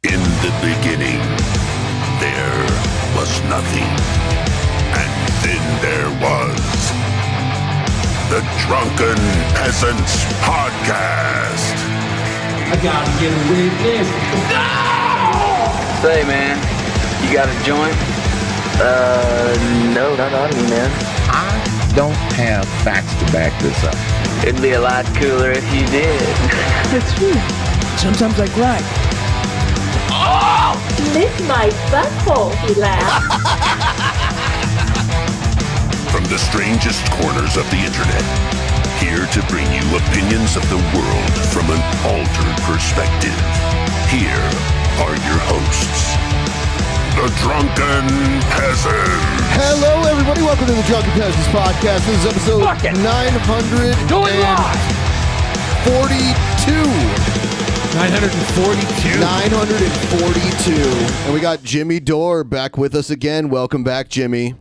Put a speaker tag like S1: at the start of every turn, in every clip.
S1: In the beginning, there was nothing. And then there was the Drunken Peasants Podcast.
S2: I gotta get a witness. No!
S3: Say, man, you got a joint? No, not on me, man.
S4: I don't have facts to back this up.
S3: It'd be a lot cooler if you did.
S5: That's true. Sometimes I cry.
S6: Oh! Lick my butthole, he laughed.
S1: From the strangest corners of the internet, here to bring you opinions of the world from an altered perspective. Here are your hosts, the Drunken Peasants.
S7: Hello, everybody. Welcome to the Drunken Peasants Podcast. This is episode 942. 942. And we got Jimmy Dore back with us again. Welcome back, Jimmy.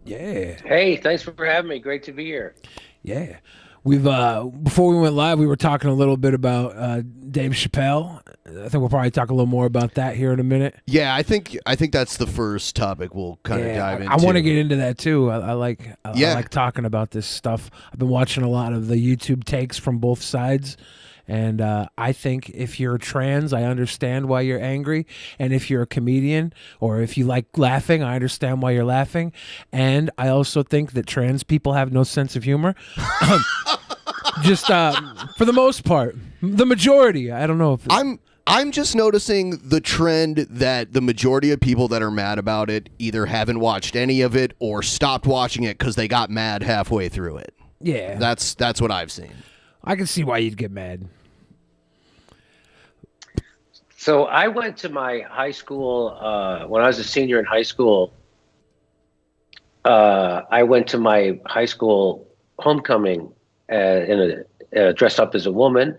S5: Yeah.
S8: Hey, thanks for having me. Great to be here.
S5: Yeah. We've before we went live, we were talking a little bit about Dave Chappelle. I think we'll probably talk a little more about that here in a minute.
S7: Yeah, I think that's the first topic we'll kind of dive into.
S5: I want to get into that too. I like talking about this stuff. I've been watching a lot of the YouTube takes from both sides. And I think if you're trans, I understand why you're angry. And if you're a comedian or if you like laughing, I understand why you're laughing. And I also think that trans people have no sense of humor. Just for the most part, the majority. I don't know if
S7: I'm just noticing the trend that the majority of people that are mad about it either haven't watched any of it or stopped watching it because they got mad halfway through it.
S5: Yeah,
S7: that's what I've seen.
S5: I can see why you'd get mad.
S8: So I went to my high school when I was a senior in high school. I went to my high school homecoming dressed up as a woman,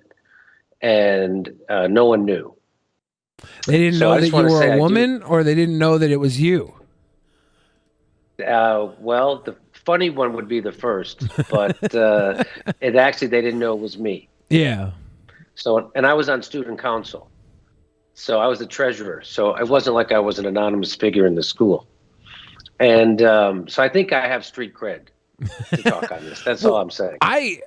S8: and no one knew.
S5: They didn't know that you were a woman, or they didn't know that it was you?
S8: Well, the funny one would be the first, but they didn't know it was me.
S5: Yeah.
S8: So, and I was on student council. So I was the treasurer. So it wasn't like I was an anonymous figure in the school. And so I think I have street cred to talk on this. That's all I'm saying.
S5: I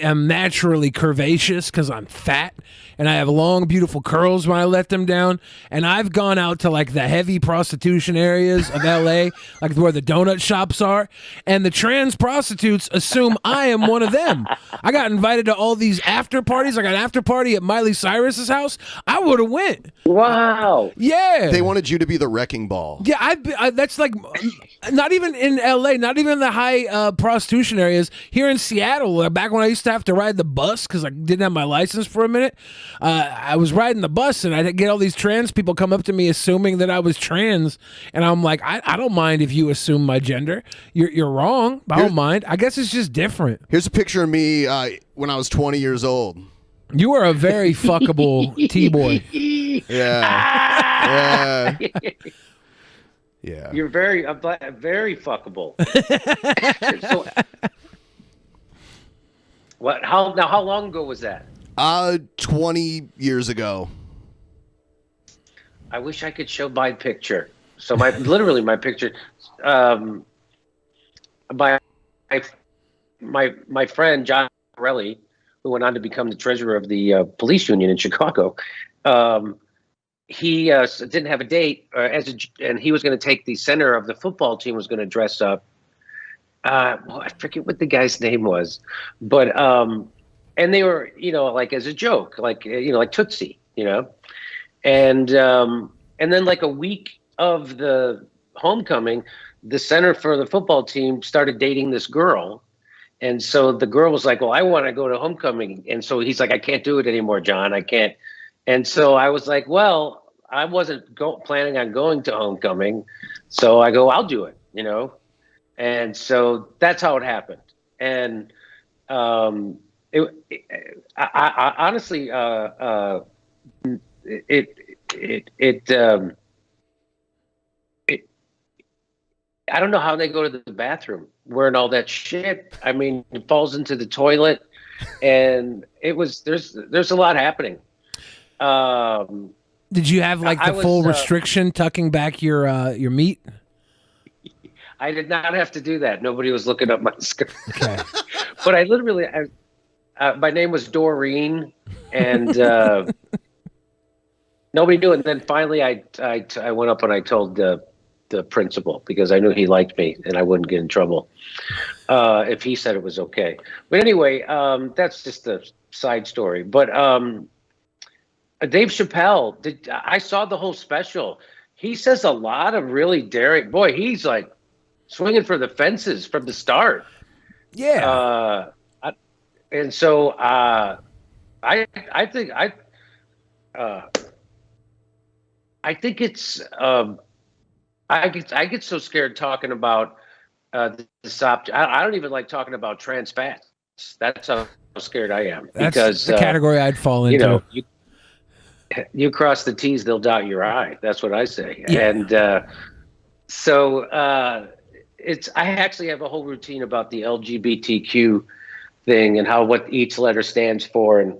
S5: am naturally curvaceous because I'm fat and I have long, beautiful curls when I let them down. And I've gone out to like the heavy prostitution areas of LA, like where the donut shops are. And the trans prostitutes assume I am one of them. I got invited to all these after parties. I got an after party at Miley Cyrus's house. I would have went.
S8: Wow.
S5: Yeah.
S7: They wanted you to be the wrecking ball.
S5: Yeah, that's like not even in LA, not even in the high prostitution areas. Here in Seattle, back when I used to have to ride the bus because I didn't have my license for a minute, I was riding the bus and I'd get all these trans people come up to me assuming that I was trans, and I'm like, I don't mind if you assume my gender. You're wrong, but I don't mind. I guess it's just different.
S7: Here's a picture of me when I was 20 years old.
S5: You are a very fuckable T-boy.
S7: Yeah. Yeah.
S8: You're very fuckable. So, what? How long ago was that?
S7: 20 years ago.
S8: I wish I could show my picture. So my picture. My friend John Corelli, who went on to become the treasurer of the police union in Chicago, he didn't have a date, and he was going to take the center of the football team was going to dress up. I forget what the guy's name was, but and they were, like as a joke, like like Tootsie, and then like a week of the homecoming, the center for the football team started dating this girl, and so the girl was like, "Well, I want to go to homecoming," and so he's like, "I can't do it anymore, John. I can't." And so I was like, "Well, I wasn't planning on going to homecoming, so I go, I'll do it," And so that's how it happened. And I honestly, I don't know how they go to the bathroom wearing all that shit. I mean, it falls into the toilet, and there's a lot happening.
S5: Did you have like the full restriction tucking back your meat?
S8: I did not have to do that. Nobody was looking up my skirt.
S5: Okay.
S8: But I literally, my name was Doreen, and nobody knew it. And then finally, I went up and I told the principal, because I knew he liked me and I wouldn't get in trouble if he said it was okay. But anyway, that's just a side story. But Dave Chappelle, I saw the whole special. He says a lot of really daring. Boy, he's like swinging for the fences from the start.
S5: Yeah.
S8: And so I think it's I get so scared talking about this object. I don't even like talking about trans fats. That's how scared I am.
S5: That's
S8: because
S5: the category I'd fall into.
S8: You know, you cross the T's, they'll dot your I. That's what I say.
S5: Yeah.
S8: And so I actually have a whole routine about the LGBTQ thing and what each letter stands for, and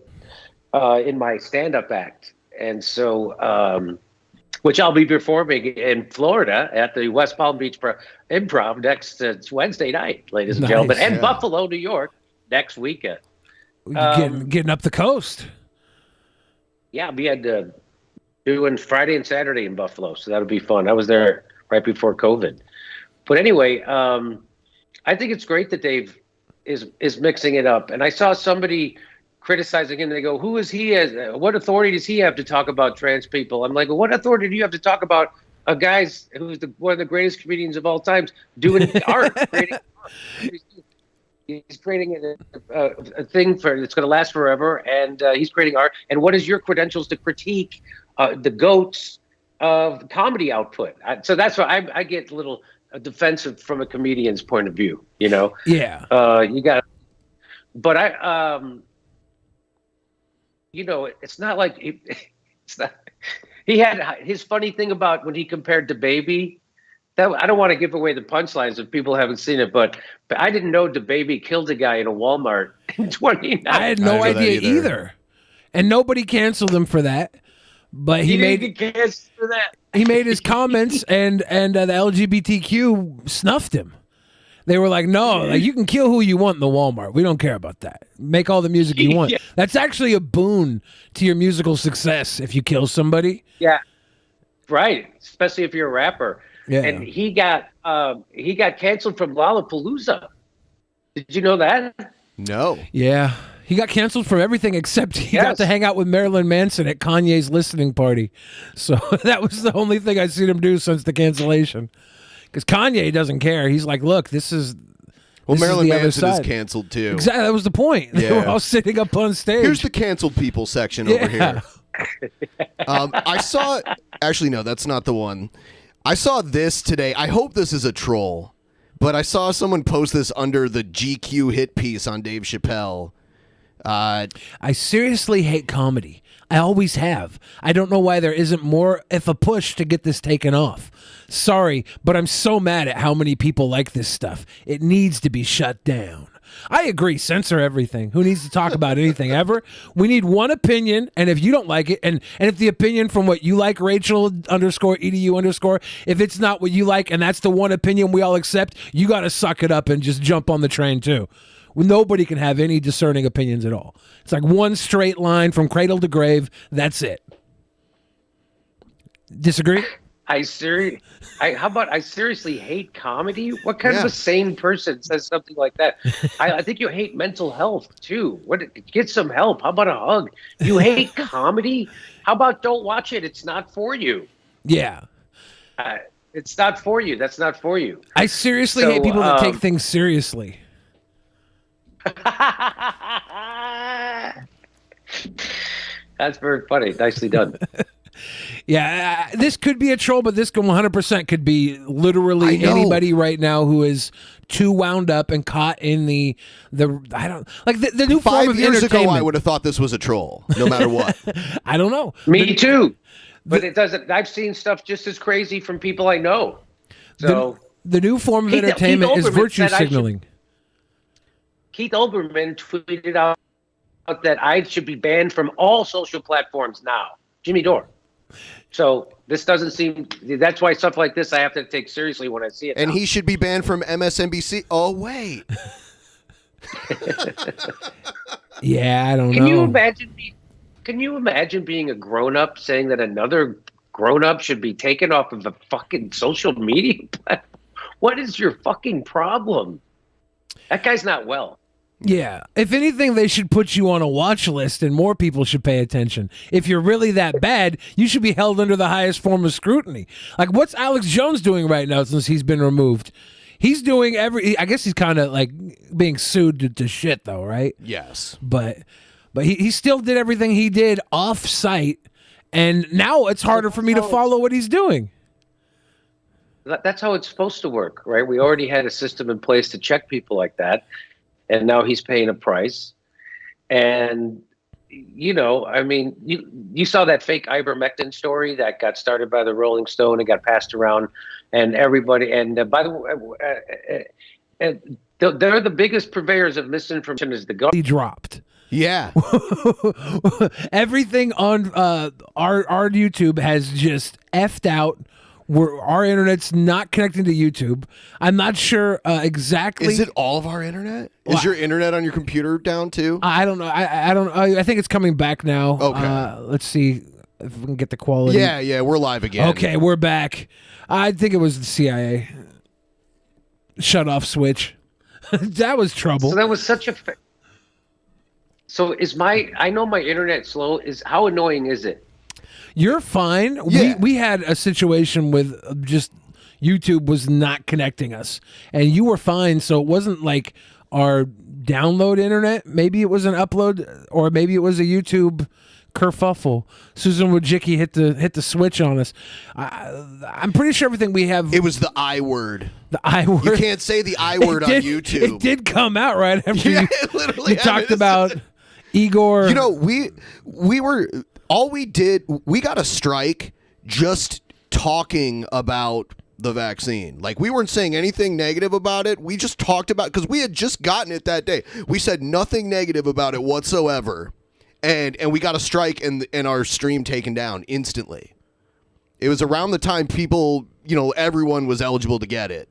S8: in my stand-up act. And so, which I'll be performing in Florida at the West Palm Beach Improv next Wednesday night, ladies and gentlemen, and Buffalo, New York next weekend.
S5: Getting up the coast.
S8: Yeah, we had doing Friday and Saturday in Buffalo, so that'll be fun. I was there right before COVID. But anyway, I think it's great that Dave is mixing it up. And I saw somebody criticizing him. They go, "Who is he? What authority does he have to talk about trans people?" I'm like, well, what authority do you have to talk about a guy who's one of the greatest comedians of all times doing art, creating art? He's creating a thing that's going to last forever, and he's creating art. And what is your credentials to critique the goats of comedy output? So that's why I get a little defensive from a comedian's point of view. You know?
S5: Yeah.
S8: You got. But you know, it's not like it's not. He had his funny thing about when he compared to Baby. I don't want to give away the punchlines if people haven't seen it, but I didn't know DaBaby killed a guy in a Walmart in 2019.
S5: I had no idea either. And nobody canceled him for that. But he made
S8: canceled for that.
S5: He made his comments, and the LGBTQ snuffed him. They were like, "No, like you can kill who you want in the Walmart. We don't care about that. Make all the music you want."
S8: Yeah.
S5: That's actually a boon to your musical success if you kill somebody.
S8: Yeah, right. Especially if you're a rapper.
S5: Yeah.
S8: And he got canceled from Lollapalooza. Did you know that?
S7: No.
S5: Yeah. He got canceled from everything except he got to hang out with Marilyn Manson at Kanye's listening party. So that was the only thing I've seen him do since the cancellation. Because Kanye doesn't care. He's like, look, this is.
S7: Well, Marilyn
S5: the other
S7: Manson is
S5: side.
S7: canceled too.
S5: Exactly. That was the point. They were all sitting up on stage.
S7: Here's the canceled people section over here. I saw. Actually, no, that's not the one. I saw this today. I hope this is a troll, but I saw someone post this under the GQ hit piece on Dave Chappelle.
S5: I seriously hate comedy. I always have. I don't know why there isn't more if a push to get this taken off. Sorry, but I'm so mad at how many people like this stuff. It needs to be shut down. I agree, censor everything. Who needs to talk about anything ever? We need one opinion, and if you don't like it, and if the opinion from what you like, Rachel_EDU_, if it's not what you like, and that's the one opinion we all accept, you got to suck it up and just jump on the train too. Nobody can have any discerning opinions at all. It's like one straight line from cradle to grave. That's it. Disagree?
S8: I seriously hate comedy. What kind of a sane person says something like that? I think you hate mental health too. Get some help. How about a hug? You hate comedy? How about don't watch it? It's not for you.
S5: Yeah.
S8: It's not for you. That's not for you.
S5: I seriously hate people that take things seriously.
S8: That's very funny. Nicely done.
S5: Yeah, this could be a troll, but this 100% could be literally anybody right now who is too wound up and caught in the I don't like the new form of
S7: 5 years ago.
S5: entertainment.
S7: I would have thought this was a troll, no matter what.
S5: I don't know.
S8: Me too. But it doesn't. I've seen stuff just as crazy from people I know. So
S5: the new form of entertainment is virtue signaling.
S8: Keith Olbermann tweeted out that I should be banned from all social platforms now. Jimmy Dore. So this doesn't seem. That's why stuff like this I have to take seriously when I see it.
S7: And
S8: now.
S7: he should be banned from MSNBC. Oh wait.
S5: Yeah, I don't know.
S8: Can you imagine being a grown-up saying that another grown-up should be taken off of a fucking social media platform? What is your fucking problem? That guy's not well.
S5: Yeah. If anything, they should put you on a watch list and more people should pay attention. If you're really that bad, you should be held under the highest form of scrutiny. Like, what's Alex Jones doing right now since he's been removed? He's doing I guess he's kind of like being sued to shit though, right?
S7: Yes.
S5: But he still did everything he did off site, and now it's harder for me to follow what he's doing.
S8: That's how it's supposed to work, right? We already had a system in place to check people like that, and now he's paying a price. And, you know, I mean, you saw that fake ivermectin story that got started by the Rolling Stone and got passed around, and everybody. And by the way, they're the biggest purveyors of misinformation is the government.
S5: He dropped.
S7: Yeah.
S5: Everything on our YouTube has just effed out. Our internet's not connecting to YouTube. I'm not sure exactly.
S7: Is it all of our internet? Is your internet on your computer down too?
S5: I don't know. I don't. I think it's coming back now.
S7: Okay.
S5: Let's see if we can get the quality.
S7: Yeah, we're live again.
S5: Okay, we're back. I think it was the CIA shut off switch. That was trouble.
S8: So that was such a. So I know my internet's slow. How annoying is it?
S5: You're fine.
S7: Yeah.
S5: We had a situation with just YouTube was not connecting us, and you were fine. So it wasn't like our download internet. Maybe it was an upload, or maybe it was a YouTube kerfuffle. Susan Wojcicki hit the switch on us. I'm pretty sure everything we have.
S7: It was the I word.
S5: The I word.
S7: You can't say the I word on YouTube.
S5: It did come out right after
S7: Yeah, literally.
S5: you talked about Igor.
S7: You know, we were. All we did, we got a strike just talking about the vaccine. Like, we weren't saying anything negative about it. We just talked about, because we had just gotten it that day. We said nothing negative about it whatsoever. And we got a strike and our stream taken down instantly. It was around the time people, everyone was eligible to get it.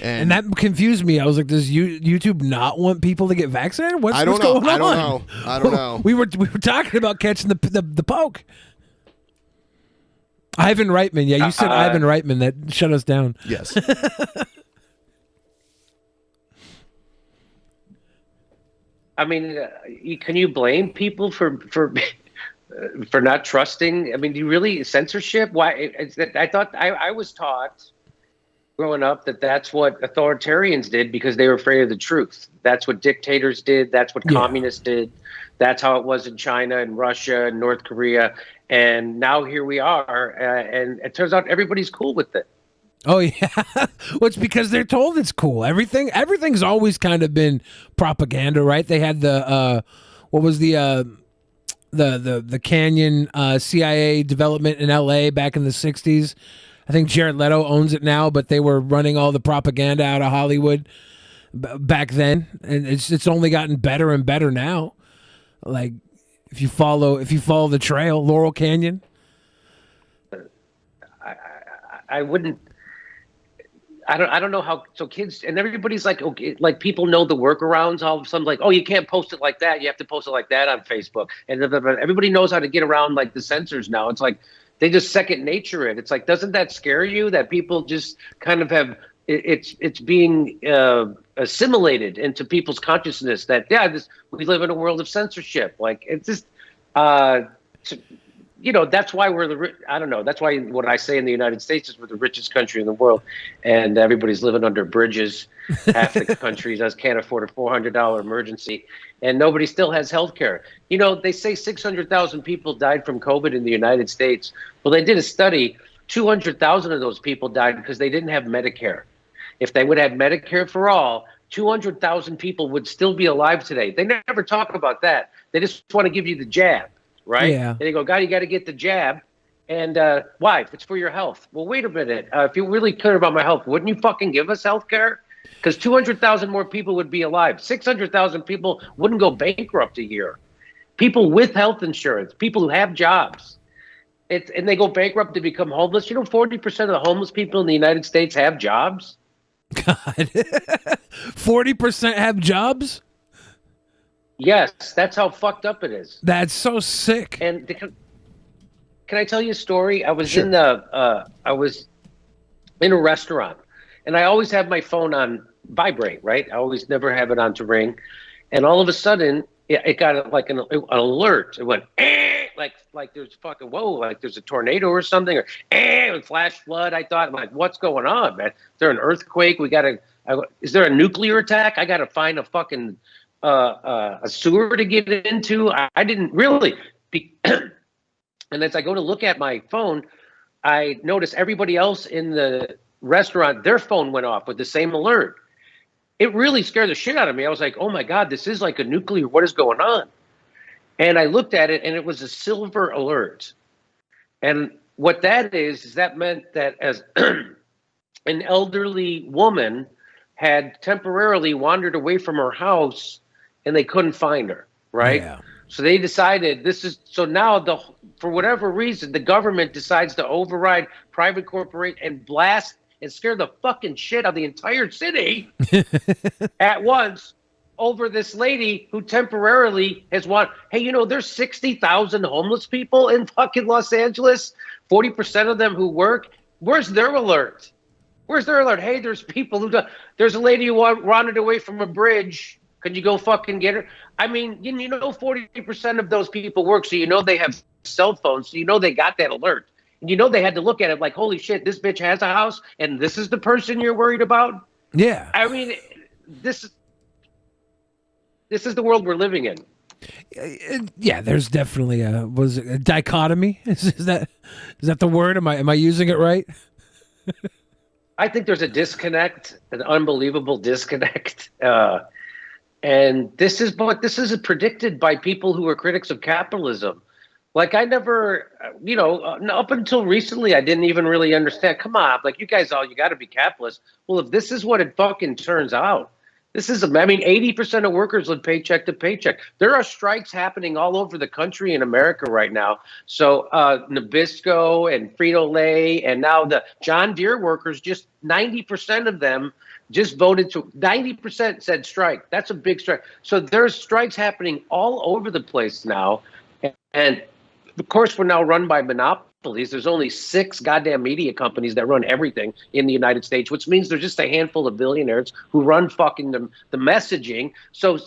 S7: And
S5: that confused me. I was like, does YouTube not want people to get vaccinated? What's going on?
S7: I don't know.
S5: We were talking about catching the poke. Ivan Reitman. Yeah, you said Ivan Reitman. That shut us down.
S7: Yes.
S8: I mean, can you blame people for not trusting? I mean, do you really censorship? Why? I thought I was taught growing up that's what authoritarians did because they were afraid of the truth. That's what dictators did. That's what communists did. That's how it was in China and Russia and North Korea. And now here we are. And it turns out everybody's cool with it.
S5: Oh yeah, well, it's because they're told it's cool. Everything's always kind of been propaganda, right? They had the what was the Canyon CIA development in L.A. back in the '60s. I think Jared Leto owns it now, but they were running all the propaganda out of Hollywood back then, and it's only gotten better and better now. Like if you follow the trail, Laurel Canyon.
S8: I wouldn't. I don't know how. So kids and everybody's like, okay, like people know the workarounds. All of a sudden, like, oh, you can't post it like that. You have to post it like that on Facebook. And everybody knows how to get around like the censors now. It's like they just second nature it. It's like, doesn't that scare you that people just kind of have it's being assimilated into people's consciousness that we live in a world of censorship. Like it's just. That's why I don't know. That's why what I say in the United States is we're the richest country in the world, and everybody's living under bridges. Half the country can't afford a $400 emergency, and nobody still has health care. They say 600,000 people died from COVID in the United States. Well, they did a study. 200,000 of those people died because they didn't have Medicare. If they would have Medicare for all, 200,000 people would still be alive today. They never talk about that. They just want to give you the jab. Right?
S5: Yeah.
S8: And they go, God, you got to get the jab. And why? If it's for your health. Well, wait a minute. If you really care about my health, wouldn't you fucking give us health care? Because 200,000 more people would be alive. 600,000 people wouldn't go bankrupt a year. People with health insurance, people who have jobs. and they go bankrupt to become homeless. 40% of the homeless people in the United States have jobs.
S5: God, 40% have jobs.
S8: Yes, that's how fucked up it is.
S5: That's so sick.
S8: And can I tell you a story? I was
S7: Sure.
S8: I was in a restaurant, and I always have my phone on vibrate, right? I always never have it on to ring, and all of a sudden it got like an alert. It went like there's fucking whoa, like there's a tornado or something, or and flash flood. I thought, I'm like, what's going on, man? Is there an earthquake? Is there a nuclear attack? I gotta find a fucking a sewer to get into. I didn't really. And as I go to look at my phone, I notice everybody else in the restaurant, their phone went off with the same alert. It really scared the shit out of me. I was like, oh my God, this is like a nuclear, what is going on? And I looked at it and it was a silver alert. And what that is that meant that as an elderly woman had temporarily wandered away from her house and they couldn't find her, right?
S5: Yeah.
S8: So they decided now for whatever reason, the government decides to override private corporate and blast and scare the fucking shit out of the entire city at once over this lady who temporarily has hey, there's 60,000 homeless people in fucking Los Angeles, 40% of them who work. Where's their alert? Where's their alert? Hey, there's people there's a lady who wandered away from a bridge. Could you go fucking get her? I mean, 40% of those people work, so they have cell phones, so they got that alert. And they had to look at it like, holy shit, this bitch has a house, and this is the person you're worried about?
S5: Yeah.
S8: I mean, this is the world we're living in.
S5: Yeah, there's definitely a dichotomy? Is that the word? Am I using it right?
S8: I think there's a disconnect, an unbelievable disconnect. And this is predicted by people who are critics of capitalism. Like I never, up until recently, I didn't even really understand. Come on, like you guys you got to be capitalist. Well, if this is what it fucking turns out, 80% of workers live paycheck to paycheck. There are strikes happening all over the country in America right now. So Nabisco and Frito-Lay and now the John Deere workers, just 90% of them just voted to 90% said strike. That's a big strike. So there's strikes happening all over the place now. And of course, we're now run by monopolies. There's only 6 goddamn media companies that run everything in the United States, which means there's just a handful of billionaires who run fucking the messaging. So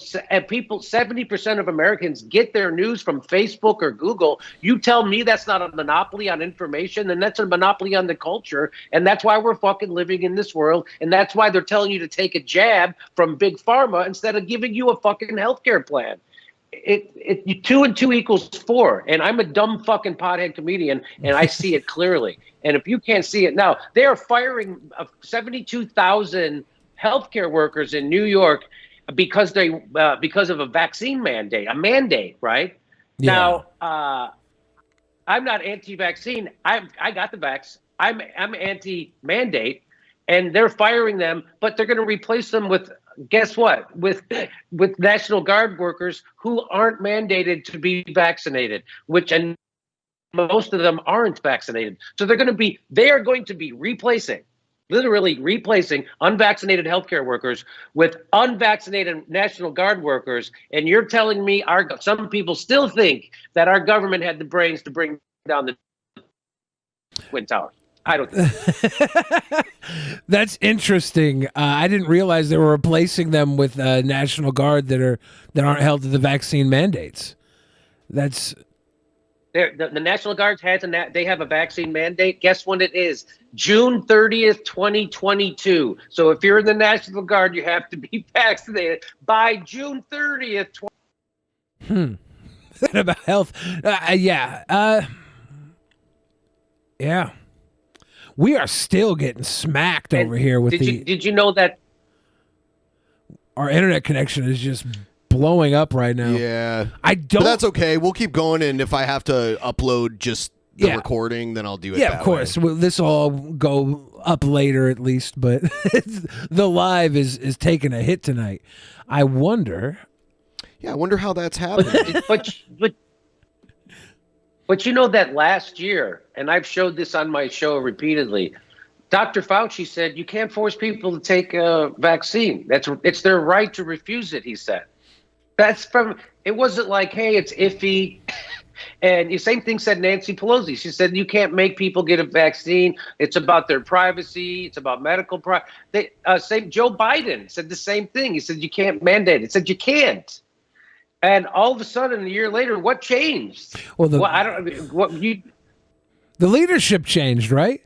S8: people, 70% of Americans get their news from Facebook or Google. You tell me that's not a monopoly on information, then that's a monopoly on the culture. And that's why we're fucking living in this world. And that's why they're telling you to take a jab from Big Pharma instead of giving you a fucking healthcare plan. 2 and 2 equals 4, and I'm a dumb fucking pothead comedian, and I see it clearly. And if you can't see it now, they are firing 72,000 healthcare workers in New York because of a vaccine mandate, right? Yeah. Now, I'm not anti-vaccine. I got the vax. I'm anti-mandate, and they're firing them, but they're going to replace them with. Guess what? With National Guard workers who aren't mandated to be vaccinated, and most of them aren't vaccinated. So they are going to be literally replacing unvaccinated healthcare workers with unvaccinated National Guard workers. And you're telling me some people still think that our government had the brains to bring down the Twin Towers. I don't think.
S5: That's interesting. I didn't realize they were replacing them with National Guard that aren't held to the vaccine mandates. That's
S8: the National Guard they have a vaccine mandate. Guess when it is? June 30th, 2022. So if you're in the National Guard, you have to be vaccinated by June 30th.
S5: That about health? Yeah. Yeah. We are still getting smacked over here with
S8: Did you know that
S5: our internet connection is just blowing up right now?
S7: Yeah.
S5: But
S7: that's okay. We'll keep going, and if I have to upload just the recording, then I'll do it that way.
S5: Yeah, of course. Well, this will all go up later at least, but the live is taking a hit tonight. I wonder
S7: how that's happening.
S8: but But you know that last year, and I've showed this on my show repeatedly, Dr. Fauci said you can't force people to take a vaccine. It's their right to refuse it, he said. It wasn't like, hey, it's iffy. And the same thing said Nancy Pelosi. She said you can't make people get a vaccine. It's about their privacy. It's about medical privacy. Same Joe Biden said the same thing. He said you can't mandate it. He said you can't. And all of a sudden, a year later, what changed?
S5: Well, the leadership changed, right?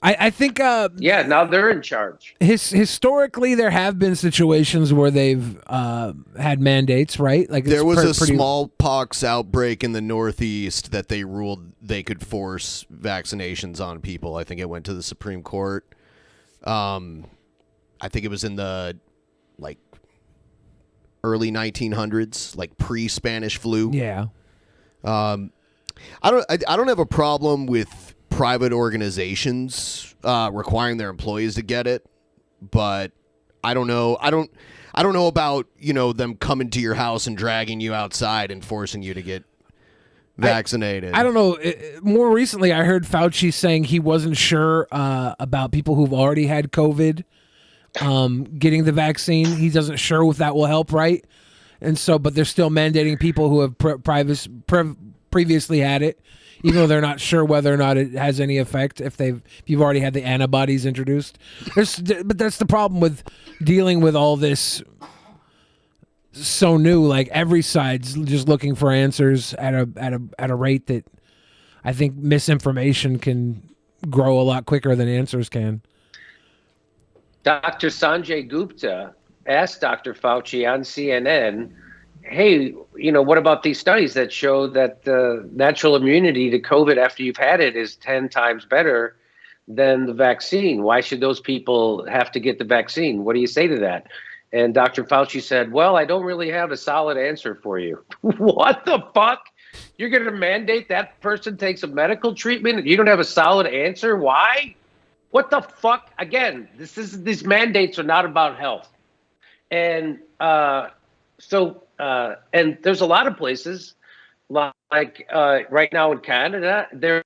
S5: I think
S8: now they're in charge.
S5: Historically, there have been situations where they've had mandates, right? Like
S7: there was a smallpox outbreak in the Northeast that they ruled they could force vaccinations on people. I think it went to the Supreme Court. I think it was in the early 1900s, like pre-Spanish flu.
S5: Yeah.
S7: I don't have a problem with private organizations requiring their employees to get it, but I don't know about them coming to your house and dragging you outside and forcing you to get vaccinated.
S5: I don't know. More recently, I heard Fauci saying he wasn't sure about people who've already had COVID getting the vaccine. He doesn't sure if that will help, right? And so, but they're still mandating people who have previously had it, even though they're not sure whether or not it has any effect if you've already had the antibodies introduced. But that's the problem with dealing with all this so new. Like every side's just looking for answers at a rate that I think misinformation can grow a lot quicker than answers can.
S8: Dr. Sanjay Gupta asked Dr. Fauci on CNN, hey, what about these studies that show that the natural immunity to COVID after you've had it is 10 times better than the vaccine? Why should those people have to get the vaccine? What do you say to that? And Dr. Fauci said, well, I don't really have a solid answer for you. What the fuck? You're going to mandate that person takes a medical treatment? You don't have a solid answer? Why? What the fuck? Again, these mandates are not about health. And and there's a lot of places like right now in Canada, they're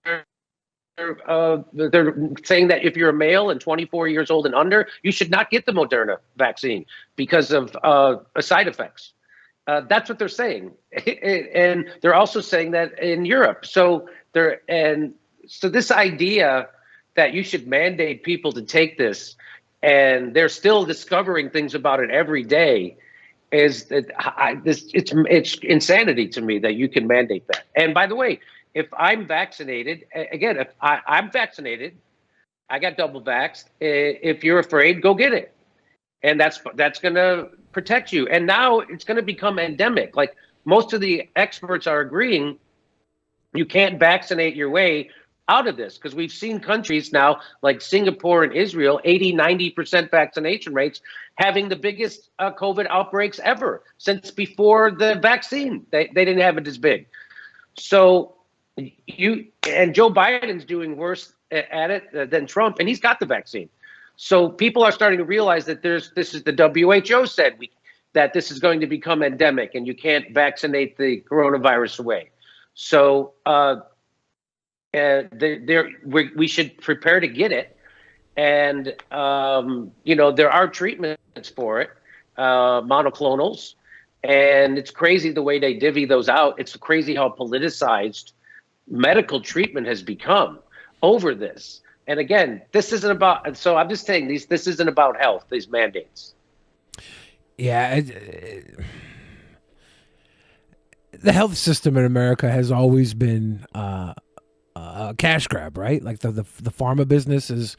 S8: saying that if you're a male and 24 years old and under, you should not get the Moderna vaccine because of side effects. That's what they're saying. And they're also saying that in Europe. So this idea that you should mandate people to take this, and they're still discovering things about it every day, is that it's insanity to me that you can mandate that. And by the way, if I'm vaccinated, again, if I'm vaccinated, I got double vaxxed. If you're afraid, go get it, and that's going to protect you. And now it's going to become endemic. Like most of the experts are agreeing, you can't vaccinate your way out of this, because we've seen countries now like Singapore and Israel, 80-90% vaccination rates, having the biggest COVID outbreaks ever since before the vaccine. They didn't have it as big. So Joe Biden's doing worse at it than Trump, and he's got the vaccine. So people are starting to realize that this is the WHO said that this is going to become endemic, and you can't vaccinate the coronavirus away. So we should prepare to get it, and there are treatments for it, monoclonals, and it's crazy the way they divvy those out. It's crazy how politicized medical treatment has become over this. And again, this isn't about. So I'm just saying this isn't about health. These mandates.
S5: Yeah. The health system in America has always been a cash grab, right? Like the pharma business is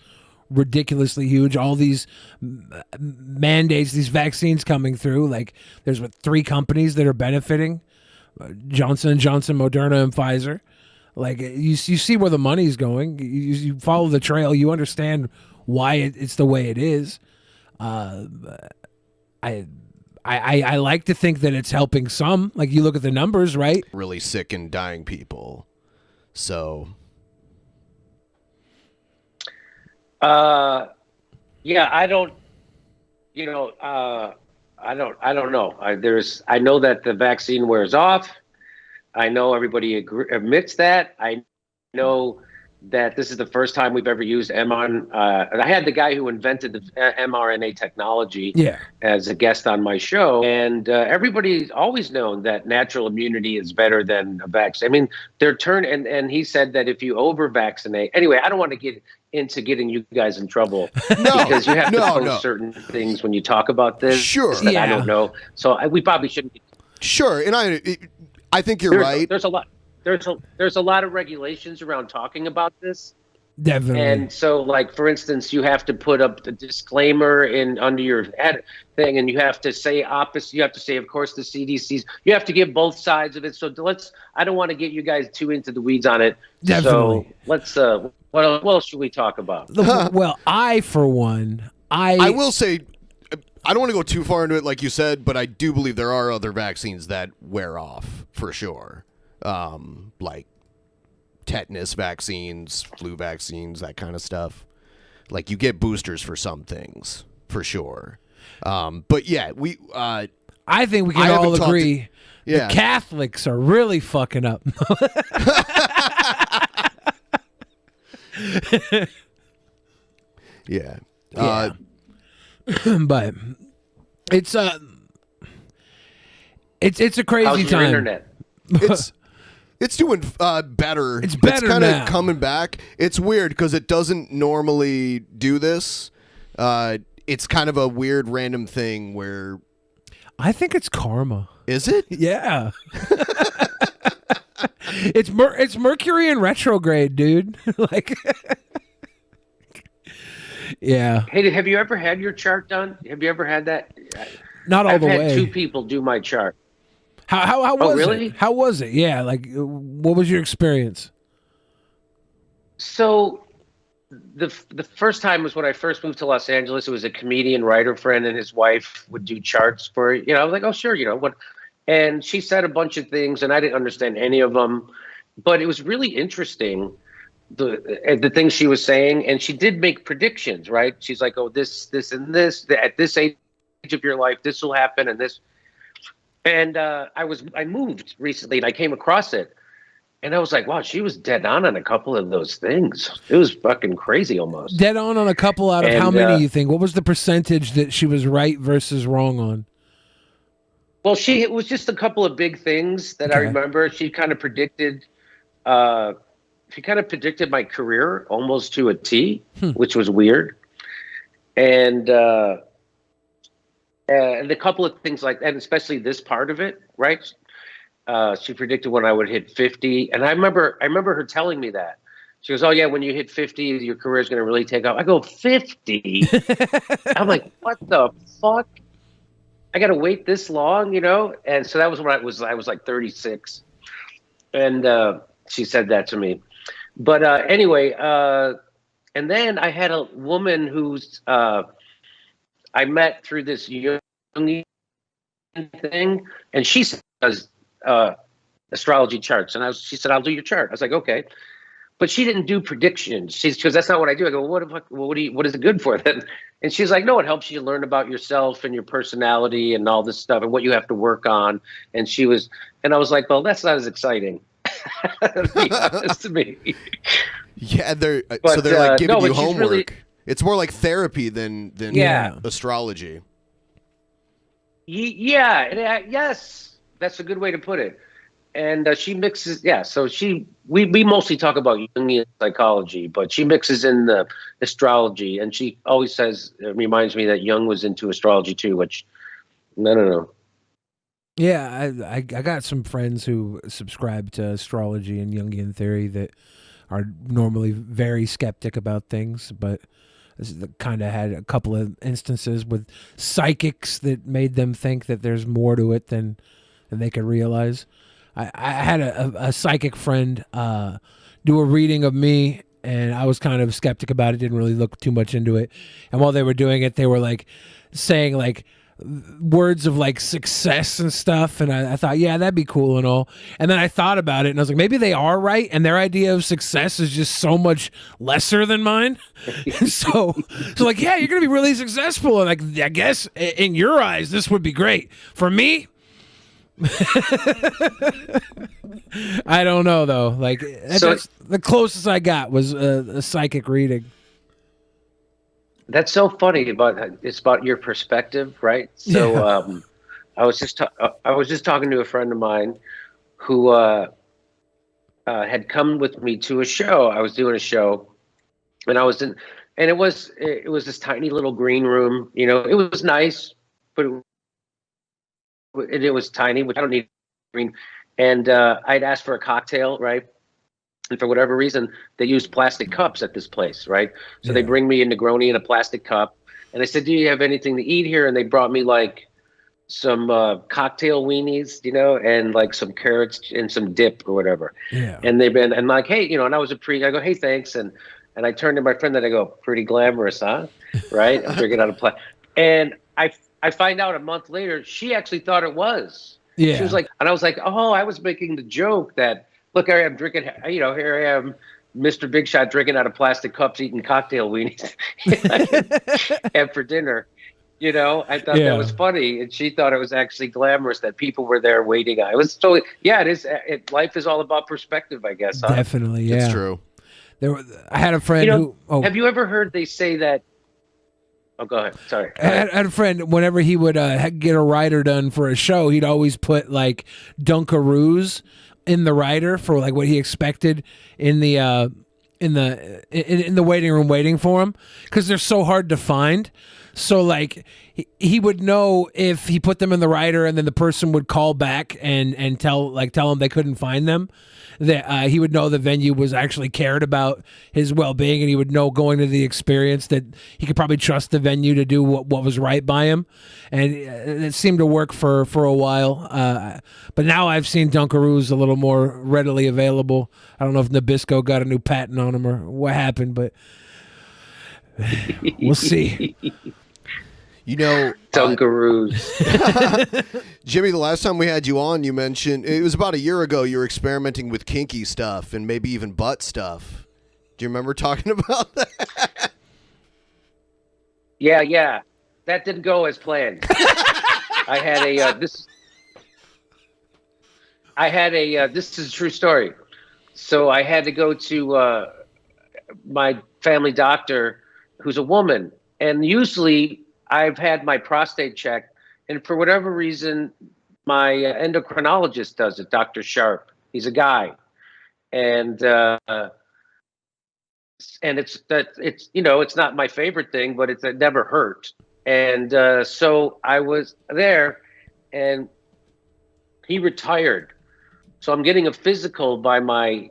S5: ridiculously huge. All these mandates, these vaccines coming through, like there's 3 companies that are benefiting, Johnson & Johnson, Moderna, and Pfizer. Like you see where the money's going. You follow the trail. You understand why it's the way it is. I like to think that it's helping some. Like you look at the numbers, right?
S7: Really sick and dying people. So,
S8: yeah, I don't. I don't know. I know that the vaccine wears off. I know everybody admits that. I know that this is the first time we've ever used mRNA. And I had the guy who invented the mRNA technology as a guest on my show. And everybody's always known that natural immunity is better than a vaccine. I mean, and he said that if you over-vaccinate. Anyway, I don't want to get into getting you guys in trouble. Because you have to post certain things when you talk about this.
S7: Sure.
S8: That I don't know. So we probably shouldn't.
S7: Sure. And I think you're right.
S8: There's a lot. There's a lot of regulations around talking about this.
S5: Definitely.
S8: And so, like, for instance, you have to put up the disclaimer under your ad thing, and you have to say opposite. You have to say, of course, the CDC's. You have to give both sides of it. So I don't want to get you guys too into the weeds on it.
S5: Definitely.
S8: So let's. What else should we talk about?
S5: Well, for one,
S7: I will say, I don't want to go too far into it, like you said, but I do believe there are other vaccines that wear off for sure. Like tetanus vaccines, flu vaccines, that kind of stuff. Like you get boosters for some things for sure. But yeah,
S5: I think we can all agree the Catholics are really fucking up.
S7: Yeah.
S5: But it's a crazy
S8: How's your
S5: time.
S8: internet?
S7: It's doing better.
S5: It's better
S7: kind
S5: now.
S7: of coming back. It's weird because it doesn't normally do this. It's kind of a weird random thing where
S5: I think it's karma.
S7: Is it?
S5: Yeah. It's Mercury in retrograde, dude. Like yeah.
S8: Hey, have you ever had your chart done? Have you ever had that?
S5: Not all the way.
S8: I've had 2 people do my chart.
S5: How was
S8: really?
S5: it? How was it? Yeah, like what was your experience?
S8: So the first time was when I first moved to Los Angeles. It was a comedian writer friend and his wife would do charts for, I was like, oh sure, what, and she said a bunch of things and I didn't understand any of them, but it was really interesting the things she was saying, and she did make predictions, right? She's like, oh, this and this, at this age of your life, this will happen, and this. And I moved recently and I came across it and I was like, wow, she was dead on a couple of those things. It was fucking crazy almost.
S5: Dead on a couple out of how many you think? What was the percentage that she was right versus wrong on?
S8: Well, it was just a couple of big things that I remember. She kind of predicted my career almost to a T, which was weird. And a couple of things like that, and especially this part of it, right? She predicted when I would hit 50. And I remember her telling me that. She goes, oh, yeah, when you hit 50, your career is going to really take off. I go, 50? I'm like, what the fuck? I got to wait this long, And so that was when I was like 36. And she said that to me. But anyway, and then I had a woman who's I met through this Jungian thing, and she does astrology charts. And she said, I'll do your chart. I was like, okay. But she didn't do predictions. Because that's not what I do. I go, what is it good for then? And she's like, no, it helps you learn about yourself and your personality and all this stuff and what you have to work on. And I was like, well, that's not as exciting. To be honest to me.
S7: Yeah, they're like giving you homework. It's more like therapy than astrology.
S8: Yeah, yes, that's a good way to put it. And she mixes, so we mostly talk about Jungian psychology, but she mixes in the astrology, and she always reminds me that Jung was into astrology too, which, I don't know.
S5: Yeah, I got some friends who subscribe to astrology and Jungian theory that are normally very skeptic about things, but kind of had a couple of instances with psychics that made them think that there's more to it than they could realize. I had a psychic friend do a reading of me, and I was kind of skeptic about it, didn't really look too much into it. And while they were doing it, they were like saying like, words of like success and stuff, and I thought, yeah, that'd be cool and all. And then I thought about it, and I was like, maybe they are right, and their idea of success is just so much lesser than mine. so like, yeah, you're gonna be really successful, and like, I guess in your eyes, this would be great. For me, I don't know though. Like, that's the closest I got was a psychic reading.
S8: That's so funny it's about your perspective, right? So yeah. I was just talking to a friend of mine who had come with me to a show. I was doing a show, and it was this tiny little green room. You know, it was nice, but it was tiny, which I don't need green. And I'd asked for a cocktail, right? And for whatever reason, they used plastic cups at this place, right? So they bring me a Negroni in a plastic cup. And I said, do you have anything to eat here? And they brought me like some cocktail weenies, you know, and like some carrots and some dip or whatever. Yeah. And and like, hey, you know, and I go, hey, thanks. And I turned to my friend and I go, pretty glamorous, huh? Right? I'm drinking out of plastic. And I find out a month later, she actually thought it was. Yeah. She was like, and I was like, oh, I was making the joke that, look, here I am drinking, you know, here I am, Mr. Big Shot, drinking out of plastic cups, eating cocktail weenies and for dinner. You know, I thought that was funny. And she thought it was actually glamorous that people were there waiting. I was totally, it is. Life is all about perspective, I guess. Huh?
S5: Definitely, yeah.
S7: It's true.
S5: I had a friend
S8: have you ever heard they say that? Oh, go ahead. Sorry.
S5: I had a friend, whenever he would get a rider done for a show, he'd always put like Dunkaroos in the rider for like what he expected in the waiting room waiting for him, because they're so hard to find. So like he would know if he put them in the rider and then the person would call back and tell him they couldn't find them, that he would know the venue was actually cared about his well-being, and he would know going to the experience that he could probably trust the venue to do what was right by him. And it seemed to work for a while. But now I've seen Dunkaroos a little more readily available. I don't know if Nabisco got a new patent on them or what happened, but we'll see.
S7: You know,
S8: Dunkaroos.
S7: Jimmy, the last time we had you on, you mentioned, it was about a year ago, you were experimenting with kinky stuff and maybe even butt stuff. Do you remember talking about that?
S8: Yeah. That didn't go as planned. I had this is a true story. So I had to go to my family doctor, who's a woman, and usually I've had my prostate checked, and for whatever reason, my endocrinologist does it, Dr. Sharp. He's a guy, and it's you know, it's not my favorite thing, but it never hurt. And so I was there, and he retired. So I'm getting a physical by my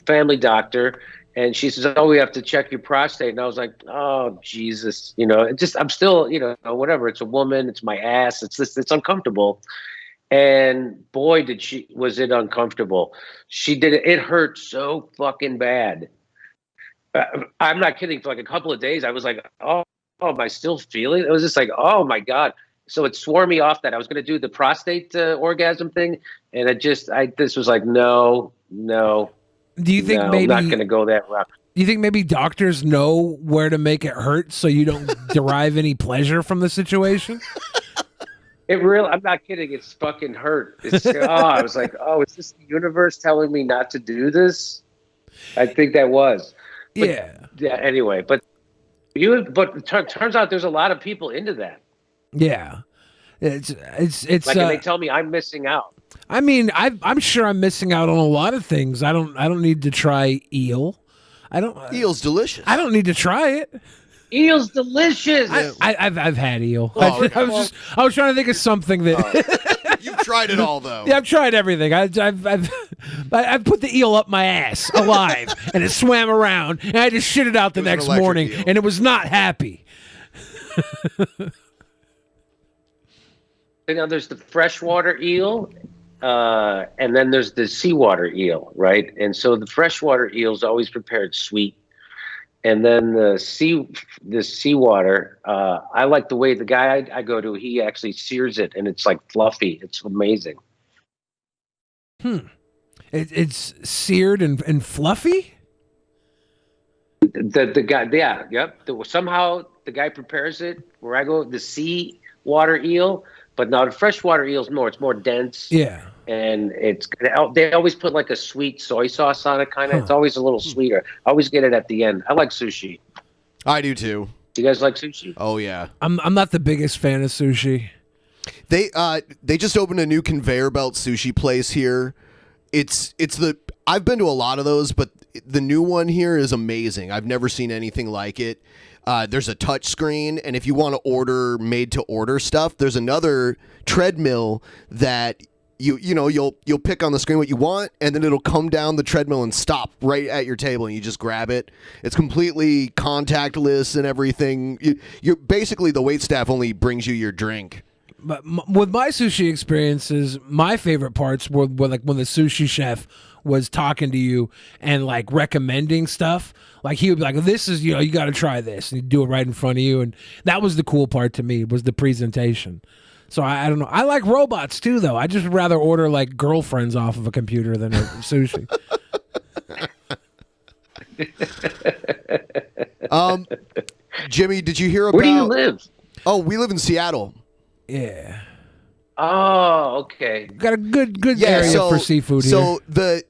S8: family doctor. And she says, oh, we have to check your prostate. And I was like, oh, Jesus. You know, I'm still, you know, whatever. It's a woman. It's my ass. It's uncomfortable. And boy, was it uncomfortable. She did it. It hurt so fucking bad. I'm not kidding. For like a couple of days, I was like, oh, am I still feeling it? It was just like, oh, my God. So it swore me off that I was going to do the prostate orgasm thing. And this was like, no.
S5: Do you think maybe
S8: I'm not going to go that route?
S5: Do you think maybe doctors know where to make it hurt so you don't derive any pleasure from the situation?
S8: I'm not kidding. It's fucking hurt. I was like, oh, is this the universe telling me not to do this? I think that was. But, yeah. Anyway, but it turns out there's a lot of people into that.
S5: Yeah. It's
S8: like, and they tell me I'm missing out.
S5: I mean, I'm sure I'm missing out on a lot of things. I don't need to try eel.
S7: Eel's delicious.
S5: I don't need to try it.
S8: Eel's delicious.
S5: I've had eel. I was trying to think of something that.
S7: You've tried it all though.
S5: Yeah, I've tried everything. I've put the eel up my ass alive, and it swam around, and I just shit it out the next morning, and it was not happy.
S8: You know, there's the freshwater eel, and then there's the seawater eel, right? And so the freshwater eel is always prepared sweet, And then the seawater. I like the way the guy I go to, he actually sears it, and it's like fluffy. It's amazing.
S5: It's seared and fluffy.
S8: The guy, yeah, yep. Somehow the guy prepares it. Where I go, the sea water eel, but now the freshwater eel's more. It's more dense.
S5: Yeah.
S8: And they always put like a sweet soy sauce on it, kind of. It's always a little sweeter. I always get it at the end. I like sushi.
S7: I do too.
S8: You guys like sushi?
S7: Oh yeah.
S5: I'm not the biggest fan of sushi.
S7: They just opened a new conveyor belt sushi place here. I've been to a lot of those, but the new one here is amazing. I've never seen anything like it. There's a touch screen, and if you want to order made to order stuff, there's another treadmill that you'll pick on the screen what you want, and then it'll come down the treadmill and stop right at your table, and you just grab it. It's completely contactless and everything. You're basically, the waitstaff only brings you your drink.
S5: But with my sushi experiences, my favorite parts were like when the sushi chef was talking to you and like recommending stuff. Like he would be like, "This is, you got to try this," and he'd do it right in front of you, and that was the cool part to me, was the presentation. So I don't know. I like robots too, though. I just rather order like girlfriends off of a computer than a sushi.
S7: Jimmy, did you hear about?
S8: Where do you live?
S7: Oh, we live in Seattle.
S5: Yeah.
S8: Oh, okay.
S5: Got a good area for seafood here.
S7: So the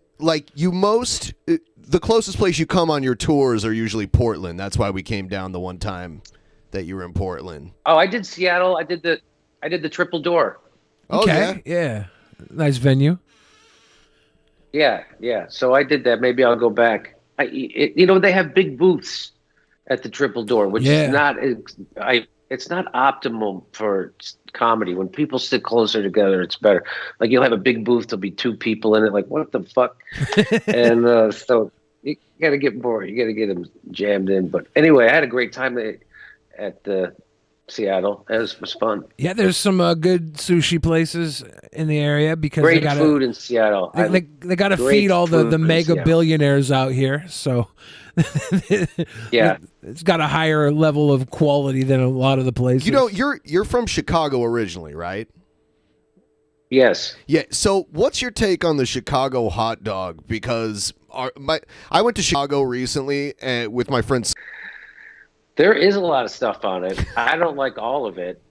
S7: closest place you come on your tours are usually Portland. That's why we came down the one time that you were in Portland.
S8: Oh, I did Seattle. I did the Triple Door.
S5: Okay. Yeah. Nice venue.
S8: Yeah. So I did that. Maybe I'll go back. They have big booths at the Triple Door, which is not. It's not optimal for comedy. When people sit closer together, it's better. Like, you'll have a big booth, there'll be two people in it. Like, what the fuck? And so you got to get more. You got to get them jammed in. But anyway, I had a great time at Seattle. It was fun.
S5: Yeah, there's some good sushi places in the area because
S8: great
S5: they got
S8: food in Seattle.
S5: They got to feed all the mega billionaires out here. So
S8: yeah,
S5: it's got a higher level of quality than a lot of the places.
S7: You're from Chicago originally, right?
S8: Yes.
S7: Yeah. So what's your take on the Chicago hot dog? Because I went to Chicago recently with my friends.
S8: There is a lot of stuff on it. I don't like all of it.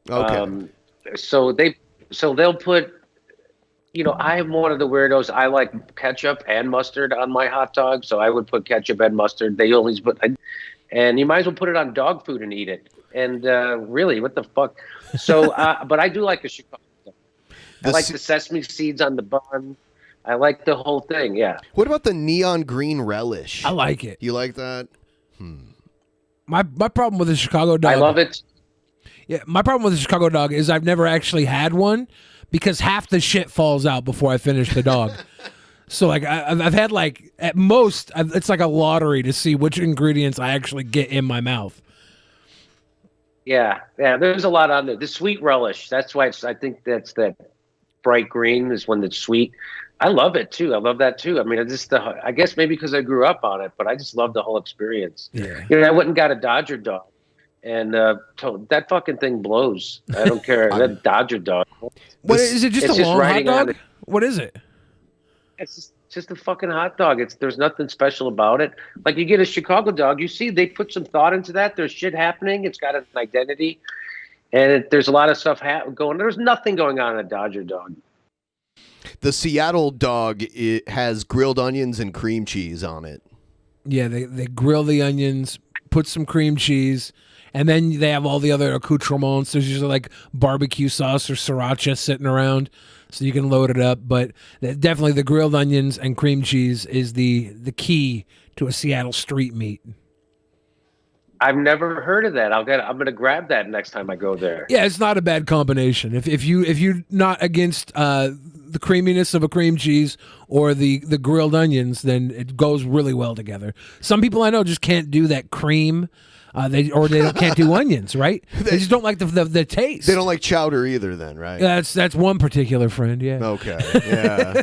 S7: Okay.
S8: So they'll put, I'm one of the weirdos. I like ketchup and mustard on my hot dog, so I would put ketchup and mustard. They always put, and you might as well put it on dog food and eat it. And really, what the fuck? So, but I do like a Chicago dog. I like the sesame seeds on the bun. I like the whole thing. Yeah.
S7: What about the neon green relish?
S5: I like it.
S7: You like that?
S5: My problem with the Chicago dog.
S8: I love it.
S5: Yeah, my problem with the Chicago dog is I've never actually had one because half the shit falls out before I finish the dog. So like I've had like at most it's like a lottery to see which ingredients I actually get in my mouth.
S8: Yeah. There's a lot on there. The sweet relish. That's why I think that's that bright green is one that's sweet. I love it too. I love that too. I mean, I guess maybe because I grew up on it, but I just love the whole experience.
S5: Yeah.
S8: I went and got a Dodger dog, and that fucking thing blows. I don't care. That Dodger dog.
S5: What is it? Just a long hot dog? What is it?
S8: It's just a fucking hot dog. There's nothing special about it. Like, you get a Chicago dog, you see they put some thought into that. There's shit happening. It's got an identity, and there's a lot of stuff going. There's nothing going on in a Dodger dog.
S7: The Seattle dog, it has grilled onions and cream cheese on it.
S5: Yeah, they grill the onions, put some cream cheese, and then they have all the other accoutrements. There's usually like barbecue sauce or sriracha sitting around, so you can load it up. But definitely the grilled onions and cream cheese is the key to a Seattle street meat.
S8: I've never heard of that. I'm gonna grab that next time I go there.
S5: Yeah, it's not a bad combination. If you're not against the creaminess of a cream cheese or the grilled onions, then it goes really well together. Some people I know just can't do that cream. They can't do onions, right? They just don't like the taste.
S7: They don't like chowder either, then, right?
S5: That's one particular friend. Yeah.
S7: Okay. Yeah.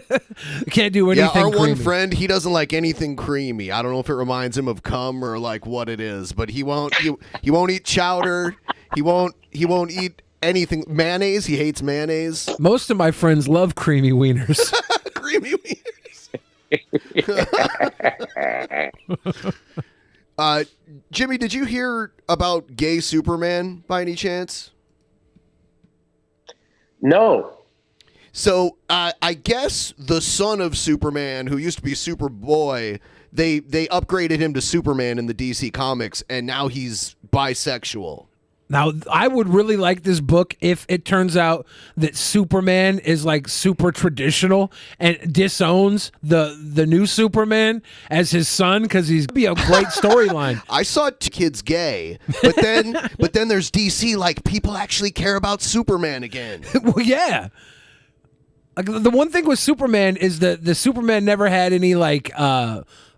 S5: Can't do anything.
S7: Yeah, our
S5: creamy.
S7: one friend, he doesn't like anything creamy. I don't know if it reminds him of cum or like what it is, but he won't. He won't eat chowder. He won't eat anything. Mayonnaise. He hates mayonnaise.
S5: Most of my friends love creamy wieners.
S7: Creamy wieners. Jimmy, did you hear about gay Superman by any chance?
S8: No.
S7: So I guess the son of Superman, who used to be Superboy, they upgraded him to Superman in the DC Comics, and now he's bisexual.
S5: Now, I would really like this book if it turns out that Superman is like super traditional and disowns the new Superman as his son, because he's be a great storyline.
S7: I saw kids gay, but then there's DC, like, people actually care about Superman again.
S5: Well, yeah. Like, the one thing with Superman is that the Superman never had any like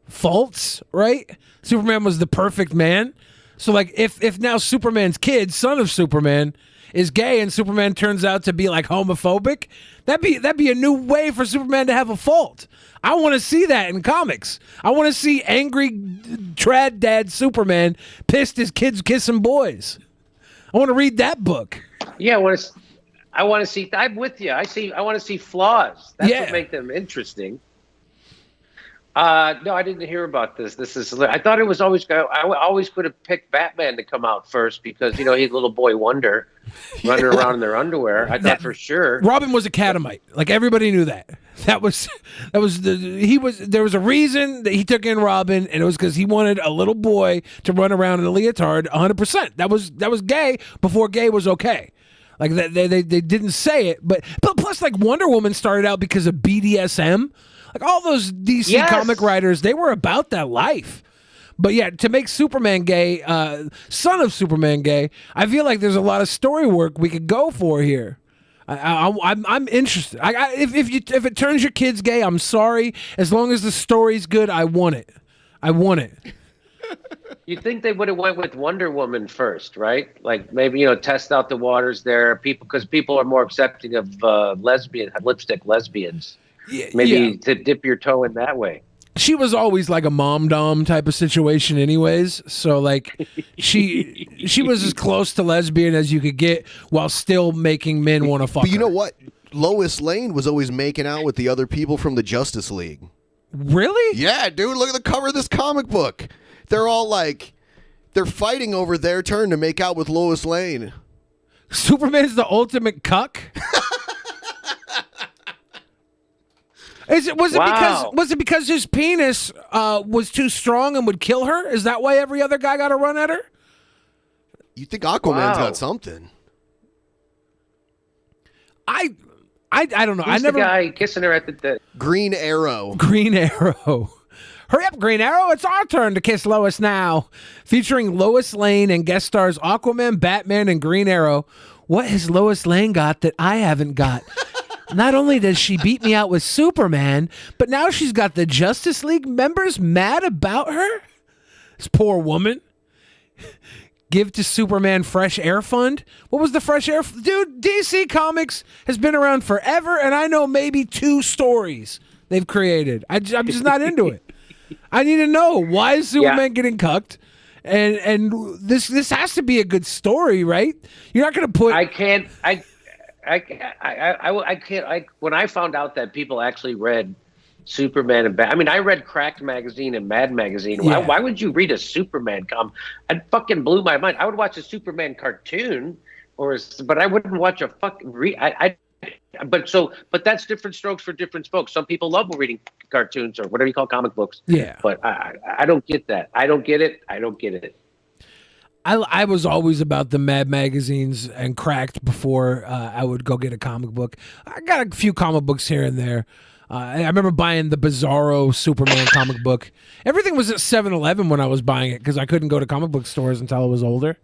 S5: faults, right? Superman was the perfect man. So, like, if now Superman's kid, son of Superman, is gay and Superman turns out to be, like, homophobic, that'd be a new way for Superman to have a fault. I want to see that in comics. I want to see angry trad dad Superman pissed his kids kissing boys. I want to read that book.
S8: Yeah, I want to see. I'm with you. I want to see flaws. That's what makes them interesting. No, I didn't hear about this. I thought it was always. I always could have picked Batman to come out first because he's little boy wonder, running around in their underwear. I thought for sure.
S5: Robin was a catamite. Like everybody knew that. There was a reason that he took in Robin, and it was because he wanted a little boy to run around in a leotard. 100%. That was gay before gay was okay. Like they didn't say it, but plus like Wonder Woman started out because of BDSM. Like all those DC comic writers, they were about that life. But yeah, to make Superman gay, son of Superman gay, I feel like there's a lot of story work we could go for here. I'm interested. If it turns your kids gay, I'm sorry. As long as the story's good, I want it.
S8: You think they would have went with Wonder Woman first, right? Like maybe test out the waters there, because people are more accepting of lipstick lesbians. Maybe to dip your toe in that way.
S5: She was always like a mom dom type of situation anyways, so like she was as close to lesbian as you could get while still making men want to fuck
S7: her. But you
S5: her.
S7: know what? Lois Lane was always making out with the other people from the Justice League.
S5: Really?
S7: Yeah, dude, look at the cover of this comic book. They're all like, they're fighting over their turn to make out with Lois Lane.
S5: Superman's the ultimate cuck? Was it because his penis was too strong and would kill her? Is that why every other guy got a run at her?
S7: You think Aquaman's got something?
S5: I don't know.
S8: Who's the guy kissing her at the
S7: Green Arrow.
S5: Green Arrow. Hurry up, Green Arrow. It's our turn to kiss Lois now. Featuring Lois Lane and guest stars Aquaman, Batman, and Green Arrow. What has Lois Lane got that I haven't got? Not only does she beat me out with Superman, but now she's got the Justice League members mad about her? This poor woman. Give to Superman Fresh Air Fund? What was the Fresh Air? Dude, DC Comics has been around forever, and I know maybe 2 stories they've created. I'm just not into it. I need to know, why is Superman getting cucked? And this has to be a good story, right? You're not going to put... When I found out that people actually read Superman and Batman, I read Cracked magazine and Mad magazine. Yeah.
S8: Why would you read a Superman comic? It fucking blew my mind. I would watch a Superman cartoon, but I wouldn't watch a But that's different strokes for different folks. Some people love reading cartoons or whatever you call comic books.
S5: Yeah,
S8: but I don't get that. I don't get it.
S5: I was always about the Mad magazines and Cracked before I would go get a comic book. I got a few comic books here and there. I remember buying the Bizarro Superman comic book. Everything was at 7-Eleven when I was buying it because I couldn't go to comic book stores until I was older.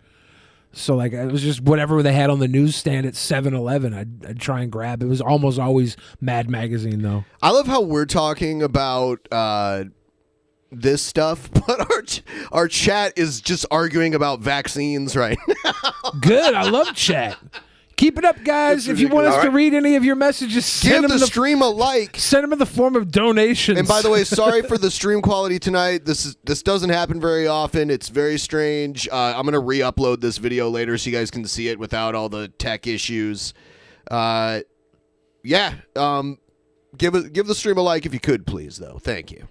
S5: So like it was just whatever they had on the newsstand at 7-Eleven, I'd try and grab. It was almost always Mad Magazine though.
S7: I love how we're talking about this stuff, but our chat is just arguing about vaccines right now.
S5: Good, I love chat. Keep it up, guys. If you want us to read any of your messages, send
S7: give
S5: them
S7: the stream a like.
S5: Send them in the form of donations.
S7: And by the way, sorry for the stream quality tonight. This doesn't happen very often. It's very strange. I'm gonna re-upload this video later so you guys can see it without all the tech issues. Give the stream a like if you could, please, though. Thank you.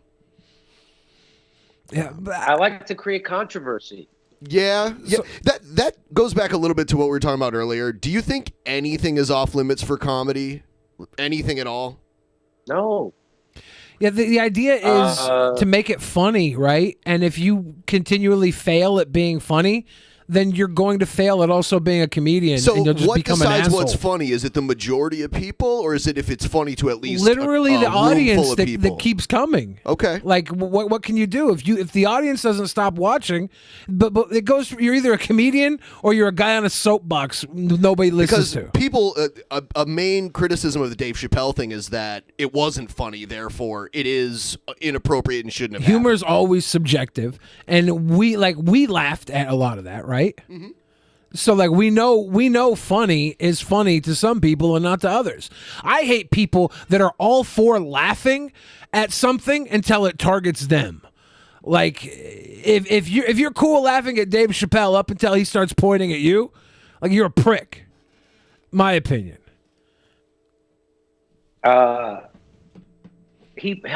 S5: Yeah,
S8: I like to create controversy.
S7: Yeah. So, that goes back a little bit to what we were talking about earlier. Do you think anything is off limits for comedy? Anything at all?
S8: No.
S5: Yeah, the idea is to make it funny, right? And if you continually fail at being funny, then you're going to fail at also being a comedian.
S7: So
S5: and you'll just
S7: what
S5: become an
S7: decides
S5: asshole.
S7: what's funny? Is it the majority of people, or is it if it's funny to at least
S5: literally
S7: a
S5: the
S7: room
S5: audience
S7: full of
S5: that
S7: people?
S5: keeps coming?
S7: Okay.
S5: Like what can you do if the audience doesn't stop watching? But it goes. You're either a comedian or you're a guy on a soapbox nobody listens
S7: Because
S5: to.
S7: people, a main criticism of the Dave Chappelle thing is that it wasn't funny, therefore it is inappropriate and shouldn't have
S5: Humor is always subjective, and we laughed at a lot of that, right?
S7: Mm-hmm.
S5: So like we know funny is funny to some people and not to others. I hate people that are all for laughing at something until it targets them. Like if you're cool laughing at Dave Chappelle up until he starts pointing at you, like you're a prick. My opinion.
S8: How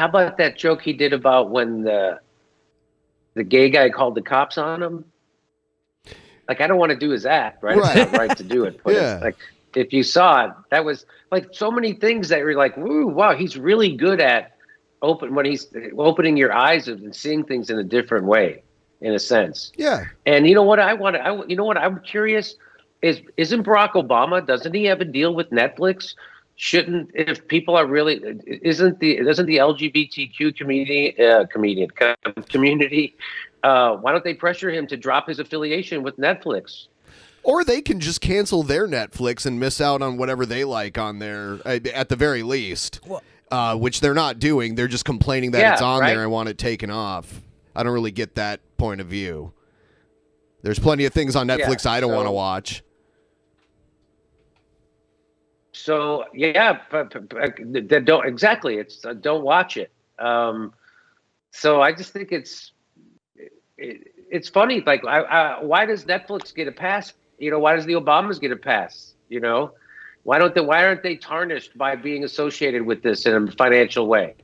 S8: about that joke he did about when the gay guy called the cops on him? Like, I don't want to do his act, right?
S7: Right.
S8: It's not right to do it. But
S7: Yeah.
S8: like, if you saw it, that was like so many things that were like, "Ooh, wow, he's really good at he's opening your eyes and seeing things in a different way, in a sense."
S7: Yeah.
S8: And you know what you know what I'm curious isn't Barack Obama? Doesn't he have a deal with Netflix? If people are really doesn't the LGBTQ community why don't they pressure him to drop his affiliation with Netflix?
S7: Or they can just cancel their Netflix and miss out on whatever they like on there, at the very least, which they're not doing. They're just complaining that it's on there and want it taken off. I don't really get that point of view. There's plenty of things on Netflix I don't want to watch.
S8: So but don't exactly. It's don't watch it. So I just think it's funny. Like, why does Netflix get a pass? Why does the Obamas get a pass? Why aren't they tarnished by being associated with this in a financial way?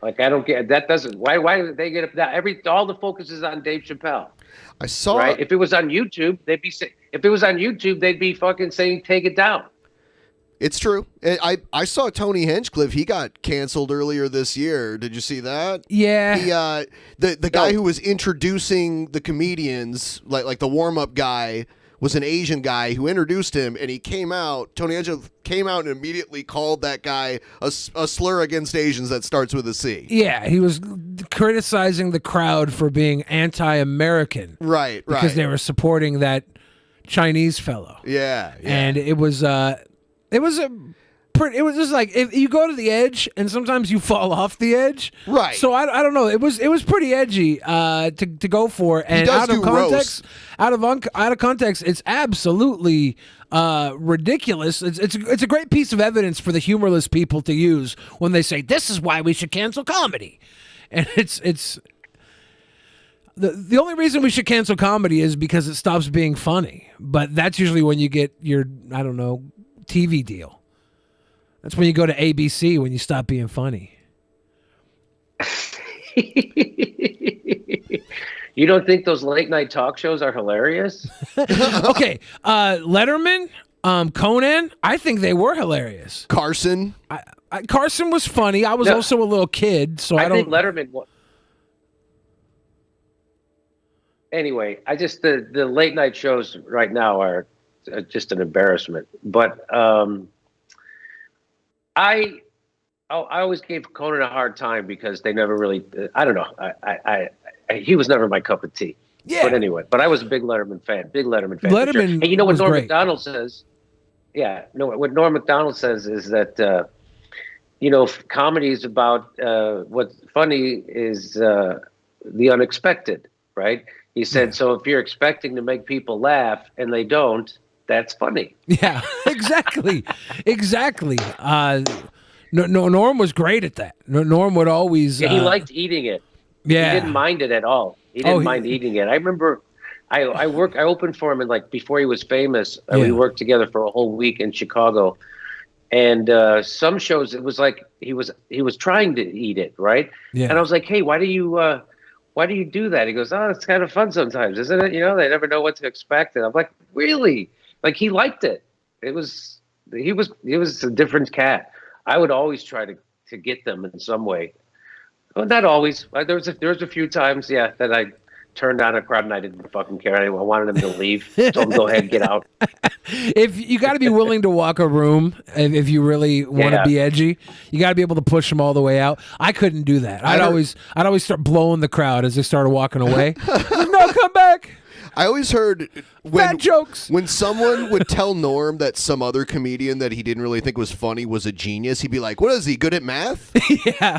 S8: Like, I don't get that. Why do they get all the focus is on Dave Chappelle?
S7: I saw
S8: right. If it was on YouTube, they'd be fucking saying take it down.
S7: It's true. I saw Tony Hinchcliffe. He got canceled earlier this year. Did you see that?
S5: Yeah.
S7: The guy who was introducing the comedians, like the warm-up guy, was an Asian guy who introduced him, and Tony Hinchcliffe came out and immediately called that guy a slur against Asians that starts with a C.
S5: Yeah, he was criticizing the crowd for being anti-American.
S7: Right.
S5: Because they were supporting that Chinese fellow.
S7: Yeah.
S5: And it was just like if you go to the edge and sometimes you fall off the edge.
S7: Right.
S5: So I don't know. It was pretty edgy to go for, and out of context, it's absolutely ridiculous. It's a great piece of evidence for the humorless people to use when they say this is why we should cancel comedy, and it's. The only reason we should cancel comedy is because it stops being funny. But that's usually when you get your, I don't know, TV deal. That's when you go to ABC when you stop being funny.
S8: You don't think those late night talk shows are hilarious?
S5: Okay, Letterman, Conan, I think they were hilarious.
S7: Carson.
S5: Carson was funny. I was also a little kid, so I don't
S8: think Letterman was. Anyway, the late night shows right now are just an embarrassment. But I always gave Conan a hard time because they never really. I don't know. He was never my cup of tea.
S5: Yeah.
S8: But anyway, I was a big Letterman fan. For sure.
S5: Letterman
S8: And you know what
S5: was
S8: Norm
S5: great.
S8: Macdonald says? Yeah, no. What Norm Macdonald says is that comedy is about what's funny is the unexpected, right? He said, so if you're expecting to make people laugh and they don't, that's funny.
S5: Yeah, exactly. Exactly. Norm was great at that. Norm would always...
S8: Yeah, he liked eating it.
S5: Yeah.
S8: He didn't mind it at all. He didn't mind eating it. I remember I opened for him, and like before he was famous, we worked together for a whole week in Chicago. And some shows, it was like he was trying to eat it, right?
S5: Yeah.
S8: And I was like, hey, why do you do that? He goes, oh, it's kind of fun sometimes, isn't it? They never know what to expect. And I'm like, really? Like, he liked it. He was a different cat. I would always try to get them in some way. Well, not always. There was a few times, that I turned on a crowd and I didn't fucking care. I wanted them to leave. Told them, go ahead and get out.
S5: If you got to be willing to walk a room, if you really want to be edgy, you got to be able to push them all the way out. I couldn't do that. I'd always start blowing the crowd as they started walking away. No, come back.
S7: I always heard
S5: bad jokes.
S7: When someone would tell Norm that some other comedian that he didn't really think was funny was a genius, he'd be like, what is he, good at math?
S5: Yeah.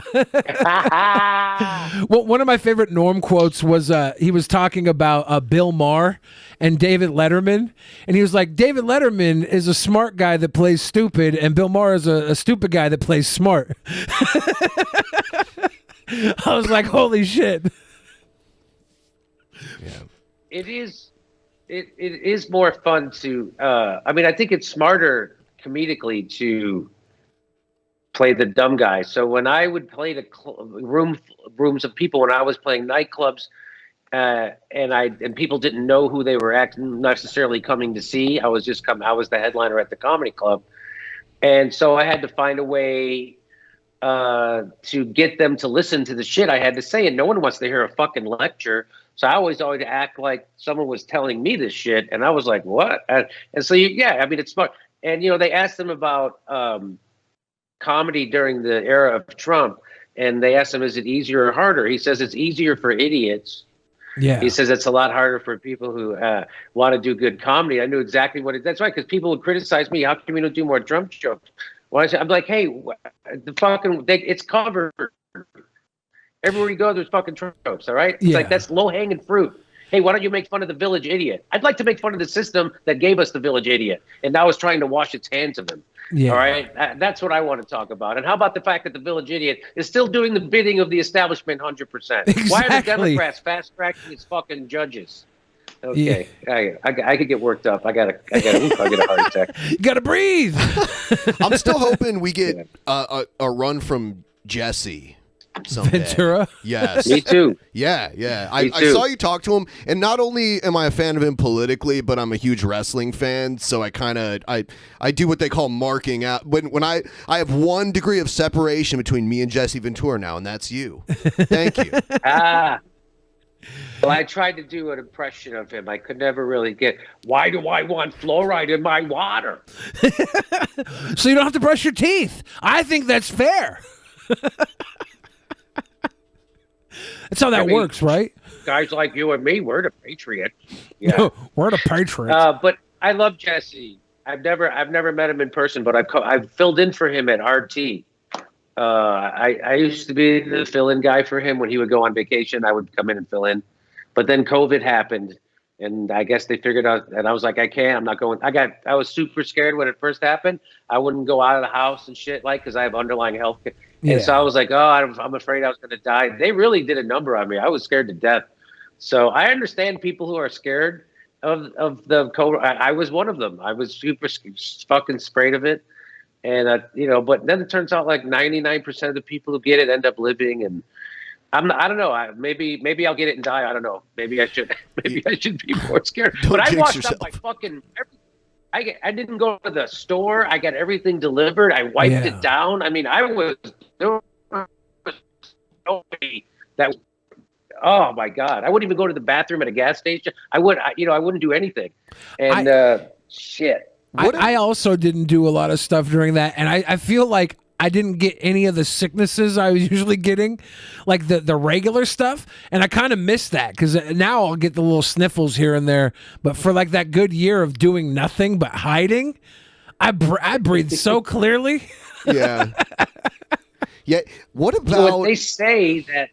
S5: Well, one of my favorite Norm quotes was he was talking about Bill Maher and David Letterman. And he was like, David Letterman is a smart guy that plays stupid, and Bill Maher is a stupid guy that plays smart. I was like, holy shit.
S7: Yeah.
S8: It is more fun to. I think it's smarter comedically to play the dumb guy. So when I would play the rooms of people when I was playing nightclubs, and people didn't know who they were necessarily coming to see. I was the headliner at the comedy club, and so I had to find a way to get them to listen to the shit I had to say, and no one wants to hear a fucking lecture. So I always act like someone was telling me this shit, and I was like, "What?" And so, it's smart. And they asked him about comedy during the era of Trump, and they asked him, "Is it easier or harder?" He says it's easier for idiots.
S5: Yeah.
S8: He says it's a lot harder for people who want to do good comedy. I knew exactly that's right, because people would criticize me. How come you don't do more Trump jokes? I'm like, hey, it's covered. Everywhere you go, there's fucking tropes, all right? It's like, that's low-hanging fruit. Hey, why don't you make fun of the village idiot? I'd like to make fun of the system that gave us the village idiot, and now is trying to wash its hands of him.
S5: Yeah.
S8: All right? That's what I want to talk about. And how about the fact that the village idiot is still doing the bidding of the establishment 100%?
S5: Exactly.
S8: Why are the Democrats fast-tracking these fucking judges? Okay, I could get worked up. I got a heart attack.
S5: You gotta breathe.
S7: I'm still hoping we get a run from Jesse someday.
S5: Ventura?
S7: Yes.
S8: Me too.
S7: Yeah.
S8: Me
S7: I
S8: too.
S7: saw you talk to him, and not only am I a fan of him politically, but I'm a huge wrestling fan, so I do what they call marking out. When I have 1 degree of separation between me and Jesse Ventura now, and that's you. Thank you.
S8: Well, I tried to do an impression of him. I could never really get, why do I want fluoride in my water?
S5: So you don't have to brush your teeth. I think that's fair. That's how that works, right?
S8: Guys like you and me, we're the patriots. Yeah,
S5: No, we're the patriots.
S8: but I love Jesse. I've never met him in person, but I've filled in for him at RT. I used to be the fill-in guy for him when he would go on vacation. I would come in and fill in, but then COVID happened, and I guess they figured out. And I was like, I'm not going. I was super scared when it first happened. I wouldn't go out of the house and shit, because I have underlying health. And so I was like, I'm afraid I was going to die. They really did a number on me. I was scared to death. So I understand people who are scared of the COVID. I was one of them. I was super fucking sprayed of it. And, but then it turns out like 99% of the people who get it end up living. And I don't know. Maybe I'll get it and die. I don't know. Maybe I should be more scared. But I washed up my fucking I didn't go to the store. I got everything delivered. I wiped it down. I mean, there was nobody that. Oh my God! I wouldn't even go to the bathroom at a gas station. I wouldn't do anything. And shit.
S5: I also didn't do a lot of stuff during that, and I feel like I didn't get any of the sicknesses I was usually getting, like the regular stuff, and I kind of missed that because now I'll get the little sniffles here and there. But for like that good year of doing nothing but hiding, I breathed so clearly.
S7: Yeah. Yeah. What about?
S8: So they say that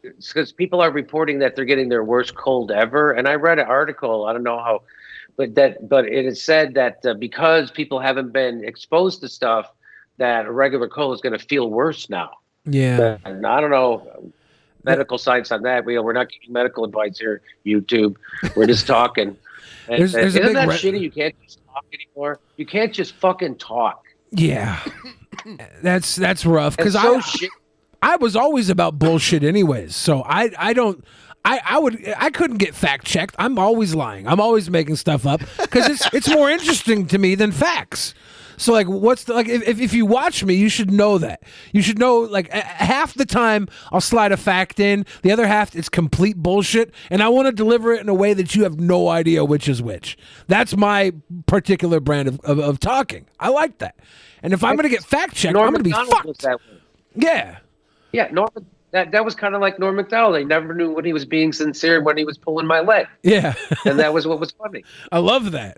S8: because people are reporting that they're getting their worst cold ever, and I read an article. I don't know how, but it is said that because people haven't been exposed to stuff, that a regular cold is going to feel worse now.
S5: Yeah.
S8: And I don't know medical science on that. We're not giving medical advice here, YouTube. We're just talking. And,
S5: there's a
S8: isn't
S5: big
S8: that shitty? You can't just talk anymore. You can't just fucking talk.
S5: Yeah. That's rough because
S8: So
S5: I was always about bullshit anyways. So I couldn't get fact checked. I'm always lying. I'm always making stuff up because it's more interesting to me than facts. So like, what's the, like if you watch me, you should know that. You should know like half the time I'll slide a fact in, the other half it's complete bullshit, and I want to deliver it in a way that you have no idea which is which. That's my particular brand of talking. I like that. And if I'm going to get fact checked, I'm going to be fucked. Yeah.
S8: Yeah, Norman. That was kind of like Norm Macdonald. They never knew when he was being sincere and when he was pulling my leg.
S5: Yeah.
S8: And that was what was funny.
S5: I love that.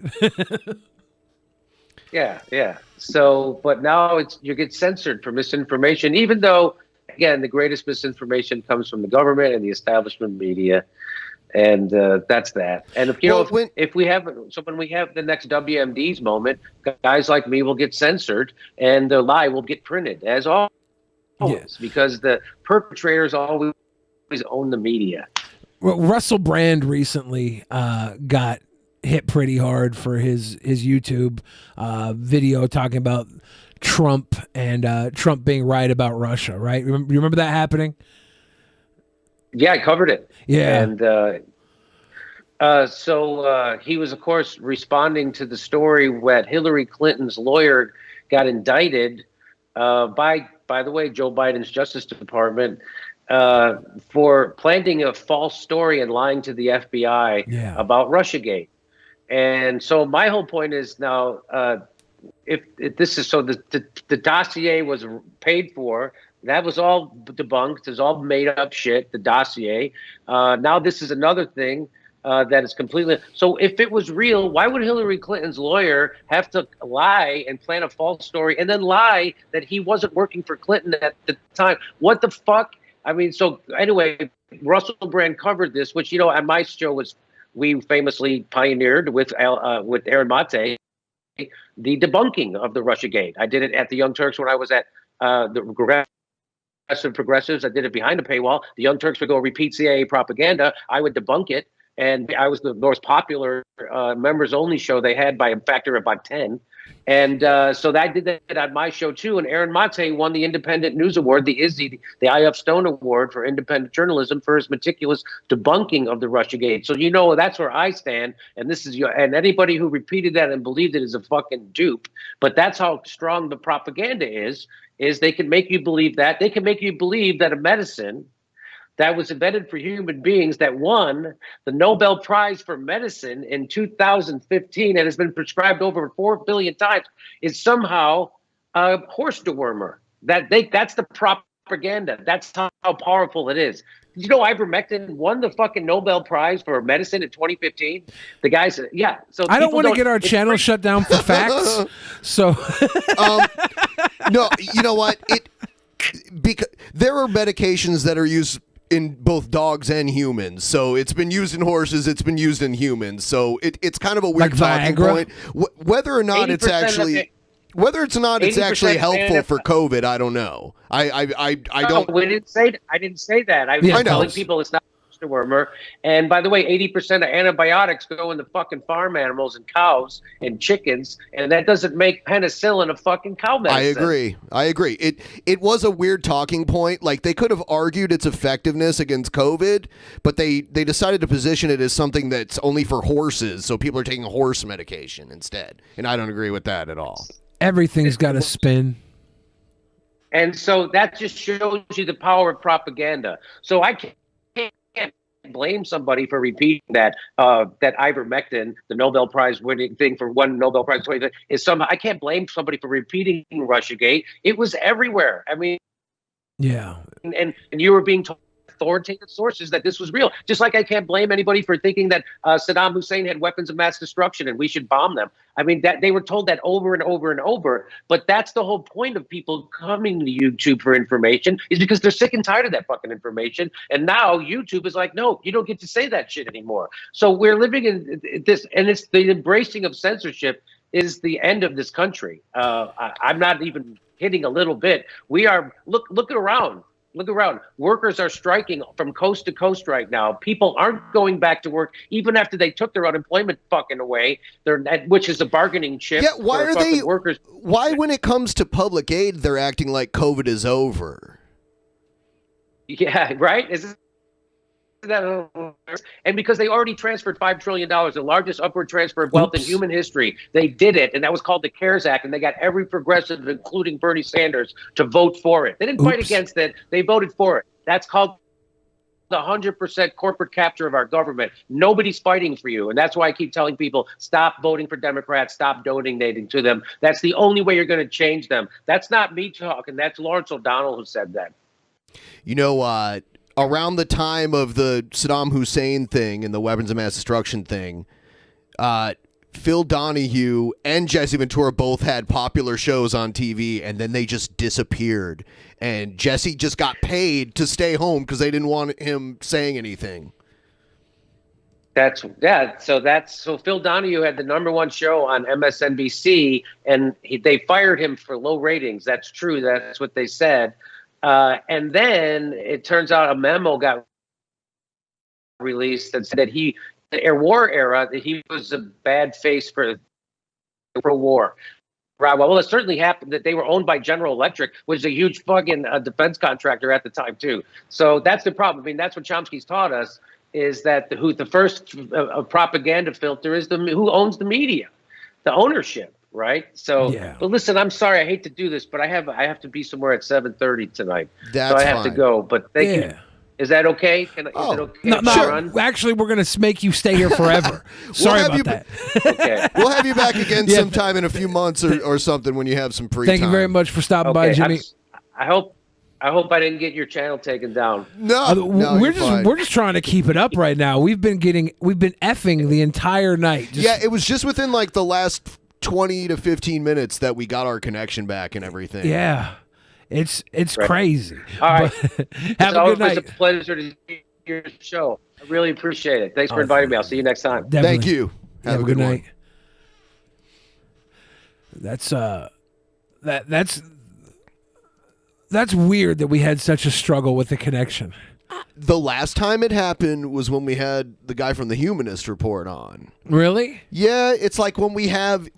S8: Yeah. So, but now you get censored for misinformation, even though, again, the greatest misinformation comes from the government and the establishment media. And that's that. And if when we have the next WMD's moment, guys like me will get censored and the lie will get printed as always, because the perpetrators always own the media.
S5: Well, Russell Brand recently got hit pretty hard for his YouTube video talking about Trump and Trump being right about Russia, right? You remember that happening?
S8: Yeah, I covered it.
S5: Yeah.
S8: And so he was, of course, responding to the story that Hillary Clinton's lawyer got indicted by the way, Joe Biden's Justice Department for planting a false story and lying to the FBI about Russiagate. And so my whole point is now, if this is so the dossier was paid for, that was all debunked. It's all made up shit, the dossier. Now this is another thing that is completely. So if it was real, why would Hillary Clinton's lawyer have to lie and plan a false story and then lie that he wasn't working for Clinton at the time? What the fuck? I mean, so anyway, Russell Brand covered this, which, on my show we famously pioneered with Aaron Mate, the debunking of the Russiagate. I did it at the Young Turks when I was at the Progressives. I did it behind a paywall. The Young Turks would go repeat CIA propaganda. I would debunk it. And I was the most popular members only show they had by a factor of about 10. And so I did that on my show too. And Aaron Mate won the Independent News Award, the ISDE, the I.F. Stone Award for independent journalism for his meticulous debunking of the Russiagate. So that's where I stand. And this is and anybody who repeated that and believed it is a fucking dupe. But that's how strong the propaganda is they can make you believe that. They can make you believe that a medicine that was invented for human beings that won the Nobel Prize for Medicine in 2015 and has been prescribed over 4 billion times is somehow a horse dewormer. That's the propaganda. That's how powerful it is. Did you know ivermectin won the fucking Nobel Prize for Medicine in 2015? The guy said, yeah. So
S5: I don't want to get our channel shut down for facts. So
S7: no, you know what? Because there are medications that are used in both dogs and humans. So it's been used in horses, it's been used in humans. So it's kind of a weird talking point. Whether or not it's actually helpful for COVID, I don't know. I don't.
S8: We didn't say. I didn't say that. I was telling people it's not a wormer. And by the way, 80% of antibiotics go in the fucking farm animals and cows and chickens, and that doesn't make penicillin a fucking cow medicine.
S7: I agree. It was a weird talking point. Like, they could have argued its effectiveness against COVID, but they decided to position it as something that's only for horses, so people are taking horse medication instead. And I don't agree with that at all.
S5: Everything's got a spin.
S8: And so that just shows you the power of propaganda. So I can't blame somebody for repeating that ivermectin, the Nobel Prize winning thing for one Nobel Prize is somehow. I can't blame somebody for repeating Russiagate. It was everywhere. I mean,
S5: yeah,
S8: and you were being told authoritative sources that this was real. Just like I can't blame anybody for thinking that Saddam Hussein had weapons of mass destruction and we should bomb them. I mean, that they were told that over and over and over. But that's the whole point of people coming to YouTube for information, is because they're sick and tired of that fucking information. And now YouTube is like, no, you don't get to say that shit anymore. So we're living in this, and it's the embracing of censorship is the end of this country. I'm not even hitting a little bit. We are look around. Look around. Workers are striking from coast to coast right now. People aren't going back to work even after they took their unemployment fucking away, which is a bargaining chip.
S7: Yeah, why
S8: for
S7: are they
S8: workers?
S7: Why, when it comes to public aid, they're acting like COVID is over?
S8: Yeah, right. And because they already transferred $5 trillion, the largest upward transfer of wealth in human history, they did it, and that was called the CARES Act, and they got every progressive, including Bernie Sanders, to vote for it. They didn't fight against it; they voted for it. That's called the 100% corporate capture of our government. Nobody's fighting for you, and that's why I keep telling people: stop voting for Democrats, stop donating to them. That's the only way you're going to change them. That's not me talking. That's Lawrence O'Donnell who said that.
S7: You know, around the time of the Saddam Hussein thing and the weapons of mass destruction thing, Phil Donahue and Jesse Ventura both had popular shows on TV, and then they just disappeared. And Jesse just got paid to stay home because they didn't want him saying anything.
S8: So Phil Donahue had the #1 show on MSNBC, and they fired him for low ratings. That's true. That's what they said. And then it turns out a memo got released that said that the air war era, that he was a bad face for war. Right. Well, it certainly happened that they were owned by General Electric, which is a huge fucking defense contractor at the time, too. So that's the problem. I mean, that's what Chomsky's taught us, is that the first propaganda filter is who owns the media, the ownership. Right. So, But listen, I'm sorry. I hate to do this, but I have to be somewhere at 7:30 tonight.
S7: That's
S8: so I have to go. But thank you. Is that okay? Is it okay?
S5: No, actually, we're going to make you stay here forever. Sorry about that.
S8: Okay.
S7: We'll have you back again sometime in a few months or something when you have some free time.
S5: Thank you very much for stopping by, Jimmy.
S8: I hope I didn't get your channel taken down.
S7: No,
S5: we're just trying to keep it up right now. We've been effing the entire night.
S7: It was just within like the last 20 to 15 minutes that we got our connection back and everything.
S5: Yeah. It's crazy.
S8: All right.
S5: Have a good night.
S8: It's a pleasure to see your show. I really appreciate it. Thanks for inviting me. I'll see you next time.
S5: Definitely.
S7: Thank you. Have a good night.
S5: That's weird that we had such a struggle with the connection.
S7: The last time it happened was when we had the guy from the Humanist Report on.
S5: Really?
S7: Yeah, it's like when we have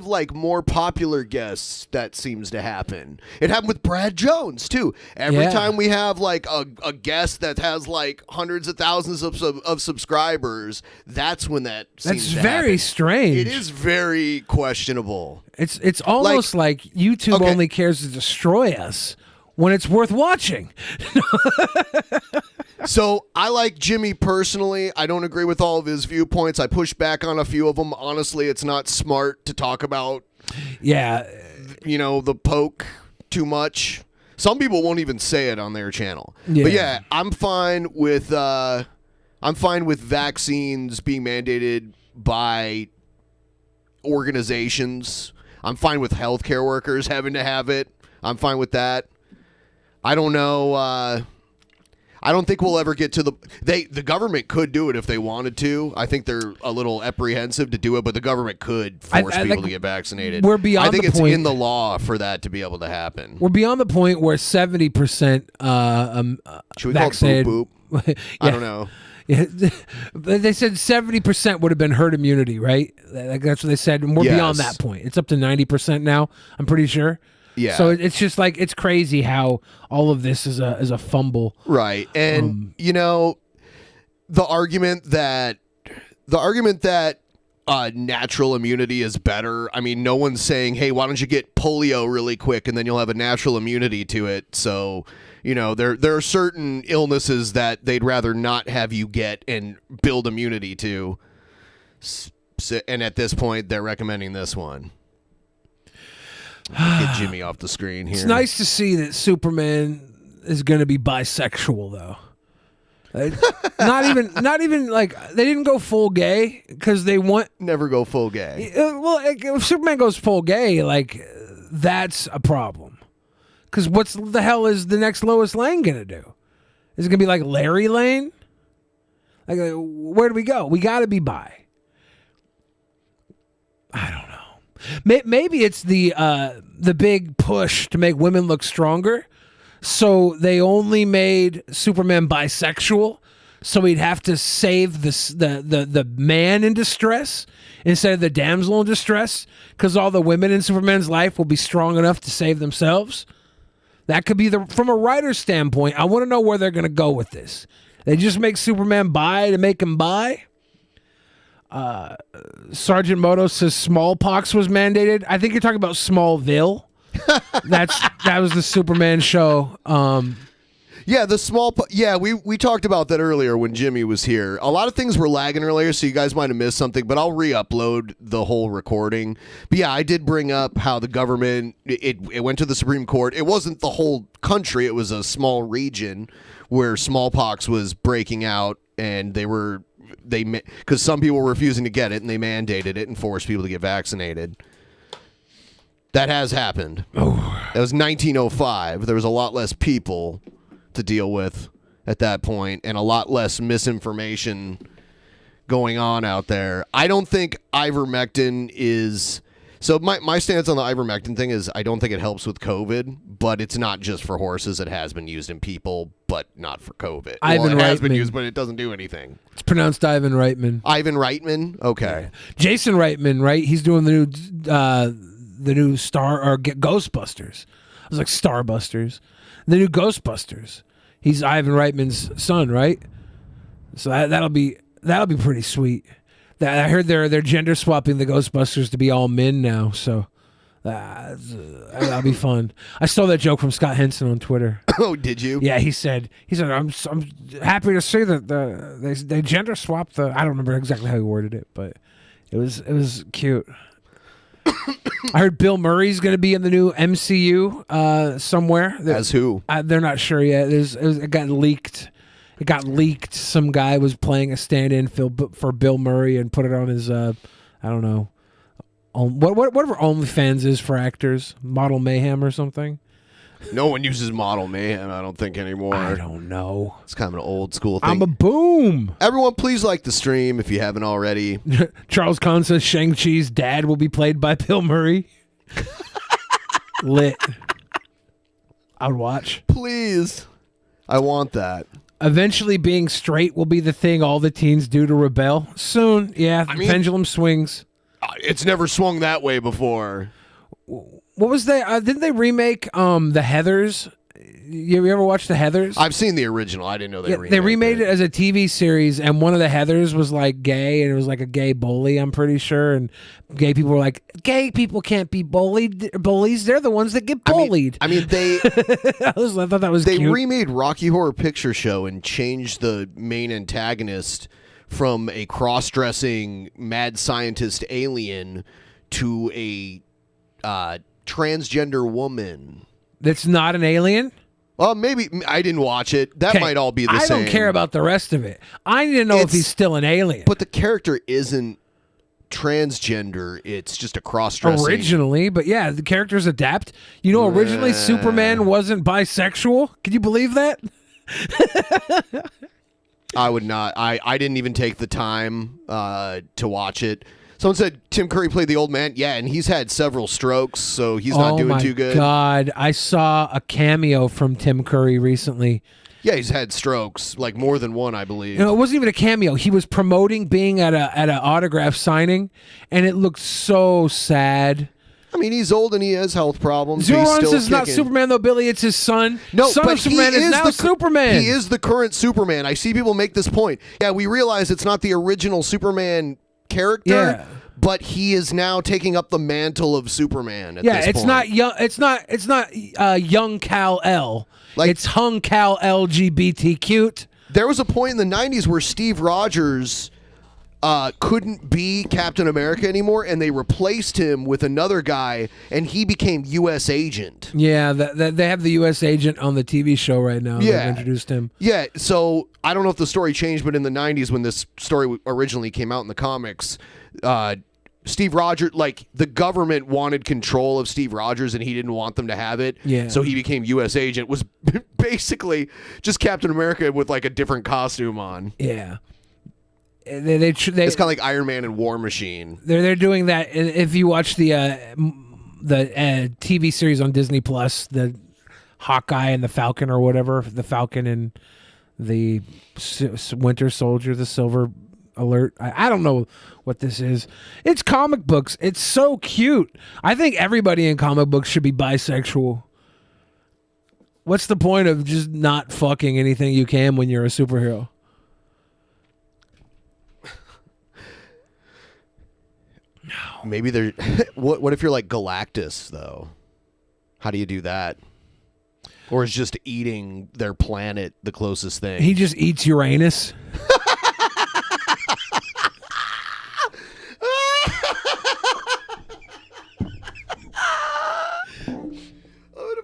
S7: like more popular guests, that seems to happen. It happened with Brad Jones too. Every time we have like a guest that has like hundreds of thousands of subscribers, that's when that seems to happen.
S5: Very strange.
S7: It is very questionable.
S5: It's almost like YouTube only cares to destroy us when it's worth watching.
S7: So I like Jimmy personally. I don't agree with all of his viewpoints. I push back on a few of them. Honestly, it's not smart to talk about, the poke too much. Some people won't even say it on their channel. Yeah. But I'm fine with vaccines being mandated by organizations. I'm fine with healthcare workers having to have it. I'm fine with that. I don't know. I don't think we'll ever get to the government could do it if they wanted to. I think they're a little apprehensive to do it, but the government could force people to get vaccinated.
S5: We're beyond
S7: I think
S5: the
S7: it's
S5: point.
S7: in the law for that to be able to happen.
S5: We're beyond the point where 70%
S7: Should we
S5: vaccinated.
S7: Call it boop boop? I don't know.
S5: Yeah, they said 70% would have been herd immunity, right? Like that's what they said. And we're beyond that point. It's up to 90% now, I'm pretty sure.
S7: Yeah.
S5: So it's just like, it's crazy how all of this is a fumble.
S7: Right. And the argument that natural immunity is better. I mean, no one's saying, hey, why don't you get polio really quick and then you'll have a natural immunity to it. So, there are certain illnesses that they'd rather not have you get and build immunity to. And at this point, they're recommending this one. Get Jimmy off the screen here.
S5: It's nice to see that Superman is going to be bisexual, though. Not even like they didn't go full gay because they want
S7: never go full gay.
S5: Well, if Superman goes full gay, like that's a problem. Because what's the hell is the next Lois Lane gonna do? Is it gonna be like Larry Lane? Like where do we go? We got to be bi. I don't know. Maybe it's the big push to make women look stronger. So they only made Superman bisexual, so he'd have to save the man in distress instead of the damsel in distress, because all the women in Superman's life will be strong enough to save themselves. That could be from a writer's standpoint. I want to know where they're going to go with this. They just make Superman bi to make him bi. Sergeant Moto says smallpox was mandated. I think you're talking about Smallville. That was the Superman show.
S7: Yeah, we talked about that earlier when Jimmy was here. A lot of things were lagging earlier, so you guys might have missed something, but I'll re-upload the whole recording. But yeah, I did bring up how the government, it went to the Supreme Court. It wasn't the whole country, it was a small region where smallpox was breaking out, and because some people were refusing to get it, and they mandated it and forced people to get vaccinated. That has happened. Oh. That was 1905. There was a lot less people to deal with at that point and a lot less misinformation going on out there. I don't think ivermectin is... So my stance on the ivermectin thing is I don't think it helps with COVID, but it's not just for horses. It has been used in people, but not for COVID.
S5: Ivan
S7: it has
S5: Reitman.
S7: been used, but it doesn't do anything.
S5: It's pronounced Ivan Reitman.
S7: Ivan Reitman? Okay.
S5: Yeah. Jason Reitman, right? He's doing the new Star or Ghostbusters. I was like Starbusters. The new Ghostbusters. He's Ivan Reitman's son, right? So that'll be pretty sweet. I heard they're gender swapping the Ghostbusters to be all men now, so that'll be fun. I stole that joke from Scott Henson on Twitter.
S7: Oh, did you?
S5: Yeah, he said I'm happy to see that they gender swapped the. I don't remember exactly how he worded it, but it was cute. I heard Bill Murray's going to be in the new MCU somewhere.
S7: As who?
S5: They're not sure yet. It got leaked. It got leaked. Some guy was playing a stand-in for Bill Murray and put it on his, I don't know, whatever OnlyFans is for actors, Model Mayhem or something.
S7: No one uses Model Mayhem, I don't think, anymore.
S5: I don't know.
S7: It's kind of an old school thing.
S5: I'm a boom.
S7: Everyone, please like the stream if you haven't already.
S5: Charles Kahn says Shang-Chi's dad will be played by Bill Murray. Lit. I would watch.
S7: Please. I want that.
S5: Eventually being straight will be the thing all the teens do to rebel. Soon, yeah, the pendulum swings.
S7: It's never swung that way before.
S5: What was didn't they remake The Heathers? You ever watch The Heathers?
S7: I've seen the original. I didn't know
S5: they remade it as a TV series, and one of the Heathers was like gay, and it was like a gay bully, I'm pretty sure. And gay people were like, gay people can't be bullies. They're the ones that get bullied.
S7: I mean they...
S5: I thought that was
S7: They
S5: cute.
S7: remade Rocky Horror Picture Show and changed the main antagonist from a cross-dressing mad scientist alien to a transgender woman.
S5: That's not an alien?
S7: Well, maybe I didn't watch it. That might all be the same.
S5: I don't care about the rest of it. I need to know if he's still an alien.
S7: But the character isn't transgender. It's just a cross-dressing.
S5: Originally, but yeah, the characters adapt. You know, originally Superman wasn't bisexual. Can you believe that?
S7: I would not. I didn't even take the time to watch it. Someone said Tim Curry played the old man. Yeah, and he's had several strokes, so he's not doing too good.
S5: Oh, my God. I saw a cameo from Tim Curry recently.
S7: Yeah, he's had strokes, like more than one, I believe.
S5: You know, it wasn't even a cameo. He was promoting being at an autograph signing, and it looked so sad.
S7: I mean, he's old and he has health problems.
S5: Uranus is not Superman, though, Billy. It's his son.
S7: No,
S5: son
S7: but
S5: of Superman is now Superman.
S7: He is the current Superman. I see people make this point. Yeah, we realize it's not the original Superman character.
S5: Yeah.
S7: But he is now taking up the mantle of Superman. At
S5: Yeah,
S7: this
S5: it's
S7: point.
S5: not young. It's not young Kal El.
S7: Like-
S5: it's hung Kal LGBT cute.
S7: There was a point in the 90s where Steve Rogers couldn't be Captain America anymore, and they replaced him with another guy, and he became U.S. Agent.
S5: Yeah, they have the U.S. Agent on the TV show right now.
S7: Yeah.
S5: They've introduced him.
S7: Yeah, so I don't know if the story changed, but in the 90s when this story originally came out in the comics, Steve Rogers, like, the government wanted control of Steve Rogers and he didn't want them to have it.
S5: Yeah.
S7: So he became U.S. Agent, was basically just Captain America with, like, a different costume on.
S5: Yeah.
S7: It's kind of like Iron Man and War Machine.
S5: They're doing that. If you watch the TV series on Disney Plus, the Hawkeye and the Falcon or whatever, the Falcon and the Winter Soldier, the Silver Alert. I don't know what this is. It's comic books. It's so cute. I think everybody in comic books should be bisexual. What's the point of just not fucking anything you can when you're a superhero?
S7: Maybe they're... what if you're like Galactus, though? How do you do that? Or is just eating their planet the closest thing?
S5: He just eats Uranus.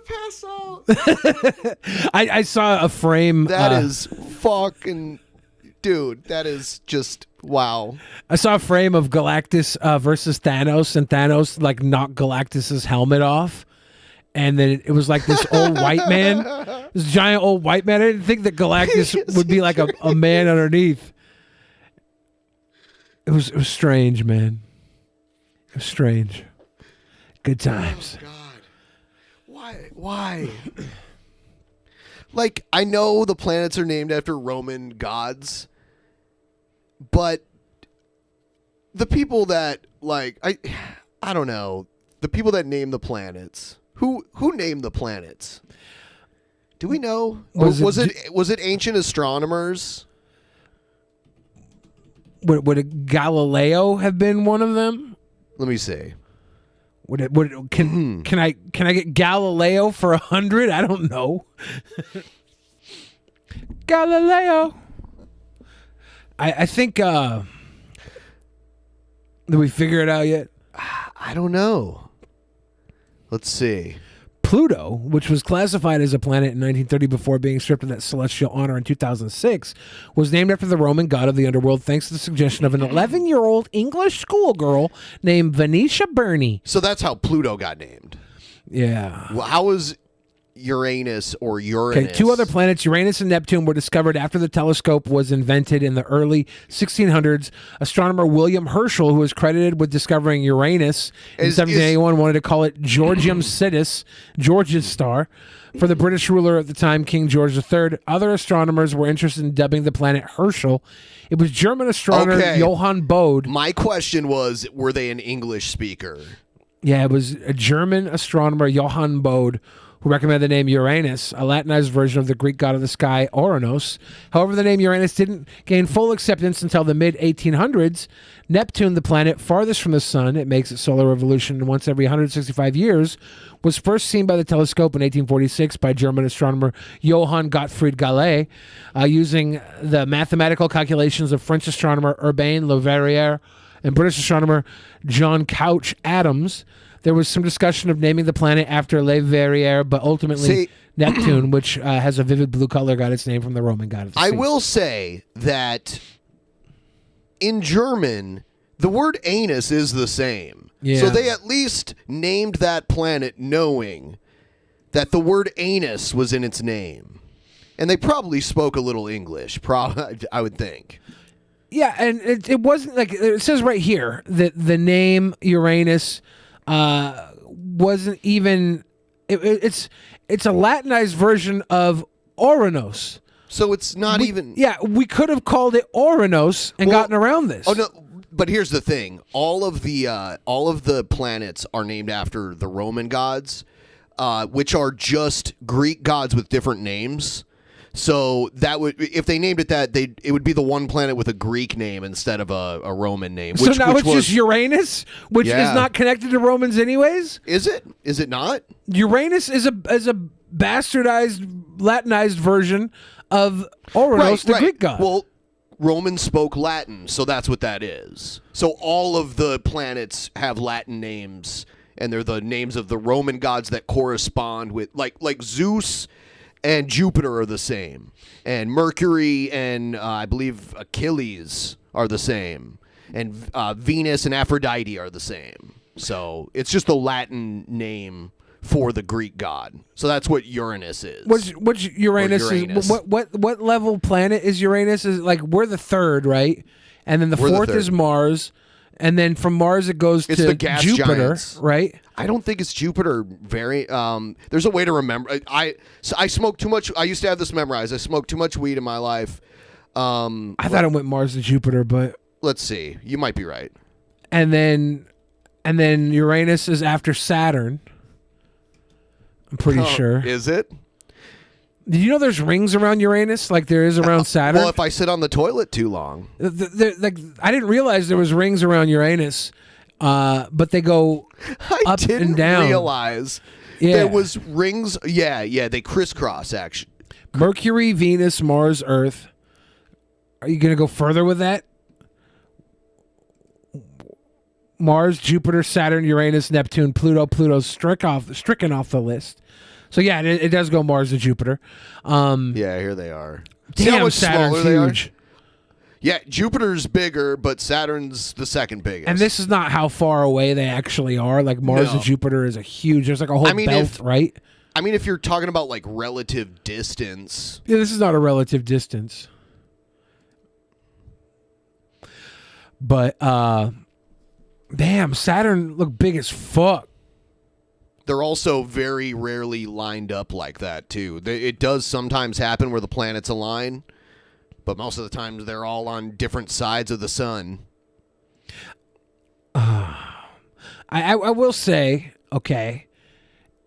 S7: Pass out.
S5: I saw a frame.
S7: That is fucking... Dude, that is just... Wow.
S5: I saw a frame of Galactus versus Thanos, and Thanos like knocked Galactus's helmet off, and then it was like this old white man, this giant old white man. I didn't think that Galactus would be like a man underneath. It was strange, man. It was strange. Good times.
S7: Oh, God. Why? Like, I know the planets are named after Roman gods, but the people that, like, I don't know, the people that name the planets, who named the planets? Do we know? Was it ancient astronomers?
S5: Would Galileo have been one of them?
S7: Let me see.
S5: Can I get Galileo for 100? I don't know. Galileo. I think did we figure it out yet?
S7: I don't know. Let's see.
S5: Pluto, which was classified as a planet in 1930 before being stripped of that celestial honor in 2006, was named after the Roman god of the underworld thanks to the suggestion of an 11-year-old English schoolgirl named Venetia Burney.
S7: So that's how Pluto got named.
S5: Yeah.
S7: Well, how was Uranus or Uranus?
S5: Okay, two other planets, Uranus and Neptune, were discovered after the telescope was invented in the early 1600s. Astronomer William Herschel, who is credited with discovering Uranus in 1781, wanted to call it Georgium Sidus, George's star, for the British ruler at the time, King George III. Other astronomers were interested in dubbing the planet Herschel. It was German astronomer Johann Bode.
S7: My question was, were they an English speaker?
S5: Yeah, it was a German astronomer, Johann Bode, who recommended the name Uranus, a Latinized version of the Greek god of the sky, Uranus. However, the name Uranus didn't gain full acceptance until the mid-1800s. Neptune, the planet farthest from the sun, it makes its solar revolution once every 165 years, was first seen by the telescope in 1846 by German astronomer Johann Gottfried Galle, using the mathematical calculations of French astronomer Urbain Le Verrier and British astronomer John Couch Adams. There was some discussion of naming the planet after Le Verrier, but ultimately Neptune, which has a vivid blue color, got its name from the Roman god of the sea.
S7: I will say that in German, the word anus is the same.
S5: Yeah.
S7: So they at least named that planet knowing that the word anus was in its name. And they probably spoke a little English, I would think.
S5: Yeah, and it wasn't like it says right here that the name Uranus wasn't even. It's a Latinized version of Uranus.
S7: So it's not even.
S5: Yeah, we could have called it Uranus and gotten around this.
S7: Oh no! But here's the thing: all of the planets are named after the Roman gods, which are just Greek gods with different names. So that would, if they named it that, it would be the one planet with a Greek name instead of a Roman name.
S5: So now it's just Uranus, which is not connected to Romans anyways?
S7: Is it? Is it not?
S5: Uranus is a bastardized, Latinized version of Uranus, the Greek god.
S7: Well, Romans spoke Latin, so that's what that is. So all of the planets have Latin names, and they're the names of the Roman gods that correspond with, like Zeus and Jupiter are the same, and Mercury and I believe Achilles are the same, and Venus and Aphrodite are the same. So it's just the Latin name for the Greek god. So that's what Uranus is.
S5: What's Uranus is? What level planet is Uranus? Is like we're the third, right? And then the fourth is Mars, and then from Mars it goes to
S7: the gas
S5: Jupiter,
S7: giants.
S5: right?
S7: I don't think it's Jupiter. There's a way to remember. I smoke too much. I used to have this memorized. I smoked too much weed in my life.
S5: I thought it went Mars to Jupiter, but
S7: let's see. You might be right.
S5: And then Uranus is after Saturn. I'm pretty sure.
S7: Is it?
S5: Did you know there's rings around Uranus like there is around Saturn?
S7: Well, if I sit on the toilet too long.
S5: Like I didn't realize there was rings around Uranus, but they go up and down.
S7: I didn't realize there was rings. Yeah, they crisscross, actually.
S5: Mercury, Venus, Mars, Earth. Are you going to go further with that? Mars, Jupiter, Saturn, Uranus, Neptune, Pluto. Pluto's stricken off the list. So yeah, it does go Mars to Jupiter.
S7: Yeah, here they are.
S5: Damn, Saturn's huge.
S7: Yeah, Jupiter's bigger, but Saturn's the second biggest.
S5: And this is not how far away they actually are. Like Mars and Jupiter is a huge. There's like a whole belt, right?
S7: I mean, if you're talking about like relative distance.
S5: Yeah, this is not a relative distance. But damn, Saturn look big as fuck.
S7: They're also very rarely lined up like that, too. It does sometimes happen where the planets align, but most of the time they're all on different sides of the sun.
S5: I will say, okay,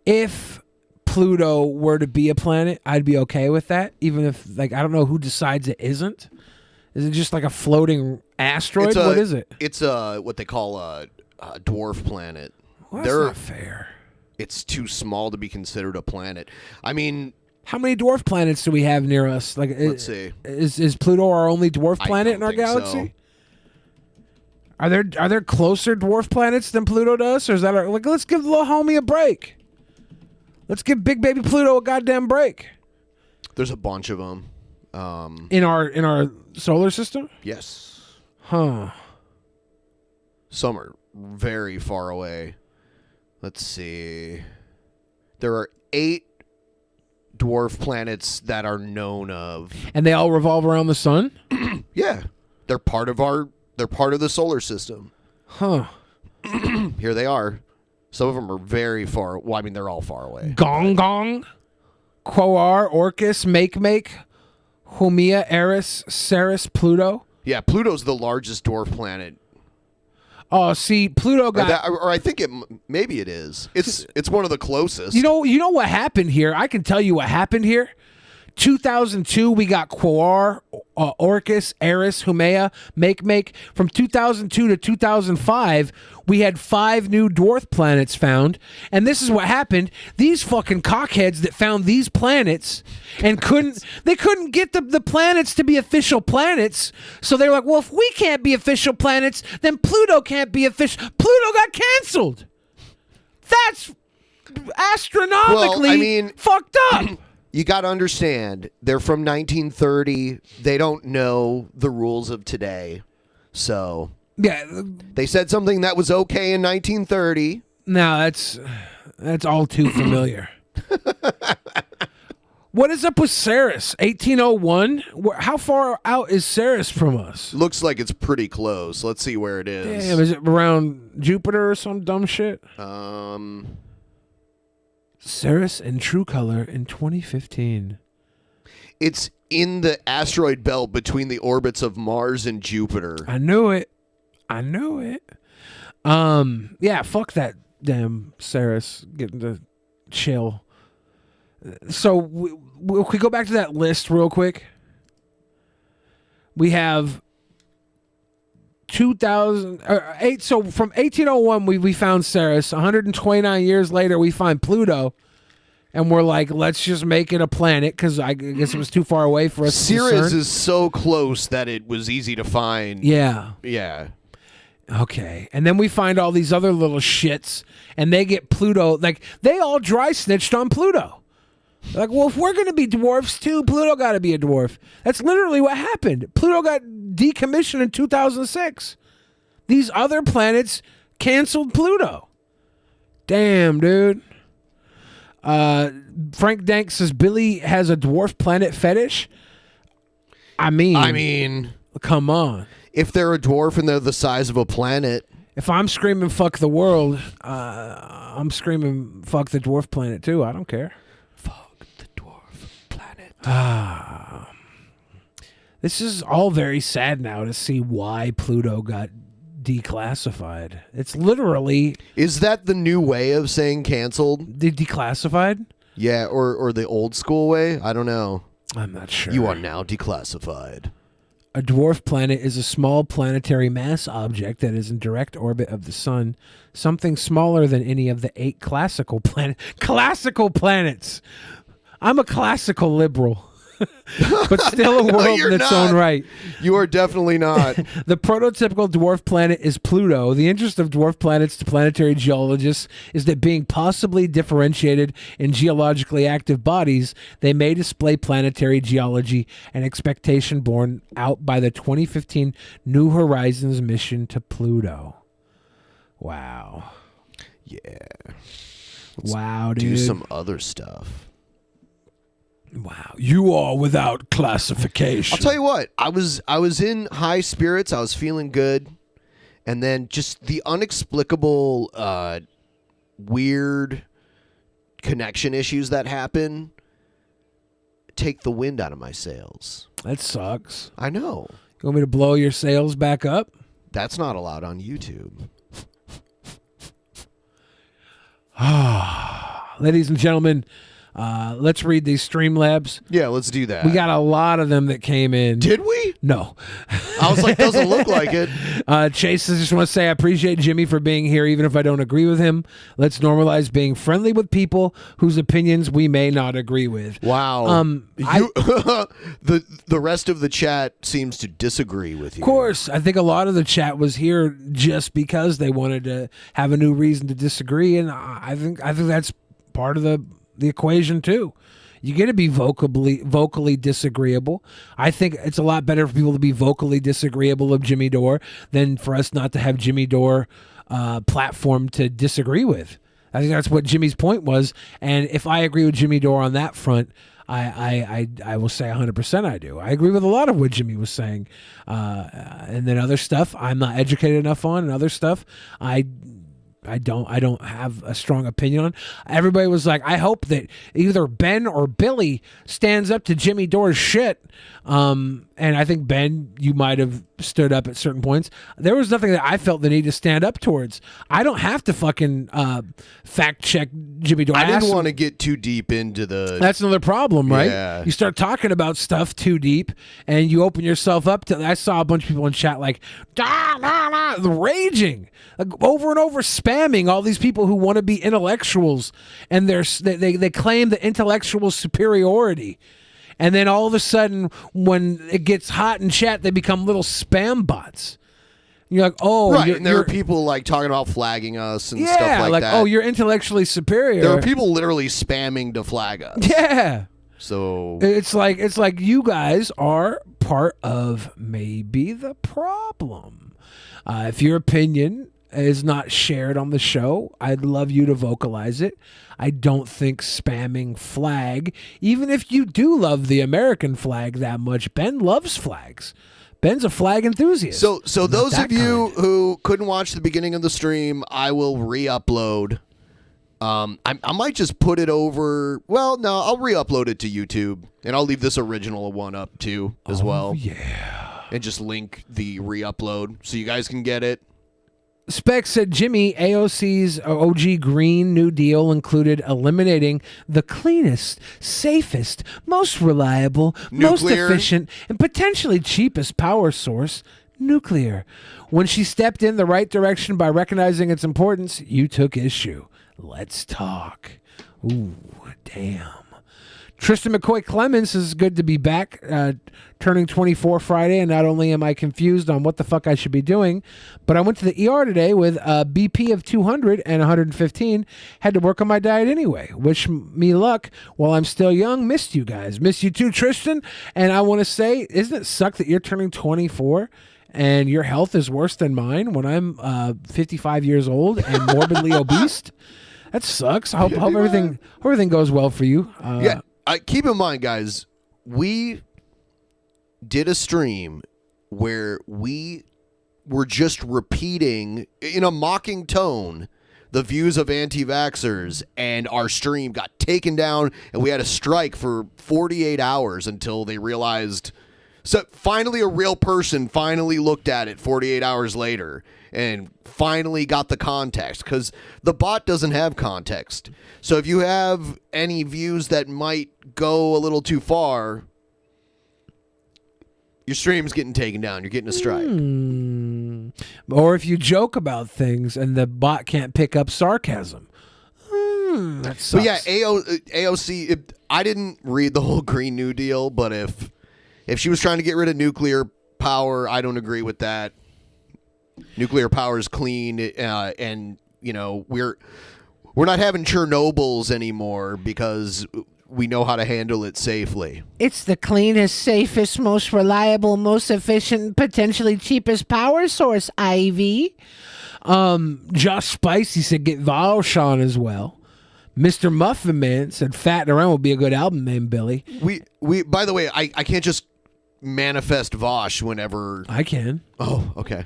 S5: if Pluto were to be a planet, I'd be okay with that, even if, like, I don't know who decides it isn't. Is it just like a floating asteroid? What is it?
S7: It's what they call a dwarf planet.
S5: Well, that's not fair.
S7: It's too small to be considered a planet. I mean,
S5: how many dwarf planets do we have near us? Like,
S7: let's see.
S5: Is Pluto our only dwarf planet in our galaxy? So. Are there closer dwarf planets than Pluto does, or is that like let's give the little homie a break? Let's give big baby Pluto a goddamn break.
S7: There's a bunch of them.
S5: In our solar system?
S7: Yes.
S5: Huh.
S7: Some are very far away. Let's see. There are 8 dwarf planets that are known of.
S5: And they all revolve around the sun?
S7: Yeah. They're part of the solar system.
S5: Huh.
S7: Here they are. Some of them are very far. Well, I mean, they're all far away.
S5: Gong Gong, Quoar, Orcus, Make, Haumea, Eris, Ceres, Pluto.
S7: Yeah, Pluto's the largest dwarf planet.
S5: Oh, see, Pluto got...
S7: Or I think maybe it is. It's one of the closest.
S5: You know what happened here? I can tell you what happened here. 2002, we got Quoar, Orcus, Eris, Haumea, Make. From 2002 to 2005, we had 5 new dwarf planets found. And this is what happened. These fucking cockheads that found these planets and couldn't get the planets to be official planets. So they're like, well, if we can't be official planets, then Pluto can't be official. Pluto got canceled. That's astronomically fucked up.
S7: You got to understand, they're from 1930. They don't know the rules of today. So,
S5: yeah,
S7: they said something that was okay in 1930.
S5: No, that's all too familiar. What is up with Ceres? 1801? How far out is Ceres from us?
S7: Looks like it's pretty close. Let's see where it is.
S5: Damn, is it around Jupiter or some dumb shit? Ceres in true color in 2015.
S7: It's in the asteroid belt between the orbits of Mars and Jupiter.
S5: I knew it. Yeah, fuck that damn Ceres getting to chill. So we go back to that list real quick. We have 2008. So from 1801, we found Ceres. 129 years later, we find Pluto. And we're like, let's just make it a planet because I guess it was too far away for us to
S7: Ceres
S5: discern.
S7: is so close that it was easy to find.
S5: Yeah.
S7: Yeah.
S5: Okay. And then we find all these other little shits, and they get Pluto. Like, they all dry snitched on Pluto. They're like, well, if we're going to be dwarfs too, Pluto got to be a dwarf. That's literally what happened. Pluto got decommissioned in 2006. These other planets canceled Pluto. Damn, dude. Frank Dank says Billy has a dwarf planet fetish. I mean, come on.
S7: If they're a dwarf and they're the size of a planet.
S5: If I'm screaming fuck the world, I'm screaming fuck the dwarf planet too. I don't care.
S7: Fuck the dwarf planet.
S5: This is all very sad now to see why Pluto got declassified. It's literally...
S7: Is that the new way of saying canceled?
S5: Declassified?
S7: Yeah, or the old school way? I don't know.
S5: I'm not sure.
S7: You are now declassified.
S5: A dwarf planet is a small planetary mass object that is in direct orbit of the sun, something smaller than any of the 8 classical planets. Classical planets! I'm a classical liberal. But still a world in its own right.
S7: You are definitely not.
S5: The prototypical dwarf planet is Pluto. The interest of dwarf planets to planetary geologists is that being possibly differentiated in geologically active bodies, they may display planetary geology, an expectation borne out by the 2015 New Horizons mission to Pluto. Wow.
S7: Yeah.
S5: Wow, dude.
S7: Do some other stuff.
S5: Wow, you are without classification.
S7: I'll tell you what, I was in high spirits. I was feeling good, and then just the inexplicable, weird connection issues that happen take the wind out of my sails.
S5: That sucks.
S7: I know.
S5: You want me to blow your sails back up?
S7: That's not allowed on YouTube.
S5: Ladies and gentlemen, let's read these Streamlabs.
S7: Yeah, let's do that.
S5: We got a lot of them that came in.
S7: Did we?
S5: No.
S7: I was like, doesn't look like it.
S5: Chase, I just want to say I appreciate Jimmy for being here, even if I don't agree with him. Let's normalize being friendly with people whose opinions we may not agree with.
S7: Wow. The rest of the chat seems to disagree with you.
S5: Of course. I think a lot of the chat was here just because they wanted to have a new reason to disagree, and I think that's part of the equation too. You get to be vocally disagreeable. I think it's a lot better for people to be vocally disagreeable of Jimmy Dore than for us not to have Jimmy Dore platform to disagree with. I think that's what Jimmy's point was. And if I agree with Jimmy Dore on that front, I will say 100% I do. I agree with a lot of what Jimmy was saying. And then other stuff I'm not educated enough on, and other stuff I don't have a strong opinion on. Everybody was like, I hope that either Ben or Billy stands up to Jimmy Dore's shit. And I think, Ben, you might have stood up at certain points. There was nothing that I felt the need to stand up towards. I don't have to fucking fact check Jimmy Dore.
S7: I didn't want to get too deep into the...
S5: That's another problem, right?
S7: Yeah.
S5: You start talking about stuff too deep, and you open yourself up to... I saw a bunch of people in chat like, raging, like, over and over spamming all these people who want to be intellectuals, and they claim the intellectual superiority. And then all of a sudden, when it gets hot in chat, they become little spam bots. You're like, oh,
S7: right. And there are people like talking about flagging us and stuff like that.
S5: Oh, you're intellectually superior.
S7: There are people literally spamming to flag us.
S5: Yeah.
S7: So
S5: it's like you guys are part of maybe the problem. If your opinion is not shared on the show, I'd love you to vocalize it. I don't think spamming flag, even if you do love the American flag that much, Ben loves flags. Ben's a flag enthusiast.
S7: So those of you who couldn't watch the beginning of the stream, I will re-upload. I might just put it over. Well, no, I'll re-upload it to YouTube, and I'll leave this original one up too as well.
S5: Yeah.
S7: And just link the re-upload so you guys can get it.
S5: Spec said Jimmy, AOC's OG Green New Deal included eliminating the cleanest, safest, most reliable, most efficient, and potentially cheapest power source, nuclear. When she stepped in the right direction by recognizing its importance, you took issue. Let's talk. Ooh, damn. Tristan McCoy Clemens is good to be back, turning 24 Friday, and not only am I confused on what the fuck I should be doing, but I went to the ER today with a BP of 200 and 115, had to work on my diet anyway. Wish me luck while I'm still young. Missed you guys. Missed you too, Tristan. And I want to say, isn't it suck that you're turning 24 and your health is worse than mine when I'm 55 years old and morbidly obese? That sucks. I hope everything goes well for you.
S7: Yeah. Keep in mind, guys, we did a stream where we were just repeating in a mocking tone the views of anti-vaxxers, and our stream got taken down, and we had a strike for 48 hours until they realized. So finally, a real person finally looked at it 48 hours later and finally got the context, because the bot doesn't have context. So if you have any views that might go a little too far, your stream's getting taken down. You're getting a strike.
S5: Or if you joke about things and the bot can't pick up sarcasm. That sucks.
S7: But yeah, AOC, I didn't read the whole Green New Deal, but if she was trying to get rid of nuclear power, I don't agree with that. Nuclear power is clean, and you know we're not having Chernobyls anymore because we know how to handle it safely.
S5: It's the cleanest, safest, most reliable, most efficient, potentially cheapest power source, Ivy. Josh Spicy said get Valshan as well. Mr. Muffin Man said Fattin' Around would be a good album name, Billy.
S7: We by the way, I can't just manifest Vosh whenever
S5: I can.
S7: Oh, okay.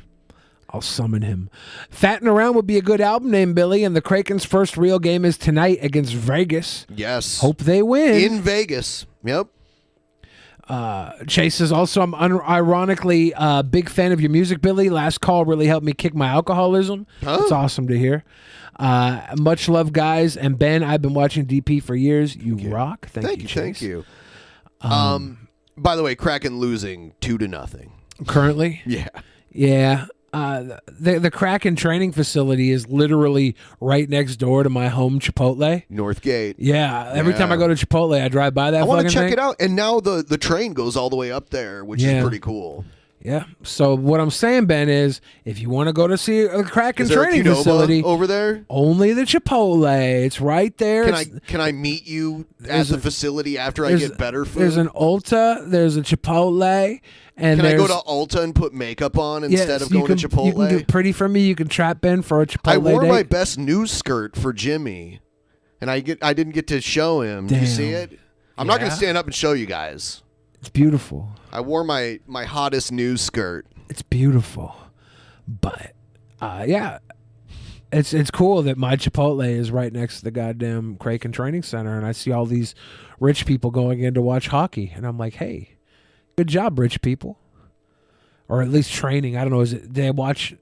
S5: I'll summon him. Fattin' Around would be a good album name, Billy, and the Kraken's first real game is tonight against Vegas.
S7: Yes.
S5: Hope they win.
S7: In Vegas. Yep.
S5: Chase says, also, I'm ironically a big fan of your music, Billy. Last call really helped me kick my alcoholism. It's awesome to hear. Much love, guys. And Ben, I've been watching DP for years. You rock. Thank you, Chase.
S7: Thank you. By the way, Kraken losing 2-0.
S5: Currently?
S7: Yeah.
S5: Yeah. The Kraken training facility is literally right next door to my home Chipotle.
S7: Northgate.
S5: Yeah. Every time I go to Chipotle, I drive by that
S7: I
S5: want
S7: to check it out. And now the train goes all the way up there, which is pretty cool.
S5: Yeah. So what I'm saying, Ben, is if you want to go to see a Kraken training
S7: a
S5: facility
S7: over there,
S5: only the Chipotle. It's right there.
S7: Can I meet you at the facility after I get better food?
S5: There's an Ulta. There's a Chipotle. And
S7: can I go to Ulta and put makeup on instead of going to Chipotle?
S5: You can get pretty for me. You can trap Ben for a Chipotle
S7: I wore
S5: date.
S7: my best news skirt for Jimmy, and I didn't get to show him. Did you see it? I'm not going to stand up and show you guys.
S5: It's beautiful.
S7: I wore my hottest news skirt.
S5: It's beautiful. But, yeah, it's cool that my Chipotle is right next to the goddamn Kraken Training Center, and I see all these rich people going in to watch hockey, and I'm like, hey, good job, rich people. Or at least training. I don't know. Do they watch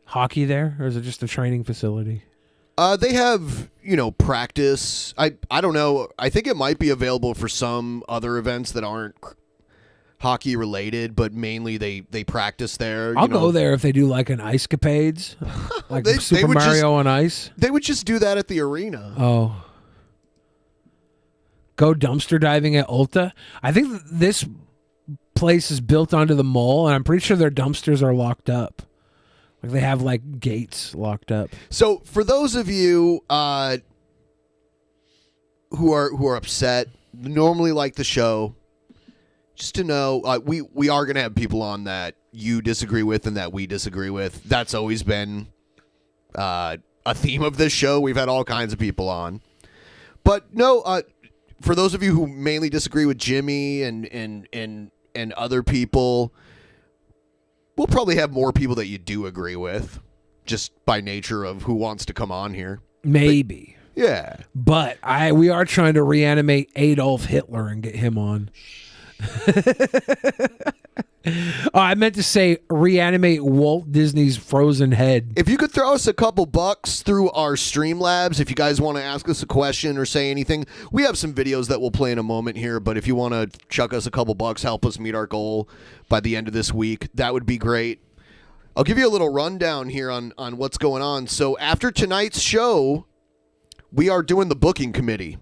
S5: hockey there, or is it just a training facility?
S7: They have, practice. I don't know. I think it might be available for some other events that aren't hockey related, but mainly they practice there.
S5: I'll go there if they do like an Ice Capades, like Super Mario on Ice.
S7: They would just do that at the arena.
S5: Oh. Go dumpster diving at Ulta. I think this place is built onto the mall, and I'm pretty sure their dumpsters are locked up. Like they have like gates locked up.
S7: So for those of you who are upset, normally like the show, just to know, we are going to have people on that you disagree with and that we disagree with. That's always been a theme of this show. We've had all kinds of people on. But no, for those of you who mainly disagree with Jimmy and other people, we'll probably have more people that you do agree with, just by nature of who wants to come on here.
S5: Maybe.
S7: Yeah.
S5: But we are trying to reanimate Adolf Hitler and get him on. Oh, I meant to say reanimate Walt Disney's frozen head.
S7: If you could throw us a couple bucks through our Streamlabs, if you guys want to ask us a question or say anything, we have some videos that we'll play in a moment here, but if you want to chuck us a couple bucks, help us meet our goal by the end of this week, that would be great. I'll give you a little rundown here on what's going on. So after tonight's show, we are doing the booking committee.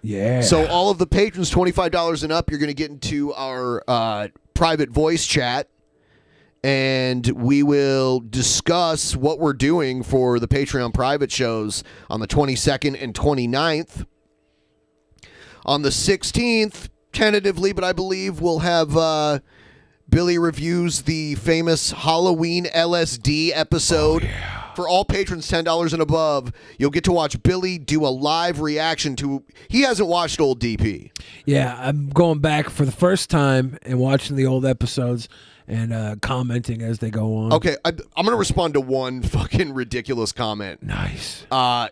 S5: Yeah.
S7: So all of the patrons, $25 and up, you're going to get into our private voice chat, and we will discuss what we're doing for the Patreon private shows on the 22nd and 29th. On the 16th, tentatively, but I believe we'll have Billy reviews the famous Halloween LSD episode. Oh, yeah. For all patrons $10 and above, you'll get to watch Billy do a live reaction to... He hasn't watched old DP.
S5: Yeah, I'm going back for the first time and watching the old episodes and commenting as they go on.
S7: Okay, I'm going to respond to one fucking ridiculous comment.
S5: Nice.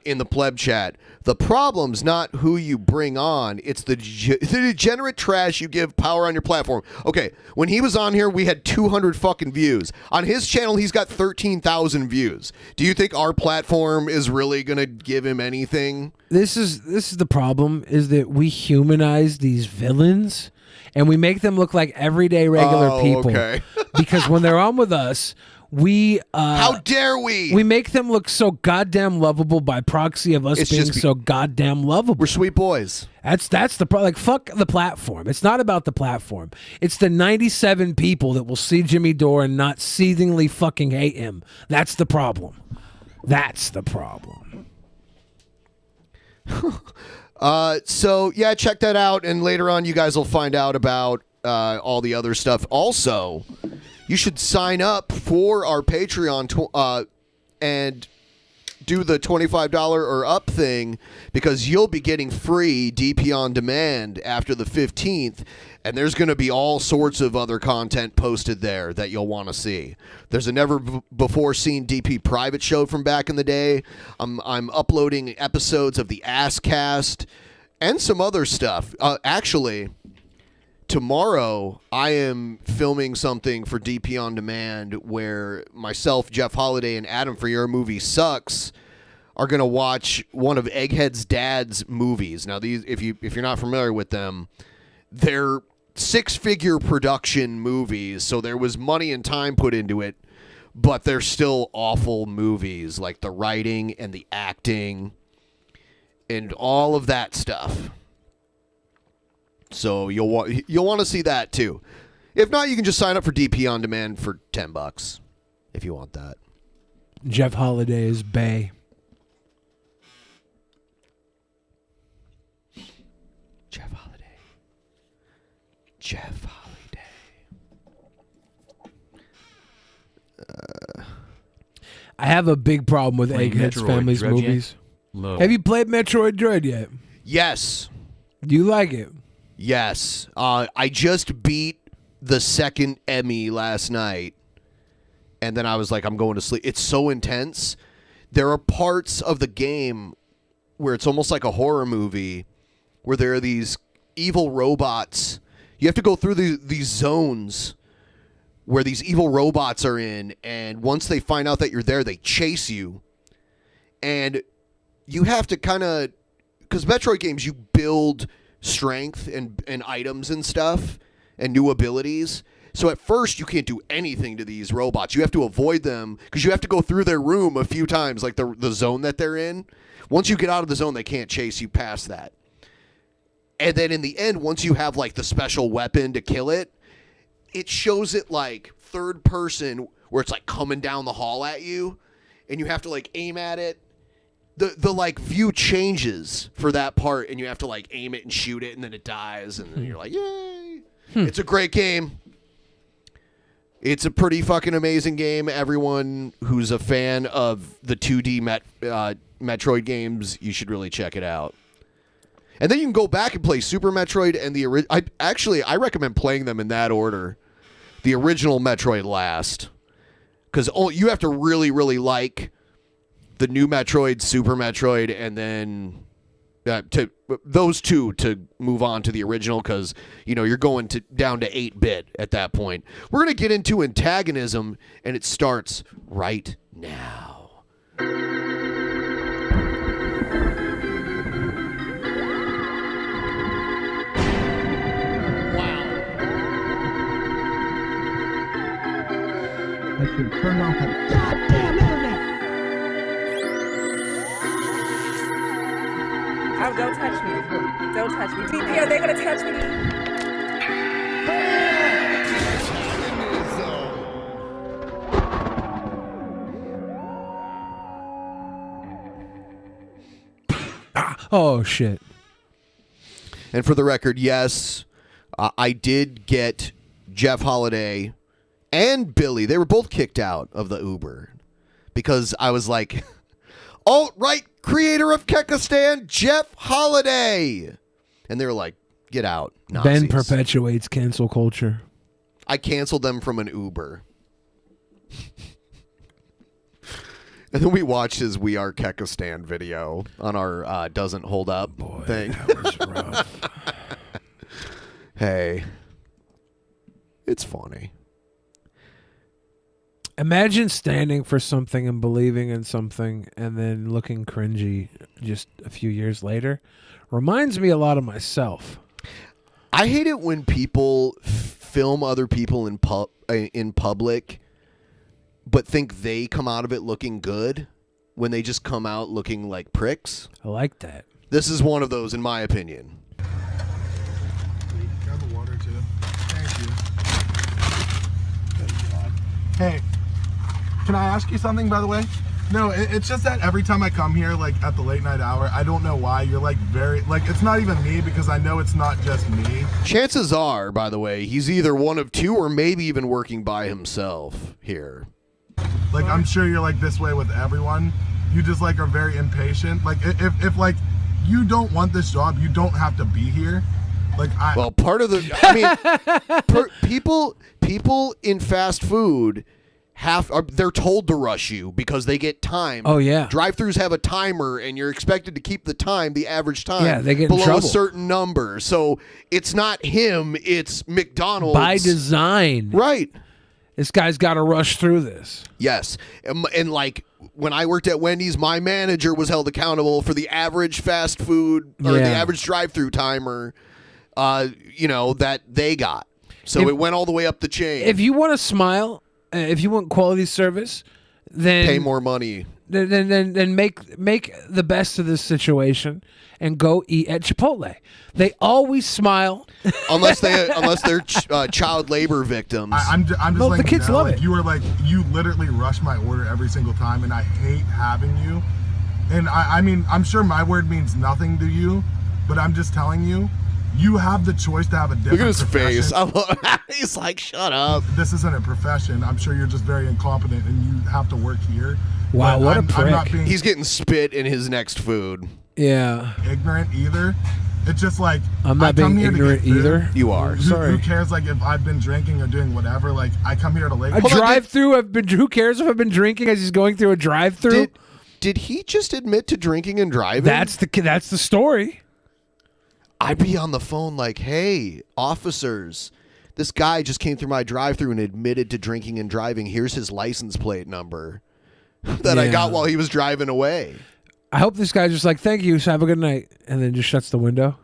S7: In the pleb chat. The problem's not who you bring on. It's the degenerate trash you give power on your platform. Okay, when he was on here, we had 200 fucking views. On his channel, he's got 13,000 views. Do you think our platform is really going to give him anything?
S5: This is the problem, is that we humanize these villains and we make them look like everyday regular people.
S7: Okay.
S5: Because when they're on with us, we
S7: how dare we?
S5: We make them look so goddamn lovable by proxy of us being so goddamn lovable.
S7: We're sweet boys.
S5: That's the problem. Like, fuck the platform. It's not about the platform. It's the 97 people that will see Jimmy Dore and not seethingly fucking hate him. That's the problem. That's the problem.
S7: So yeah, check that out, and later on you guys will find out about all the other stuff. Also, you should sign up for our Patreon and do the $25 or up thing, because you'll be getting free DP on demand after the 15th, and there's going to be all sorts of other content posted there that you'll want to see. There's a never before seen DP private show from back in the day. I'm uploading episodes of the Ass Cast and some other stuff. Actually, tomorrow I am filming something for DP on demand where myself, Jeff Holiday, and Adam for Your Movie Sucks are going to watch one of Egghead's dad's movies. Now, these, if you're not familiar with them, they're six-figure production movies, so there was money and time put into it, but they're still awful movies, like the writing and the acting and all of that stuff. So you'll want to see that too. If not, you can just sign up for DP on demand for $10 if you want that.
S5: Jeff Holiday is bae.
S7: Jeff Holiday. Jeff Holiday.
S5: I have a big problem with Egghead's family's movies. Have you played Metroid Dread yet?
S7: Yes.
S5: Do you like it?
S7: Yes. I just beat the second Emmy last night, and then I was like, I'm going to sleep. It's so intense. There are parts of the game where it's almost like a horror movie, where there are these evil robots. You have to go through these zones where these evil robots are in, and once they find out that you're there, they chase you. And you have to kind of... Because Metroid games, you build strength and items and stuff and new abilities. So at first, you can't do anything to these robots. You have to avoid them because you have to go through their room a few times, like the zone that they're in. Once you get out of the zone, they can't chase you past that. And then in the end, once you have like the special weapon to kill it, it shows it like third person where it's like coming down the hall at you, and you have to like aim at it. The like view changes for that part, and you have to like aim it and shoot it, and then it dies, and then you're like, yay! It's a great game. It's a pretty fucking amazing game. Everyone who's a fan of the 2D Metroid games, you should really check it out. And then you can go back and play Super Metroid and the original. I recommend playing them in that order. The original Metroid last, because you have to really, really like the new Metroid, Super Metroid, and then to those two to move on to the original, because you're going down to 8-bit at that point. We're gonna get into antagonism, and it starts right now.
S9: I should turn off the goddamn internet.
S10: Oh, don't touch me. Don't touch me. TP, are they going to touch me?
S5: Oh, shit.
S7: And for the record, yes, I did get Jeff Holiday and Billy. They were both kicked out of the Uber because I was like, alt-right creator of Kekistan, Jeff Holiday. And they were like, get out, Nazis.
S5: Ben perpetuates cancel culture.
S7: I canceled them from an Uber. And then we watched his We Are Kekistan video on our Doesn't Hold Up thing.
S5: That was rough.
S7: Hey, it's funny.
S5: Imagine standing for something and believing in something and then looking cringy just a few years later. Reminds me a lot of myself.
S7: I hate it when people film other people in public but think they come out of it looking good when they just come out looking like pricks.
S5: I like that.
S7: This is one of those, in my opinion.
S9: Grab the water, too. Thank you. Hey, can I ask you something, by the way? No, it's just that every time I come here, like, at the late night hour, I don't know why, you're, like, it's not even me, because I know it's not just me.
S7: Chances are, by the way, he's either one of two or maybe even working by himself here.
S9: Like, I'm sure you're, like, this way with everyone. You just, like, are very impatient. Like, if like, you don't want this job, you don't have to be here. Like,
S7: Well, part of the... I mean, people in fast food... they're told to rush you because they get time.
S5: Oh, yeah.
S7: Drive-thrus have a timer, and you're expected to keep the average time,
S5: yeah, they get
S7: below
S5: in trouble.
S7: a certain number. So it's not him, it's McDonald's.
S5: By design.
S7: Right.
S5: This guy's got to rush through this.
S7: Yes. And like, when I worked at Wendy's, my manager was held accountable for the average fast food, or the average drive-thru timer, that they got. So it went all the way up the chain.
S5: If you want to smile... if you want quality service, then
S7: pay more money.
S5: Then make the best of this situation and go eat at Chipotle. They always smile,
S7: unless they're child labor victims.
S9: I'm just
S5: no,
S9: like,
S5: the kids love it.
S9: You literally rush my order every single time, and I hate having you. And I mean, I'm sure my word means nothing to you, but I'm just telling you. You have the choice to have a different
S7: profession. Look at his
S9: profession.
S7: face. He's like, shut up.
S9: This isn't a profession. I'm sure you're just very incompetent and you have to work here.
S5: Wow,
S9: but
S5: what
S9: I'm
S5: a prick.
S9: not being
S7: He's getting spit in his next food.
S5: Yeah.
S9: ignorant either. It's just like,
S5: I'm not being ignorant either.
S7: You are.
S9: Who cares, like, if I've been drinking or doing whatever? Like, I come here to late.
S5: A drive-through. Who cares if I've been drinking as he's going through a drive-through?
S7: Did he just admit to drinking and driving?
S5: That's the story.
S7: I'd be on the phone like, hey, officers, this guy just came through my drive-thru and admitted to drinking and driving. Here's his license plate number that I got while he was driving away.
S5: I hope this guy's just like, thank you, so have a good night, and then just shuts the window.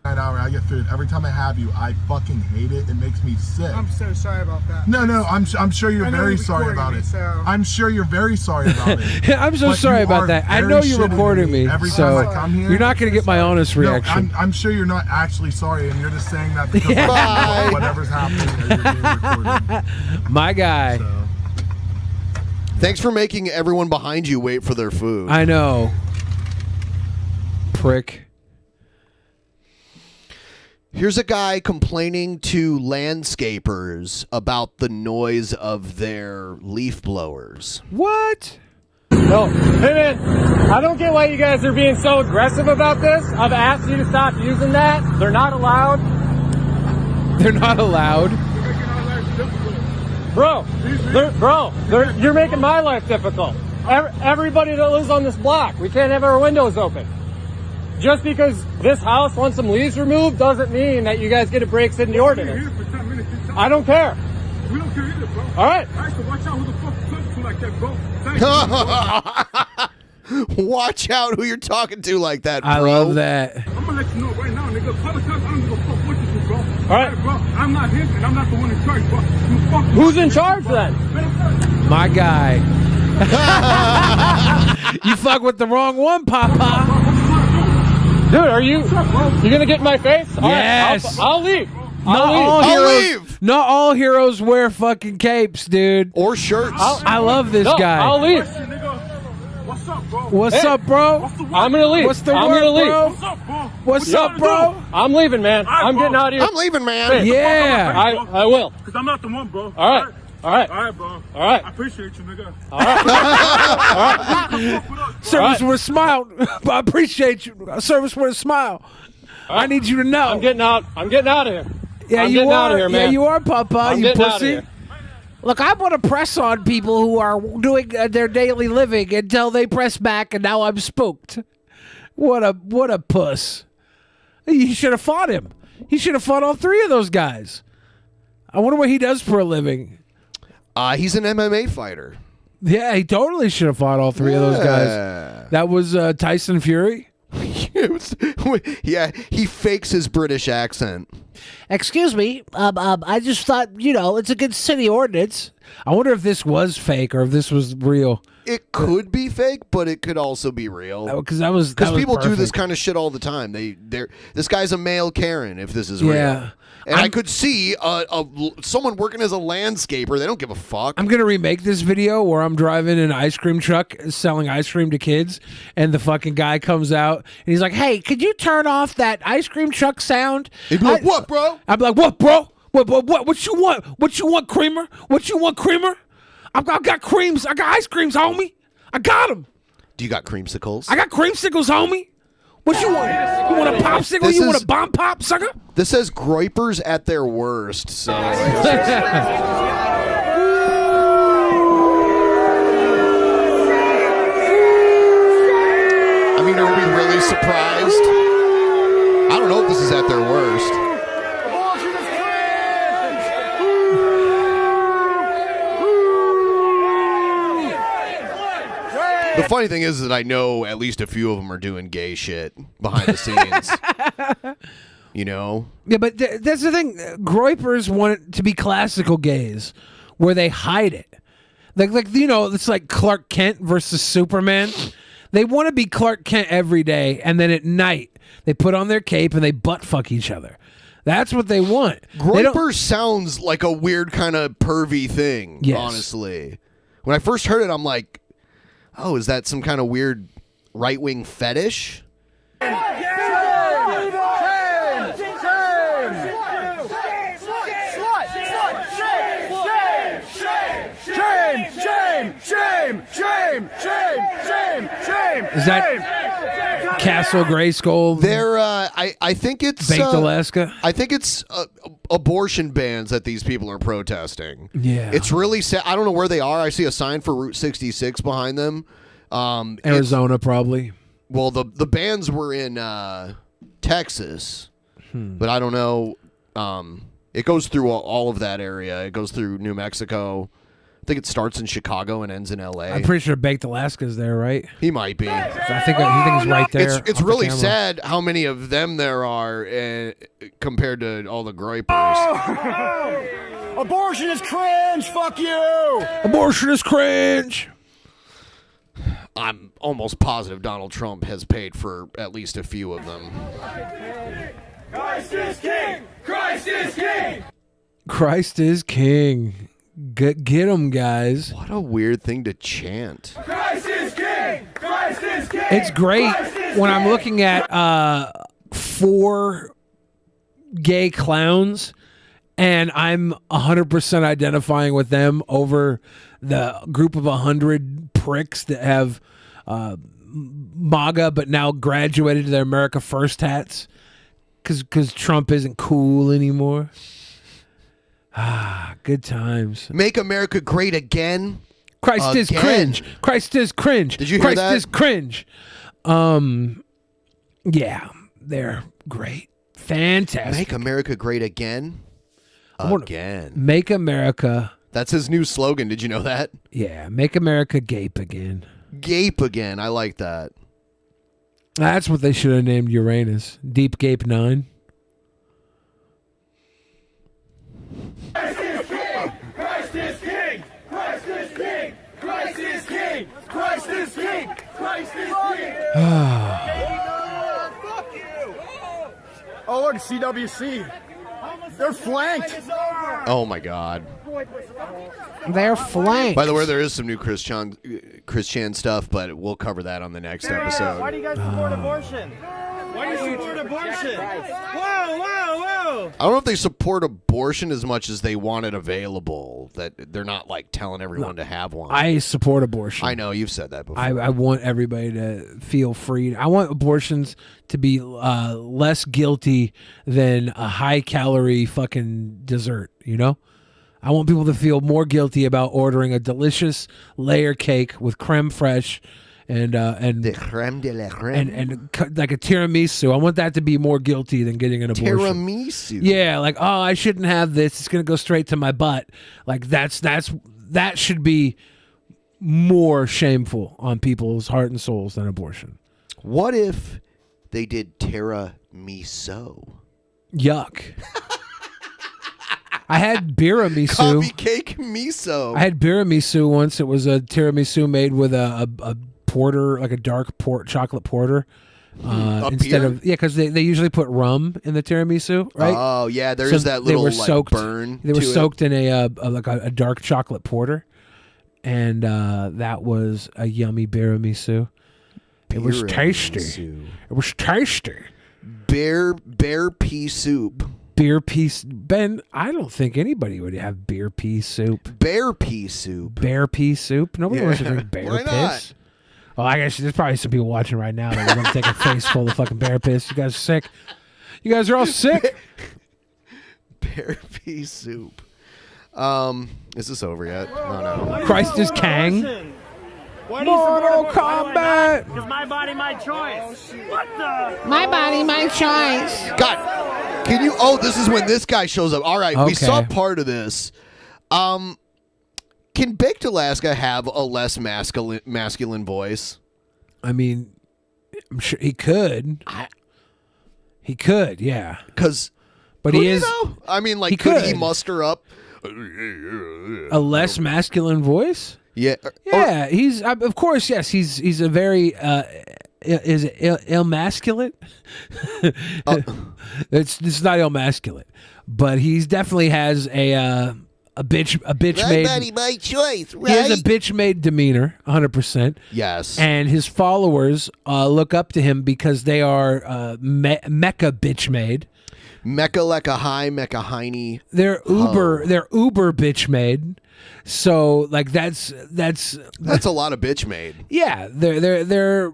S9: Night hour, I get food. Every time I have you, I fucking hate it. It makes me sick.
S11: I'm so sorry about that.
S9: No, I'm sure you're very sorry about it. I'm sure you're very sorry about it.
S5: I'm so sorry about that. I know you're recording me,
S9: every
S5: so
S9: time I come here.
S5: you're not going to get my honest reaction.
S9: I'm sure you're not actually sorry, and you're just saying that because of whatever's happening or you're being recorded.
S5: My guy.
S9: So.
S7: Thanks for making everyone behind you wait for their food.
S5: I know. Prick.
S7: Here's a guy complaining to landscapers about the noise of their leaf blowers.
S5: What?
S12: No. Hey, man, I don't get why you guys are being so aggressive about this. I've asked you to stop using that. They're not allowed.
S5: They're not allowed?
S12: You're making my life difficult. Everybody that lives on this block, we can't have our windows open. just because this house wants some leaves removed doesn't mean that you guys get to break city ordinance. I don't care.
S9: We don't care either, bro.
S12: All right.
S9: All right, so watch out who the fuck you talking to like that, bro.
S7: Watch out who you're talking to like that, bro.
S5: I love that.
S9: I'm gonna let you know right now, nigga. Call the cops. I don't give a fuck what you do, bro.
S12: All right,
S9: bro. I'm not him, and I'm not the one in charge, bro.
S12: Who's in charge then?
S5: My guy. You fuck with the wrong one, Papa.
S12: Dude, are you gonna get in my face?
S5: Yes.
S12: I'll leave.
S5: I'll leave. Not all heroes wear fucking capes, dude.
S7: Or shirts.
S5: I love this guy.
S12: I'll leave.
S9: What's up, bro?
S5: What's up, bro?
S12: I'm gonna leave.
S5: What's the
S12: I'm
S5: word,
S12: gonna leave.
S5: bro?
S9: What's up, bro?
S5: What's up, bro?
S12: I'm leaving, man. I'm getting out of here.
S7: I'm leaving, man.
S5: Yeah.
S12: I will.
S9: Because I'm not the one, bro.
S12: All right. All right.
S9: All right, bro.
S12: All right.
S9: I appreciate you, nigga.
S12: All right.
S5: Service with a smile. I appreciate you. Service with a smile. I need you to know.
S12: I'm getting out. I'm getting out of here.
S5: Yeah,
S12: I'm
S5: you
S12: getting
S5: are.
S12: out of here, man.
S5: Yeah, you are, Papa.
S12: I'm
S5: You
S12: getting out of
S5: pussy.
S12: here.
S5: Look, I want to press on people who are doing their daily living until they press back, and now I'm spooked. What a puss. You should have fought him. He should have fought all three of those guys. I wonder what he does for a living.
S7: He's an MMA fighter.
S5: Yeah, he totally should have fought all three of those guys. That was Tyson Fury.
S7: Yeah, he fakes his British accent.
S5: Excuse me, I just thought, it's a good city ordinance. I wonder if this was fake or if this was real.
S7: It could be fake, but it could also be real.
S5: Because
S7: people do this kind of shit all the time. This guy's a male Karen. If this is real,
S5: yeah.
S7: And I could see someone working as a landscaper. They don't give a fuck.
S5: I'm gonna remake this video where I'm driving an ice cream truck selling ice cream to kids, and the fucking guy comes out and he's like, "Hey, could you turn off that ice cream truck sound?"
S7: He'd be like, "What, bro?"
S5: I'm like, "What, bro? What you want? What you want, creamer? What you want, creamer? I got creams. I got ice creams, homie. I got them.
S7: Do you got creamsicles?
S5: I got creamsicles, homie. What you want? You want a popsicle? You want a bomb pop, sucker?"
S7: This says groypers at their worst. So. I mean, are we really surprised? I don't know if this is at their worst. The funny thing is that I know at least a few of them are doing gay shit behind the scenes.
S5: Yeah, but that's the thing. Groypers want it to be classical gays, where they hide it. Like it's like Clark Kent versus Superman. They want to be Clark Kent every day, and then at night they put on their cape and they butt fuck each other. That's what they want.
S7: Groyper sounds like a weird kind of pervy thing,
S5: yes.
S7: Honestly. When I first heard it, I'm like, oh, is that some kind of weird right-wing fetish?
S5: Is that Castle Grayskull?
S7: I think it's
S5: Baked Alaska.
S7: I think it's abortion bans that these people are protesting.
S5: Yeah,
S7: it's really sad. I don't know where they are. I see a sign for Route 66 behind them.
S5: Arizona, probably.
S7: Well, the bans were in Texas, but I don't know. It goes through all of that area. It goes through New Mexico. I think it starts in Chicago and ends in L.A.
S5: I'm pretty sure Baked Alaska's there, right?
S7: He might be.
S5: I think he's right there.
S7: It's really sad how many of them there are compared to all the groypers.
S11: Oh! Abortion is cringe. Fuck you.
S5: Abortion is cringe.
S7: I'm almost positive Donald Trump has paid for at least a few of them.
S11: Christ is king. Christ is king.
S5: Christ is king. Get him, guys.
S7: What a weird thing to chant.
S11: Christ is king. Christ is king.
S5: It's great when I'm looking at 4 gay clowns and I'm 100% identifying with them over the group of 100 pricks that have MAGA but now graduated to their America First hats because Trump isn't cool anymore. Ah, good times.
S7: Make America great again.
S5: Christ is cringe. Christ is cringe.
S7: Did you hear
S5: Christ
S7: that?
S5: is cringe. Yeah, they're great. Fantastic.
S7: Make America great again. Again.
S5: Make America.
S7: That's his new slogan. Did you know that?
S5: Yeah, make America gape again.
S7: Gape again. I like that.
S5: That's what they should have named Uranus. Deep Gape 9.
S11: Christ is king! Christ is king! Christ is king! Christ is king! Christ is king! Christ is king!
S13: Fuck you! Oh, look, CWC. They're flanked.
S7: Oh my God.
S5: They're flanked.
S7: By the way, there is some new Christian stuff, but we'll cover that on the next episode.
S14: Why do you guys support abortion? Why do you support abortion? Whoa, whoa, whoa!
S7: I don't know if they support abortion as much as they want it available. That they're not like telling everyone to have one.
S5: I support abortion.
S7: I know you've said that before.
S5: I want everybody to feel free. I want abortions to be less guilty than a high-calorie fucking dessert, you know? I want people to feel more guilty about ordering a delicious layer cake with creme fraiche and
S7: the creme de la creme
S5: and like a tiramisu. I want that to be more guilty than getting an abortion.
S7: Tiramisu.
S5: Yeah, like, oh, I shouldn't have this. It's gonna go straight to my butt. Like that should be more shameful on people's heart and souls than abortion.
S7: What if they did tiramisu?
S5: Yuck. I had biramisu.
S7: Coffee cake miso.
S5: I had biramisu once. It was a tiramisu made with a porter, like a dark chocolate porter. Because they usually put rum in the tiramisu, right?
S7: Oh yeah, there is that little burn.
S5: They were
S7: to
S5: soaked in a dark chocolate porter, and that was a yummy biramisu. It was tasty. It was tasty.
S7: Bear pea soup.
S5: Beer pea, Ben. I don't think anybody would have beer pea soup.
S7: Bear pea soup.
S5: Bear pea soup. Nobody wants to drink bear
S7: Why
S5: piss.
S7: not?
S5: Well, I guess there's probably some people watching right now that are going to take a face full of fucking bear piss. You guys are sick. You guys are all sick.
S7: Bear pea soup. Is this over yet? Oh no.
S5: Christ is Kang.
S14: Mortal Kombat! Because my body, my choice. What the?
S5: My body, my choice.
S7: God, can you? Oh, this is when this guy shows up. All right, we saw part of this. Can Baked Alaska have a less masculine voice?
S5: I mean, I'm sure he could. He could, yeah. But he is.
S7: Though? I mean, like, could he muster up
S5: a less masculine voice?
S7: Yeah.
S5: Yeah, he's of course, yes, he's a very is it immasculate? It's not immasculate, but he definitely has a bitch made.
S7: My body, my choice. Right?
S5: He has a bitch made demeanor, 100%.
S7: Yes.
S5: And his followers look up to him because they are mecha bitch made.
S7: Mecha like a high, mecha hiney.
S5: They're uber bitch made. So like that's
S7: a lot of bitch made.
S5: Yeah, they're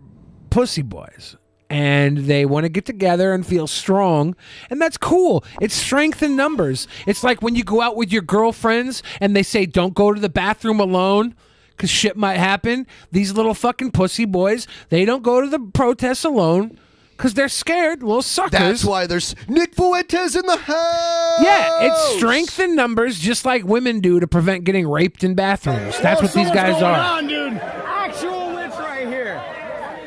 S5: pussy boys, and they want to get together and feel strong, and that's cool. It's strength in numbers. It's like when you go out with your girlfriends and they say don't go to the bathroom alone because shit might happen. These little fucking pussy boys, they don't go to the protests alone. Because they're scared, little suckers.
S7: That's why there's Nick Fuentes in the house.
S5: Yeah, it's strength in numbers, just like women do to prevent getting raped in bathrooms. That's what these guys are.
S13: On, dude. Actual wits right here.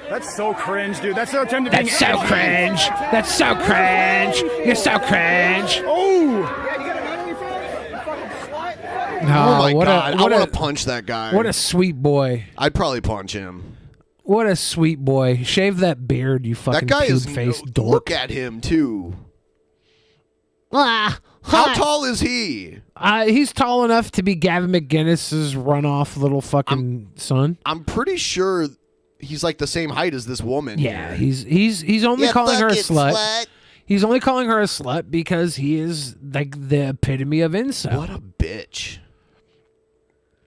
S13: That's so cringe, dude. That's so time to be.
S5: That's so cringe. That's so cringe. You're so cringe.
S13: Oh.
S7: Oh my God! I want to punch that guy.
S5: What a sweet boy.
S7: I'd probably punch him.
S5: What a sweet boy. Shave that beard, you fucking
S7: that guy is
S5: face dork.
S7: Look at him, too. How tall is he?
S5: He's tall enough to be Gavin McGinnis's runoff little fucking son.
S7: I'm pretty sure he's like the same height as this woman.
S5: Yeah, he's only calling her a slut. He's only calling her a slut because he is like the epitome of incel.
S7: What a bitch.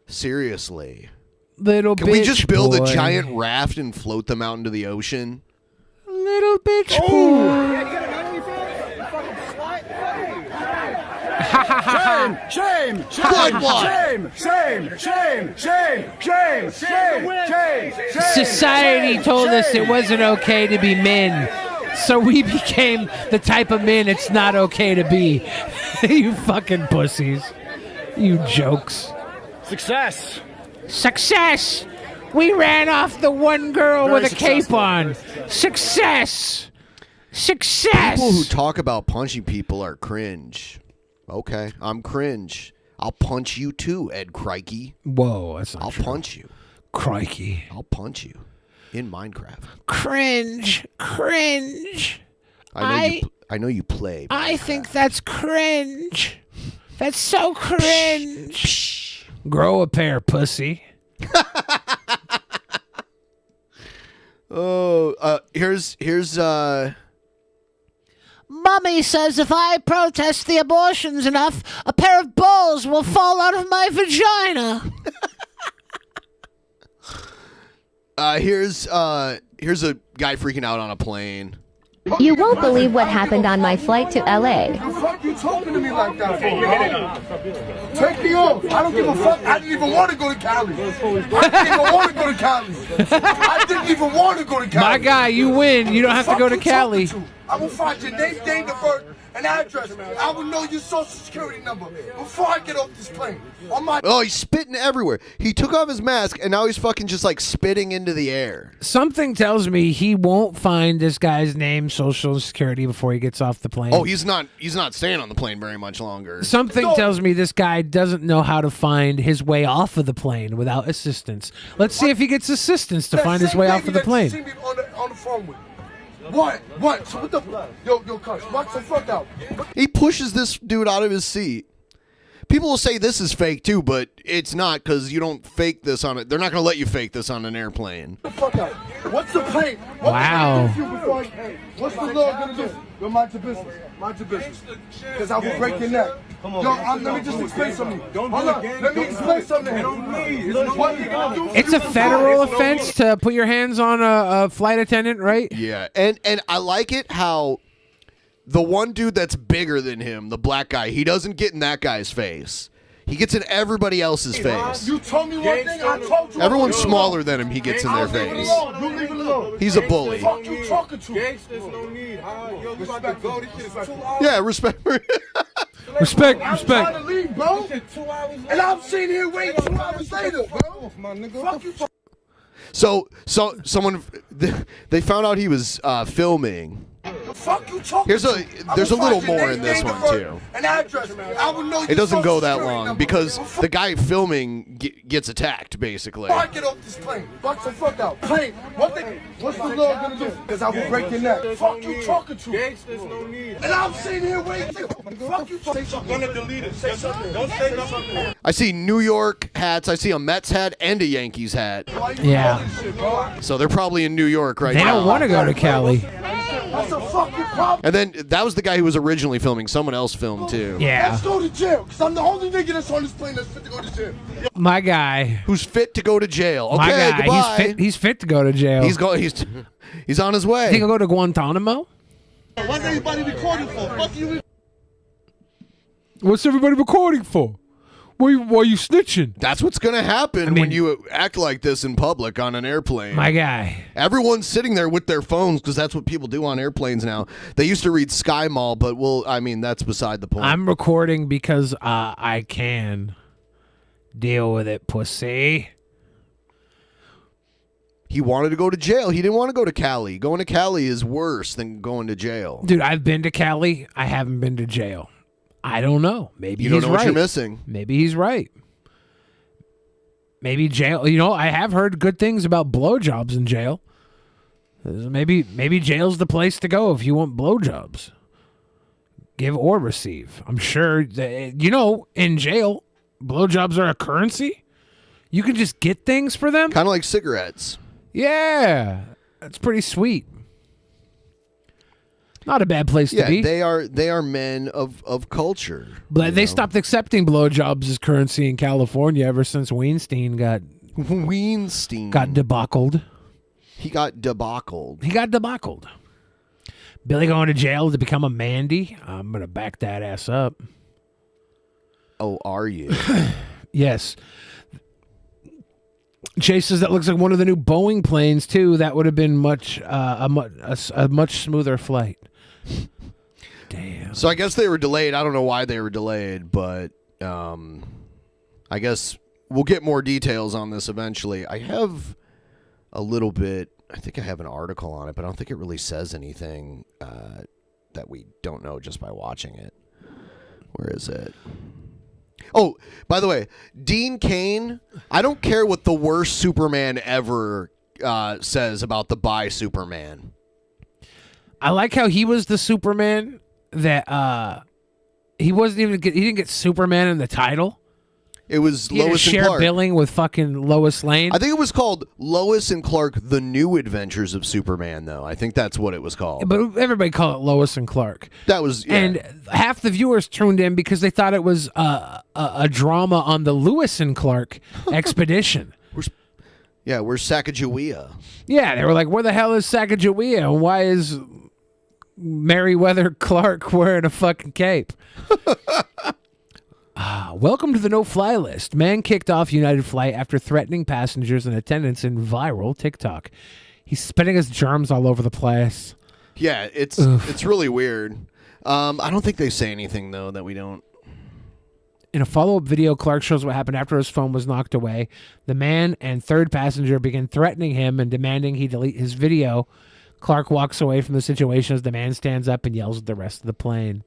S7: Seriously.
S5: Little
S7: Can
S5: bitch
S7: we just build
S5: boy.
S7: a giant raft and float them out into the ocean?
S5: Little bitch boy.
S13: Shame!
S5: Society told us it wasn't okay to be men. So we became the type of men it's not okay to be. You fucking pussies. You jokes.
S13: Success.
S5: Success. We ran off the one girl with a cape on. Success. Success.
S7: People who talk about punching people are cringe. Okay, I'm cringe. I'll punch you too, Ed Crikey.
S5: Whoa, that's not
S7: I'll
S5: true.
S7: punch you.
S5: Crikey.
S7: I'll punch you in Minecraft.
S5: Cringe. Cringe.
S7: I know you play.
S5: I think that's cringe. That's so cringe. Grow a pair, pussy.
S7: Here's
S5: Mummy says if I protest the abortions enough, a pair of balls will fall out of my vagina.
S7: Here's a guy freaking out on a plane.
S15: You won't believe what happened on my flight to LA.
S9: The fuck you talking to me like that for, bro? Take me off. I don't give a fuck. I didn't even want to go to Cali. I didn't even want to go to Cali. I didn't even want to go to Cali.
S5: My guy, you win. You don't have to go to Cali.
S9: I will find your name, date of birth, and address. I will know your social security number before I get off this plane.
S7: Oh, he's spitting everywhere. He took off his mask, and now he's fucking just like spitting into the air.
S5: Something tells me he won't find this guy's name, social security, before he gets off the plane.
S7: Oh, he's not staying on the plane very much longer.
S5: Something tells me this guy doesn't know how to find his way off of the plane without assistance. Let's see if he gets assistance to find his way off of the plane.
S9: See me on the phone with. What? So what the? Yo, cuz, watch the fuck out.
S7: He pushes this dude out of his seat. People will say this is fake too, but it's not because you don't fake this on it. They're not going to let you fake this on an airplane.
S9: The fuck out. What's the plane?
S5: Wow.
S9: What's the law gonna do? Yo, mind your business. Mind your business. Because I will break your neck. Yo, let me just explain something. Hold on. Let me explain something.
S5: It's a federal offense to put your hands on a flight attendant, right?
S7: Yeah, and I like it how the one dude that's bigger than him, the black guy, he doesn't get in that guy's face. He gets in everybody else's face.
S9: You told me one thing, I told you.
S7: Everyone's smaller than him, he gets in their face. He's a bully.
S9: Fuck you talking to?
S7: Yeah, respect.
S5: Respect.
S9: I'm trying to leave, bro. And I'm sitting here waiting 2 hours later, bro. Fuck you.
S7: So someone, they found out he was filming.
S9: Fuck you talking
S7: There's a little more in this one too.
S9: An address. I will know
S7: It doesn't go that long because the guy filming gets attacked basically.
S9: Before I get off this plane, watch the fuck out. Plane. What's the law gonna do? Because I will break your neck. Fuck you talking to? And I'm sitting here waiting. Fuck you talking to? I'm gonna delete it. Say something. Don't say nothing.
S7: I see New York hats. I see a Mets hat and a Yankees hat.
S5: Yeah.
S7: So they're probably in New York right now.
S5: They don't want to go to Cali.
S9: That's a fucking problem.
S7: And then that was the guy who was originally filming. Someone else filmed too.
S5: Yeah.
S9: Let's go to jail. Because I'm the only nigga that's on this plane that's fit to go to jail.
S5: My guy.
S7: Who's fit to go to jail. Okay,
S5: My guy.
S7: goodbye.
S5: He's fit to go to jail.
S7: He's on his way.
S5: Think he'll go to Guantanamo?
S9: What's everybody recording for? Fuck you.
S5: What's everybody recording for? Why are you snitching?
S7: That's what's going to happen when you act like this in public on an airplane.
S5: My guy.
S7: Everyone's sitting there with their phones because that's what people do on airplanes now. They used to read Sky Mall, but that's beside the point.
S5: I'm recording because I can. Deal with it, pussy.
S7: He wanted to go to jail. He didn't want to go to Cali. Going to Cali is worse than going to jail.
S5: Dude, I've been to Cali. I haven't been to jail. I don't know. Maybe
S7: you don't know
S5: right.
S7: what you're missing.
S5: Maybe he's right. Maybe jail. I have heard good things about blowjobs in jail. Maybe jail's the place to go if you want blowjobs. Give or receive. I'm sure that, in jail, blowjobs are a currency. You can just get things for them.
S7: Kind of like cigarettes.
S5: Yeah, that's pretty sweet. Not a bad place to be.
S7: They are men of culture.
S5: But they stopped accepting blowjobs as currency in California ever since Weinstein got debacled.
S7: He got debacled.
S5: Billy going to jail to become a Mandy. I'm gonna back that ass up.
S7: Oh, are you?
S5: Yes. Chase says that looks like one of the new Boeing planes too. That would have been a much smoother flight. Damn.
S7: So I guess they were delayed. I don't know why they were delayed, but I guess we'll get more details on this eventually. I have a little bit. I think I have an article on it, but I don't think it really says anything that we don't know just by watching it. Where is it? Oh, by the way, Dean Cain, I don't care what the worst Superman ever says about the bi-Superman.
S5: I like how he was the Superman that he didn't get Superman in the title.
S7: It was
S5: He had
S7: Lois
S5: to
S7: and
S5: share
S7: Clark.
S5: billing with fucking Lois Lane.
S7: I think it was called Lois and Clark: The New Adventures of Superman, though. I think that's what it was called.
S5: But everybody called it Lois and Clark.
S7: That was, yeah.
S5: And half the viewers tuned in because they thought it was a drama on the Lewis and Clark expedition.
S7: Where's Sacagawea?
S5: Yeah, they were like, where the hell is Sacagawea? And why is Meriwether Clark wearing a fucking cape? Welcome to the no-fly list. Man kicked off United flight after threatening passengers and attendants in viral TikTok. He's spitting his germs all over the place.
S7: Yeah, it's really weird. I don't think they say anything, though, that we don't.
S5: In a follow-up video, Clark shows what happened after his phone was knocked away. The man and third passenger begin threatening him and demanding he delete his video. Clark walks away from the situation as the man stands up and yells at the rest of the plane.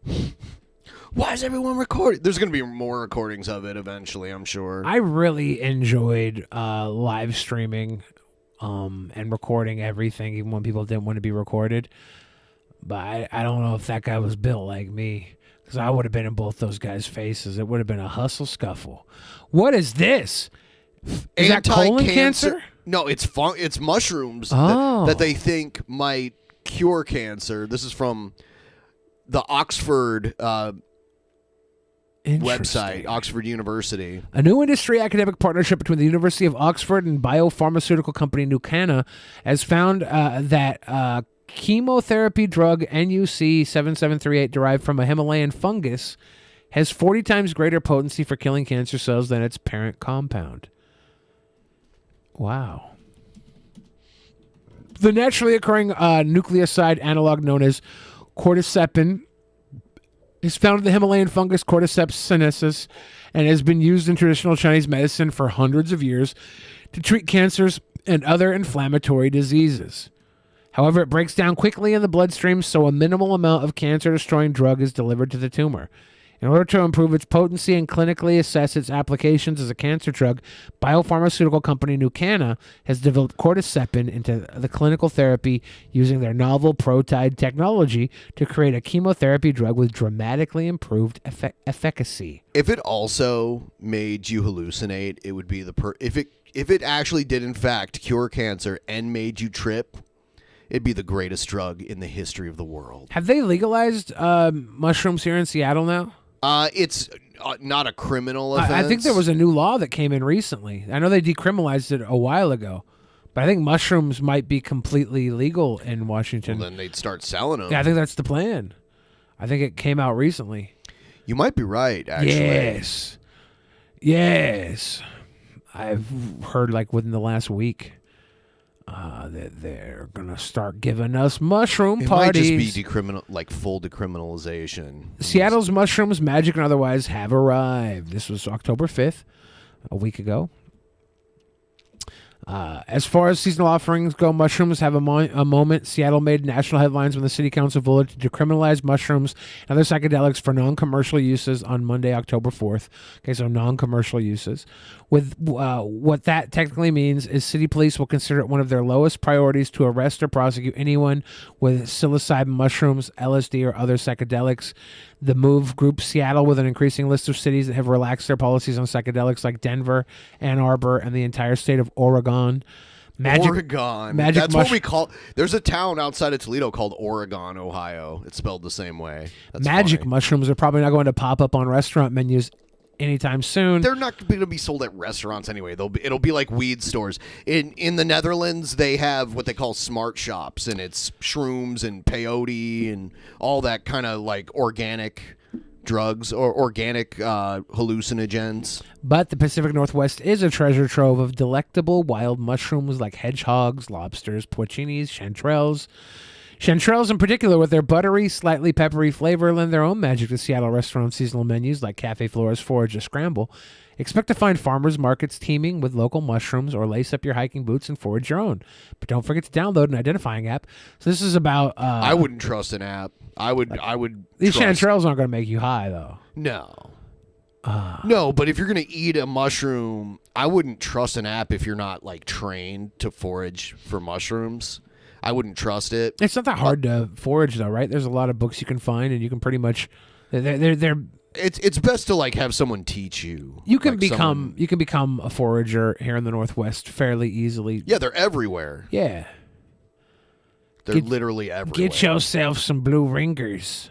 S7: Why is everyone recording? There's going to be more recordings of it eventually, I'm sure.
S5: I really enjoyed live streaming and recording everything, even when people didn't want to be recorded. But I don't know if that guy was built like me, because I would have been in both those guys' faces. It would have been a hustle scuffle. What is this? Is that colon cancer?
S7: No, it's mushrooms
S5: Oh.
S7: that they think might cure cancer. This is from the Oxford website, Oxford University.
S5: A new industry academic partnership between the University of Oxford and biopharmaceutical company Nucana has found that chemotherapy drug NUC 7738 derived from a Himalayan fungus has 40 times greater potency for killing cancer cells than its parent compound. Wow. The naturally occurring nucleoside analog known as cordycepin is found in the Himalayan fungus Cordyceps sinensis and has been used in traditional Chinese medicine for hundreds of years to treat cancers and other inflammatory diseases. However, it breaks down quickly in the bloodstream, so a minimal amount of cancer-destroying drug is delivered to the tumor. In order to improve its potency and clinically assess its applications as a cancer drug, biopharmaceutical company Nucana has developed cordycepin into the clinical therapy using their novel PROTIDE technology to create a chemotherapy drug with dramatically improved efficacy.
S7: If it also made you hallucinate, it would be if it actually did in fact cure cancer and made you trip, it'd be the greatest drug in the history of the world.
S5: Have they legalized mushrooms here in Seattle now?
S7: It's not a criminal offense.
S5: I think there was a new law that came in recently. I know they decriminalized it a while ago, but I think mushrooms might be completely legal in Washington.
S7: Well, then they'd start selling them.
S5: Yeah, I think that's the plan. I think it came out recently.
S7: You might be right, actually.
S5: Yes. I've heard like within the last week that they're going to start giving us mushroom parties.
S7: It might just be full decriminalization.
S5: Seattle's mushrooms, magic and otherwise, have arrived. This was October 5th, a week ago. As far as seasonal offerings go, mushrooms have a moment. Seattle made national headlines when the city council voted to decriminalize mushrooms and other psychedelics for non-commercial uses on Monday, October 4th. Okay, so non-commercial uses. With what that technically means is city police will consider it one of their lowest priorities to arrest or prosecute anyone with psilocybin mushrooms, LSD, or other psychedelics. The move groups Seattle with an increasing list of cities that have relaxed their policies on psychedelics, like Denver, Ann Arbor, and the entire state of Oregon.
S7: Oregon. That's what we call. There's a town outside of Toledo called Oregon, Ohio. It's spelled the same way. That's
S5: magic
S7: funny.
S5: mushrooms are probably not going to pop up on restaurant menus anytime soon.
S7: They're not going to be sold at restaurants anyway. It'll be like weed stores. In the Netherlands, they have what they call smart shops, and it's shrooms and peyote and all that kind of like organic drugs or organic hallucinogens.
S5: But the Pacific Northwest is a treasure trove of delectable wild mushrooms like hedgehogs, lobsters, porcinis, chanterelles. Chanterelles in particular, with their buttery, slightly peppery flavor, lend their own magic to Seattle restaurant seasonal menus like Cafe Flora's Forage or Scramble. Expect to find farmers markets teeming with local mushrooms, or lace up your hiking boots and forage your own. But don't forget to download an identifying app. So this is about...
S7: I wouldn't trust an app. I would.
S5: These chanterelles aren't going to make you high, though.
S7: No. No, but if you're going to eat a mushroom, I wouldn't trust an app if you're not like trained to forage for mushrooms. I wouldn't trust it.
S5: It's not that hard to forage, though, right? There's a lot of books you can find, and you can pretty much... They're
S7: It's best to like have someone teach you.
S5: You can become a forager here in the Northwest fairly easily.
S7: Yeah, they're everywhere.
S5: Yeah.
S7: They're literally everywhere.
S5: Get yourself some blue ringers.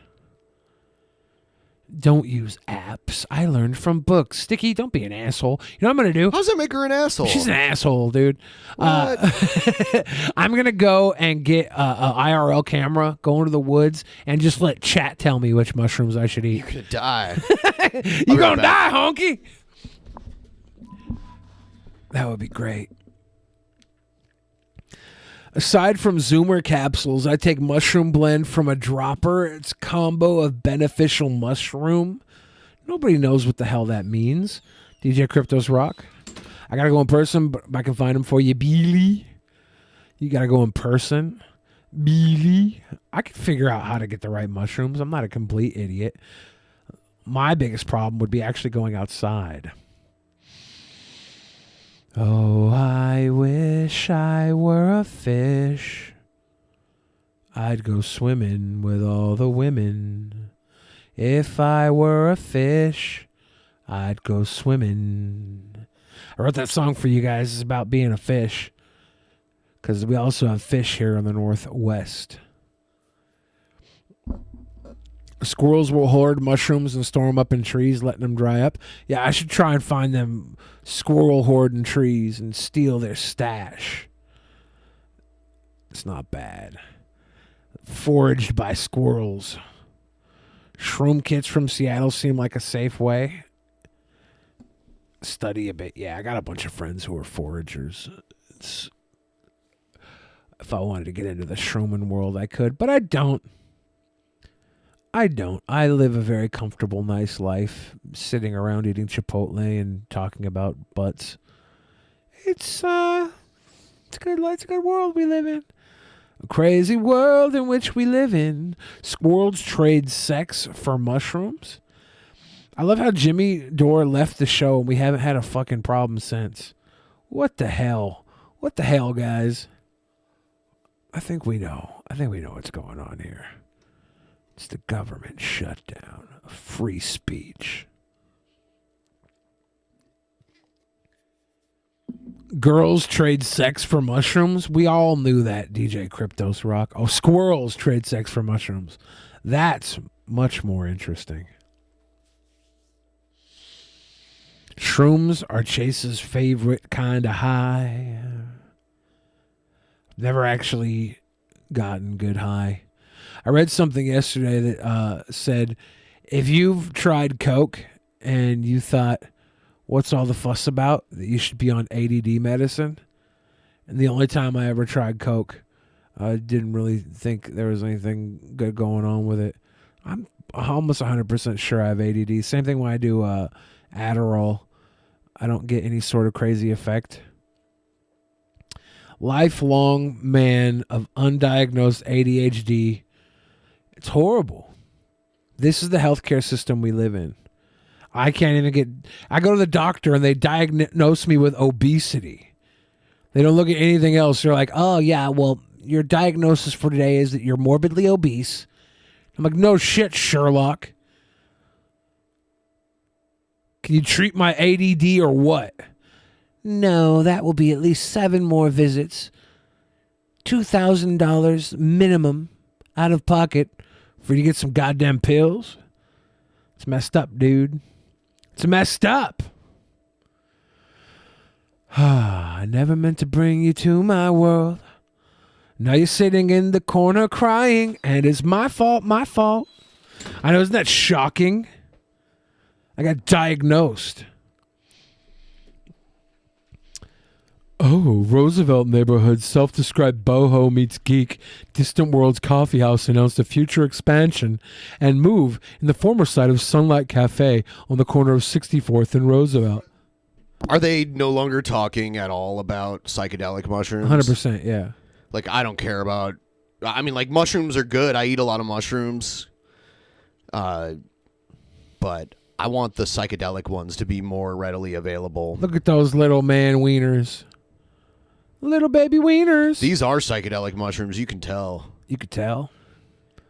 S5: Don't use apps. I learned from books. Sticky, don't be an asshole. You know what I'm going to do?
S7: How's that make her an asshole?
S5: She's an asshole, dude. I'm going to go and get a IRL camera, go into the woods, and just let chat tell me which mushrooms I should eat.
S7: You're going to die.
S5: You're going to die, honky. That would be great. Aside from Zoomer capsules, I take mushroom blend from a dropper. It's a combo of beneficial mushroom. Nobody knows what the hell that means. DJ Cryptos Rock. I got to go in person, but I can find them for you, Beely. You got to go in person. Beely. I can figure out how to get the right mushrooms. I'm not a complete idiot. My biggest problem would be actually going outside. Oh, I wish I were a fish. I'd go swimming with all the women. If I were a fish, I'd go swimming. I wrote that song for you guys. It's about being a fish. Because we also have fish here in the Northwest. Squirrels will hoard mushrooms and store them up in trees, letting them dry up. Yeah, I should try and find them squirrel hoarding trees and steal their stash. It's not bad. Foraged by squirrels. Shroom kits from Seattle seem like a safe way. Study a bit. Yeah, I got a bunch of friends who are foragers. If I wanted to get into the shrooming world, I could, but I don't. I live a very comfortable, nice life, sitting around eating Chipotle and talking about butts. It's a good world we live in. A crazy world in which we live in. Squirrels trade sex for mushrooms. I love how Jimmy Dore left the show and we haven't had a fucking problem since. What the hell? What the hell, guys? I think we know what's going on here. It's the government shutdown of free speech. Girls trade sex for mushrooms? We all knew that, DJ Cryptos Rock. Oh, squirrels trade sex for mushrooms. That's much more interesting. Shrooms are Chase's favorite kind of high. Never actually gotten good high. I read something yesterday that said, if you've tried Coke and you thought, what's all the fuss about, that you should be on ADD medicine. And the only time I ever tried Coke, I didn't really think there was anything good going on with it. I'm almost 100% sure I have ADD. Same thing when I do Adderall. I don't get any sort of crazy effect. Lifelong man of undiagnosed ADHD. It's horrible. This is the healthcare system we live in. I can't even I go to the doctor and they diagnose me with obesity. They don't look at anything else. They're like, oh yeah, well, your diagnosis for today is that you're morbidly obese. I'm like, no shit, Sherlock. Can you treat my ADD or what? No, that will be at least 7 more visits. $2,000 minimum out of pocket for you to get some goddamn pills. It's messed up, dude. It's messed up. I never meant to bring you to my world. Now you're sitting in the corner crying, and it's my fault, my fault. I know, isn't that shocking? I got diagnosed. Oh, Roosevelt neighborhood self-described boho meets geek. Distant World's Coffee House announced a future expansion and move in the former site of Sunlight Cafe on the corner of 64th and Roosevelt.
S7: Are they no longer talking at all about psychedelic mushrooms?
S5: 100%, yeah.
S7: Like, I don't care about... I mean, like, mushrooms are good. I eat a lot of mushrooms. But I want the psychedelic ones to be more readily available.
S5: Look at those little man wieners. Little baby wieners.
S7: These are psychedelic mushrooms. You can tell.
S5: You could tell?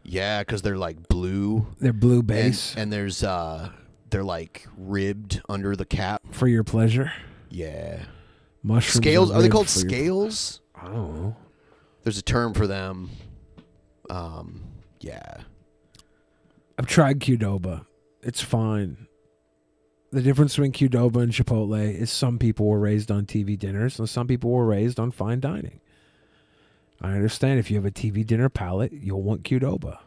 S7: Yeah, because they're, like, blue.
S5: They're blue base.
S7: And there's... they're, like, ribbed under the cap.
S5: For your pleasure?
S7: Yeah.
S5: Mushrooms
S7: Scales? Are they called
S5: for your-
S7: scales?
S5: I don't know.
S7: There's a term for them. Yeah.
S5: I've tried Qdoba. It's fine. The difference between Qdoba and Chipotle is some people were raised on TV dinners and some people were raised on fine dining. I understand if you have a TV dinner palate, you'll want Qdoba.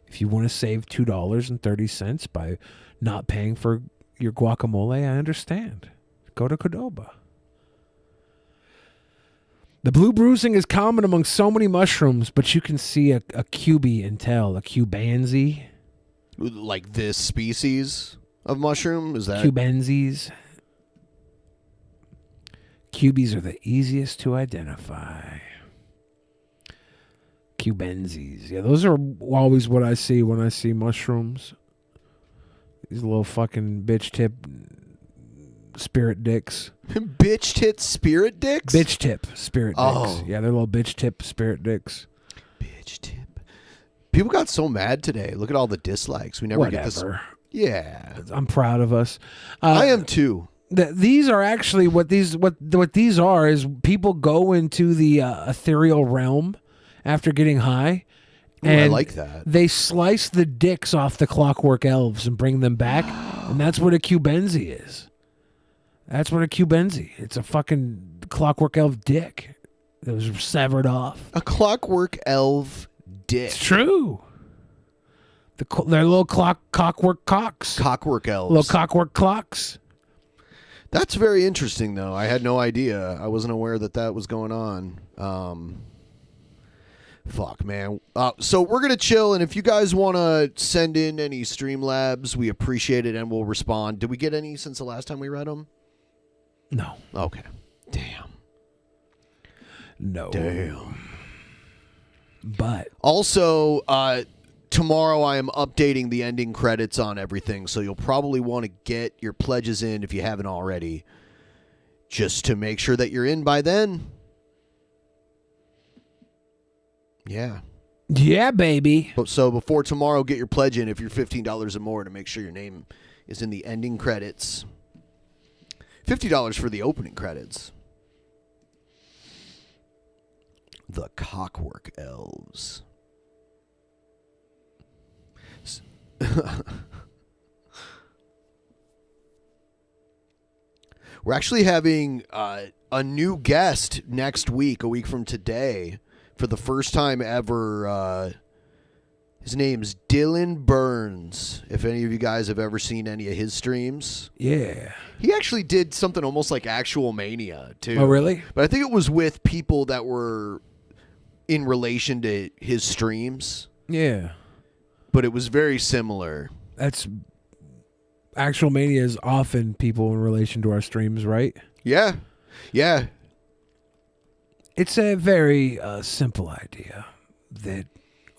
S5: If you want to save $2.30 by not paying for your guacamole, I understand. Go to Qdoba. The blue bruising is common among so many mushrooms, but you can see a QB and tell, a Cubanzi.
S7: Like this species of mushroom? Is that...
S5: Cubensis. QBs are the easiest to identify. Cubensis. Yeah, those are always what I see when I see mushrooms. These little fucking bitch tip spirit dicks.
S7: Bitch tit spirit dicks?
S5: Bitch tip spirit dicks.
S7: Oh.
S5: Yeah, they're little bitch tip spirit dicks.
S7: Bitch tip. People got so mad today. Look at all the dislikes. We never get this.
S5: Whatever.
S7: Yeah.
S5: I'm proud of us.
S7: I am too.
S5: These are actually what these are is people go into the ethereal realm after getting high.
S7: Ooh,
S5: And
S7: I like that.
S5: They slice the dicks off the clockwork elves and bring them back. And that's what a Cubensi is. That's what a Cubensi. It's a fucking clockwork elf dick that was severed off.
S7: A clockwork elf dick.
S5: It's true. They're little cockwork cocks.
S7: Cockwork elves.
S5: Little cockwork clocks.
S7: That's very interesting, though. I had no idea. I wasn't aware that was going on. Fuck, man. So we're going to chill, and if you guys want to send in any Streamlabs, we appreciate it, and we'll respond. Did we get any since the last time we read them?
S5: No.
S7: Okay. Damn.
S5: No.
S7: Damn.
S5: But.
S7: Also, tomorrow I am updating the ending credits on everything, so you'll probably want to get your pledges in if you haven't already, just to make sure that you're in by then. Yeah.
S5: Yeah, baby.
S7: So before tomorrow, get your pledge in if you're $15 or more to make sure your name is in the ending credits. $50 for the opening credits. The Cockwork Elves. We're actually having a new guest next week, a week from today, for the first time ever. His name's Dylan Burns. If any of you guys have ever seen any of his streams.
S5: Yeah.
S7: He actually did something almost like Actual Mania, too.
S5: Oh, really?
S7: But I think it was with people that were in relation to his streams.
S5: Yeah.
S7: But it was very similar.
S5: That's Actual Mania is often people in relation to our streams, right?
S7: Yeah. Yeah.
S5: It's a very simple idea that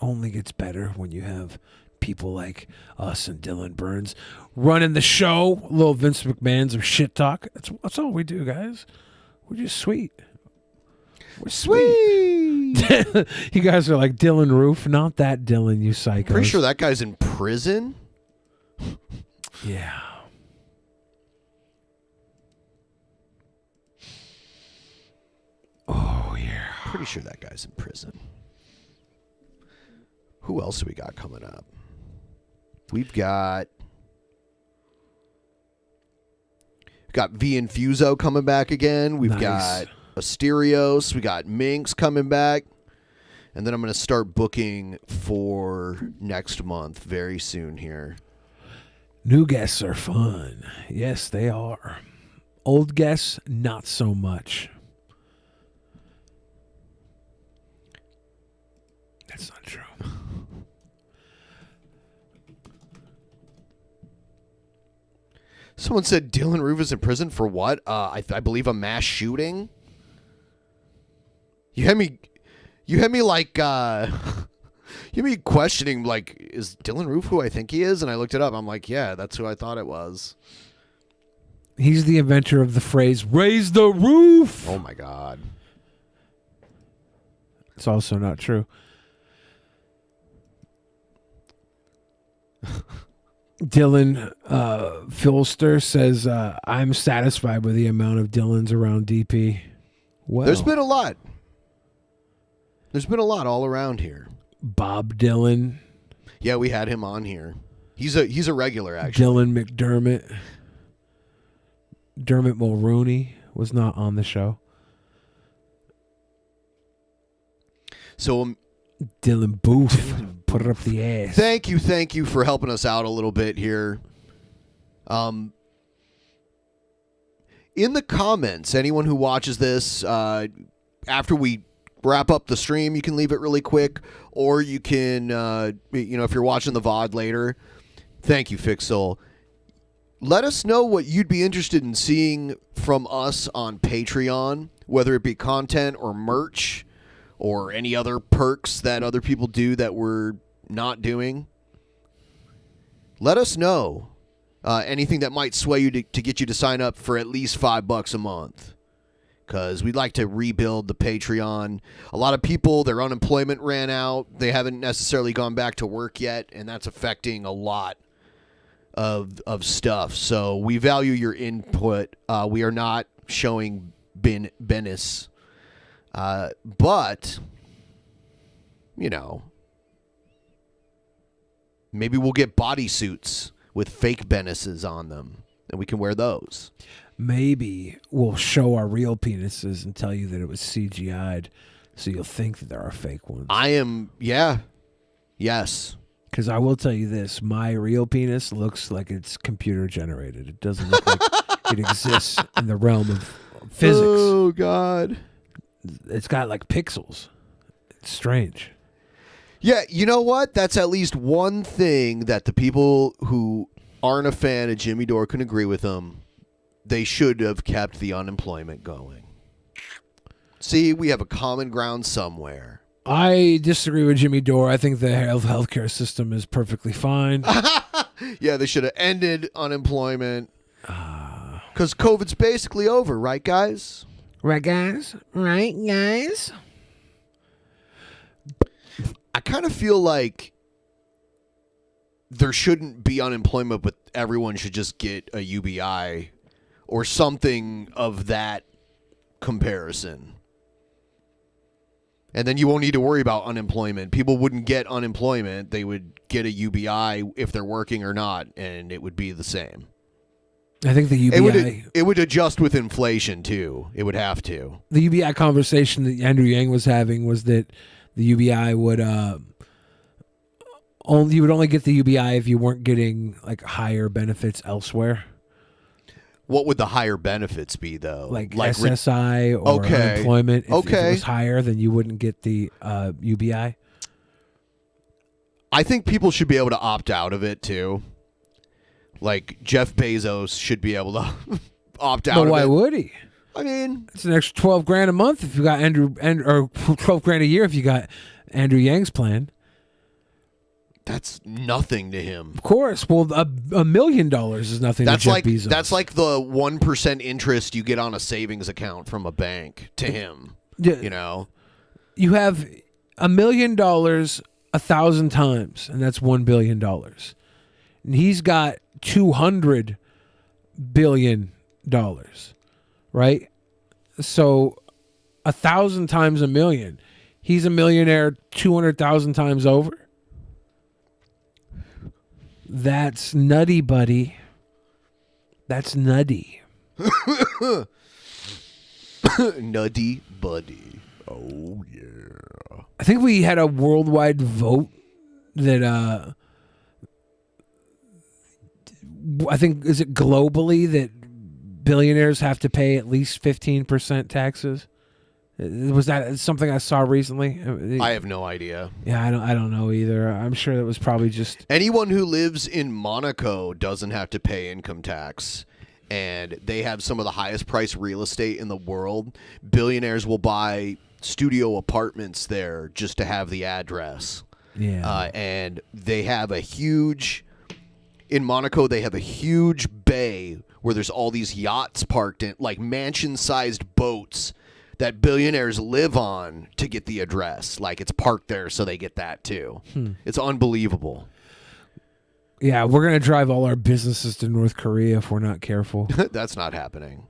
S5: only gets better when you have people like us and Dylan Burns running the show. Little Vince McMahon's of shit talk. That's all we do, guys. We're just sweet. We're sweet. You guys are like Dylan Roof. Not that Dylan, you psychos.
S7: Pretty sure that guy's in prison.
S5: Yeah. Oh, yeah.
S7: Pretty sure that guy's in prison. Who else do we got coming up? We've got V Infuso coming back again. We've got Asterios. We got Minx coming back. And then I'm going to start booking for next month very soon here.
S5: New guests are fun. Yes, they are. Old guests, not so much. That's not true.
S7: Someone said Dylan Roof is in prison for what? I believe a mass shooting. You had me like, you had me questioning, like, is Dylan Roof who I think he is? And I looked it up. I'm like, yeah, that's who I thought it was.
S5: He's the inventor of the phrase, raise the roof.
S7: Oh, my God.
S5: It's also not true. Dylan Filster says, I'm satisfied with the amount of Dylans around DP. Well,
S7: There's been a lot. There's been a lot all around here.
S5: Bob Dylan.
S7: Yeah, we had him on here. He's a regular, actually.
S5: Dylan McDermott. Dermot Mulrooney was not on the show.
S7: So
S5: Dylan Booth. Put it up the ass.
S7: Thank you for helping us out a little bit here. In the comments, anyone who watches this, after we wrap up the stream, you can leave it really quick, or you can, if you're watching the VOD later, thank you, Fixel. Let us know what you'd be interested in seeing from us on Patreon, whether it be content or merch or any other perks that other people do that we're not doing. Let us know anything that might sway you to get you to sign up for at least $5 a month, because we'd like to rebuild the Patreon. A lot of people, their unemployment ran out. They haven't necessarily gone back to work yet, and that's affecting a lot of stuff. So we value your input. We are not showing Benis. But, maybe we'll get bodysuits with fake Benises on them, and we can wear those.
S5: Maybe we'll show our real penises and tell you that it was CGI'd, so you'll think that there are fake ones.
S7: Yes.
S5: Because I will tell you this, my real penis looks like it's computer generated. It doesn't look like it exists in the realm of physics.
S7: Oh, God.
S5: It's got like pixels. It's strange.
S7: Yeah, you know what? That's at least one thing that the people who aren't a fan of Jimmy Dore can agree with him. They should have kept the unemployment going. See, we have a common ground somewhere.
S5: I disagree with Jimmy Dore. I think the healthcare system is perfectly fine.
S7: Yeah, they should have ended unemployment. Because COVID's basically over, right, guys?
S5: Right, guys? Right, guys?
S7: I kind of feel like there shouldn't be unemployment, but everyone should just get a UBI or something of that comparison. And then you won't need to worry about unemployment. People wouldn't get unemployment. They would get a UBI if they're working or not, and it would be the same.
S5: I think the UBI...
S7: It would adjust with inflation, too. It would have to.
S5: The UBI conversation that Andrew Yang was having was that the UBI would... you would only get the UBI if you weren't getting like higher benefits elsewhere.
S7: What would the higher benefits be, though?
S5: Like SSI or unemployment. If it was higher, then you wouldn't get the UBI.
S7: I think people should be able to opt out of it, too. Like, Jeff Bezos should be able to opt out of it.
S5: But why would he?
S7: I mean...
S5: It's an extra $12,000 a month if you got or $12,000 a year if you got Andrew Yang's plan.
S7: That's nothing to him.
S5: Of course. Well, $1 million is nothing to Jeff Bezos.
S7: That's like the 1% interest you get on a savings account from a bank to him.
S5: Yeah. You have $1 million 1,000 times, and that's $1 billion. And he's got $200 billion, right? So 1,000 times $1 million. He's a millionaire 200,000 times over. That's nutty, buddy. That's nutty.
S7: Nutty buddy. Oh, yeah.
S5: I think we had a worldwide vote that I think, is it globally that billionaires have to pay at least 15% taxes? Was that something I saw recently?
S7: I have no idea.
S5: Yeah, I don't know either. I'm sure that was probably just
S7: anyone who lives in Monaco doesn't have to pay income tax, and they have some of the highest priced real estate in the world. Billionaires will buy studio apartments there just to have the address.
S5: Yeah.
S7: And they have a huge in Monaco. They have a huge bay where there's all these yachts parked in, like mansion-sized boats that billionaires live on to get the address. Like, it's parked there, so they get that too. It's unbelievable.
S5: Yeah, we're going to drive all our businesses to North Korea if we're not careful.
S7: That's not happening.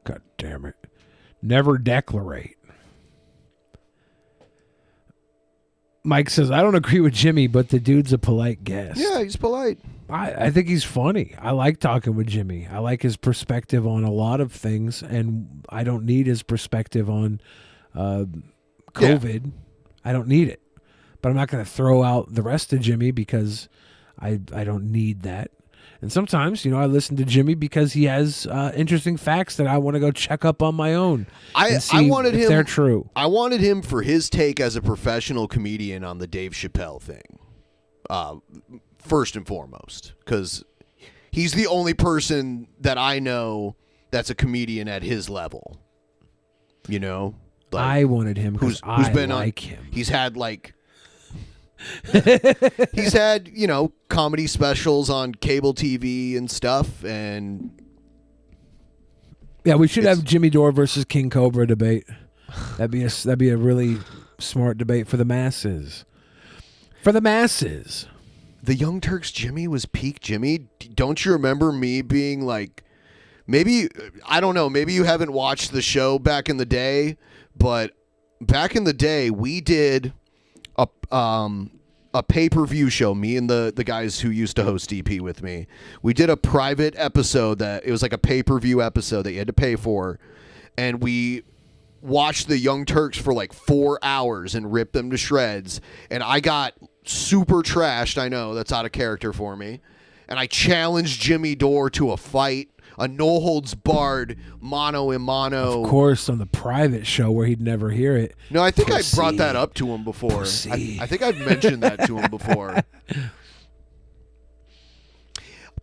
S5: God damn it. Never declarate. Mike says, I don't agree with Jimmy, but the dude's a polite guest.
S7: Yeah, he's polite.
S5: I think he's funny. I like talking with Jimmy. I like his perspective on a lot of things, and I don't need his perspective on COVID. Yeah. I don't need it. But I'm not going to throw out the rest of Jimmy because I don't need that. And sometimes, I listen to Jimmy because he has interesting facts that I want to go check up on my own.
S7: I wanted
S5: if
S7: him.
S5: They're true.
S7: I wanted him for his take as a professional comedian on the Dave Chappelle thing. First and foremost, because he's the only person that I know that's a comedian at his level.
S5: I wanted him because I like him.
S7: He's had he's had, comedy specials on cable TV and stuff, and
S5: yeah, we should have Jimmy Dore versus King Cobra debate. That'd be a really smart debate for the masses. For the masses.
S7: The Young Turks Jimmy was peak Jimmy. Don't you remember me being like, maybe, I don't know, maybe you haven't watched the show back in the day, but back in the day, we did a pay-per-view show, me and the guys who used to host DP with me. We did a private episode it was like a pay-per-view episode that you had to pay for, and we watched the Young Turks for like 4 hours and ripped them to shreds, and I got super trashed. I know that's out of character for me, and I challenged Jimmy Dore to a fight, a no holds barred mano a mano.
S5: Of course, on the private show where he'd never hear it.
S7: No, I think I brought that up to him before. I think I've mentioned that to him before.